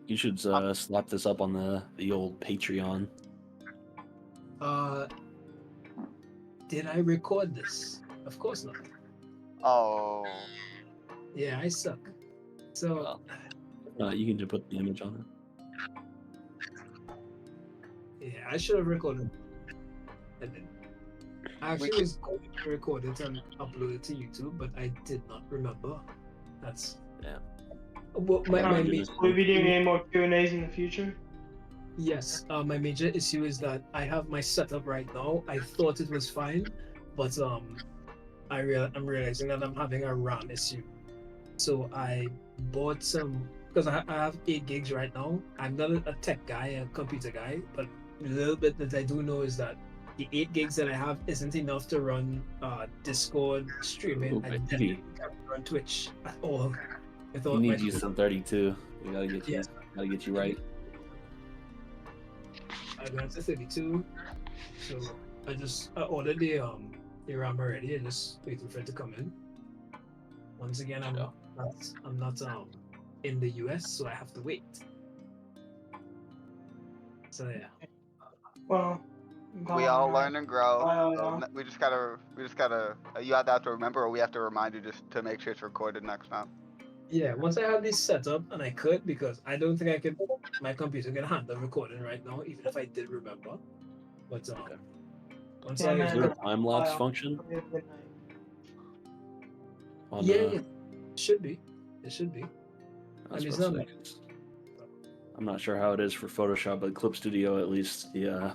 A: You should slap this up on the old Patreon.
B: Did I record this? Of course not.
E: Oh.
B: Yeah, I suck. So
A: You can just put the image on it.
B: yeah, I should have recorded. I didn't. I actually was going to record it and upload it to YouTube, but I did not remember. That's Well, my
G: Will you be doing any more Q&As in the future?
B: Yes, my major issue is that I have my setup right now. I thought it was fine, but I'm realizing that I'm having a RAM issue. So I bought some because I have 8 gigs right now. I'm not a tech guy, a computer guy, but a little bit that I do know is that the 8 gigs that I have isn't enough to run Discord streaming and definitely can't run Twitch at all.
A: You need you some 32. We gotta get you. Gotta get you right.
B: I went to 32, so I ordered the RAM already. I'm just waiting for it to come in. Once again, I'm not in the US, so I have to wait. So yeah.
G: Well,
E: We all learn and grow. So we just gotta. You have to remember, or we have to remind you just to make sure it's recorded next time.
B: Yeah, once I have this set up, and I could, because I don't think I could, my computer can handle recording right now, even if I did remember. But once
A: Is there a time lapse function?
B: Yeah, it should be. It should be.
A: That's
B: it's
A: what's
B: not
A: like. I'm not sure how it is for Photoshop, but Clip Studio, at least the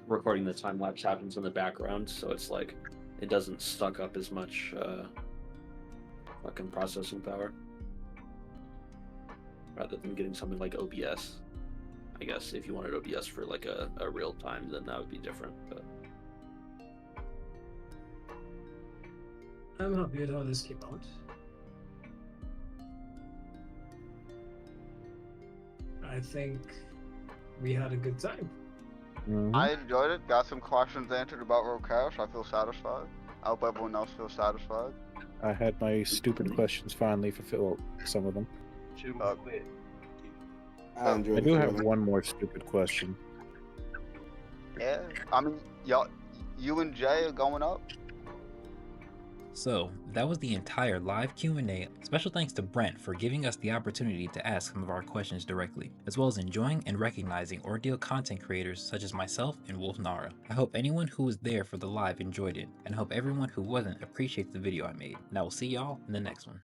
A: recording the time lapse happens in the background, so it's like it doesn't suck up as much fucking processing power. Rather than getting something like OBS. I guess if you wanted OBS for like a real time, then that would be different. But
B: I'm happy with how this came out. I think we had a good time.
E: I enjoyed it. Got some questions answered about Rocash. I feel satisfied. I hope everyone else feels satisfied.
H: I had my stupid questions finally fulfilled. Some of them. I do have one more stupid question.
E: Yeah, I mean, you and Jay are going up.
R: So, that was the entire live Q&A. Special thanks to Brent for giving us the opportunity to ask some of our questions directly, as well as enjoying and recognizing Ordeal content creators such as myself and Wolf Nara. I hope anyone who was there for the live enjoyed it, and hope everyone who wasn't appreciates the video I made. And I will see y'all in the next one.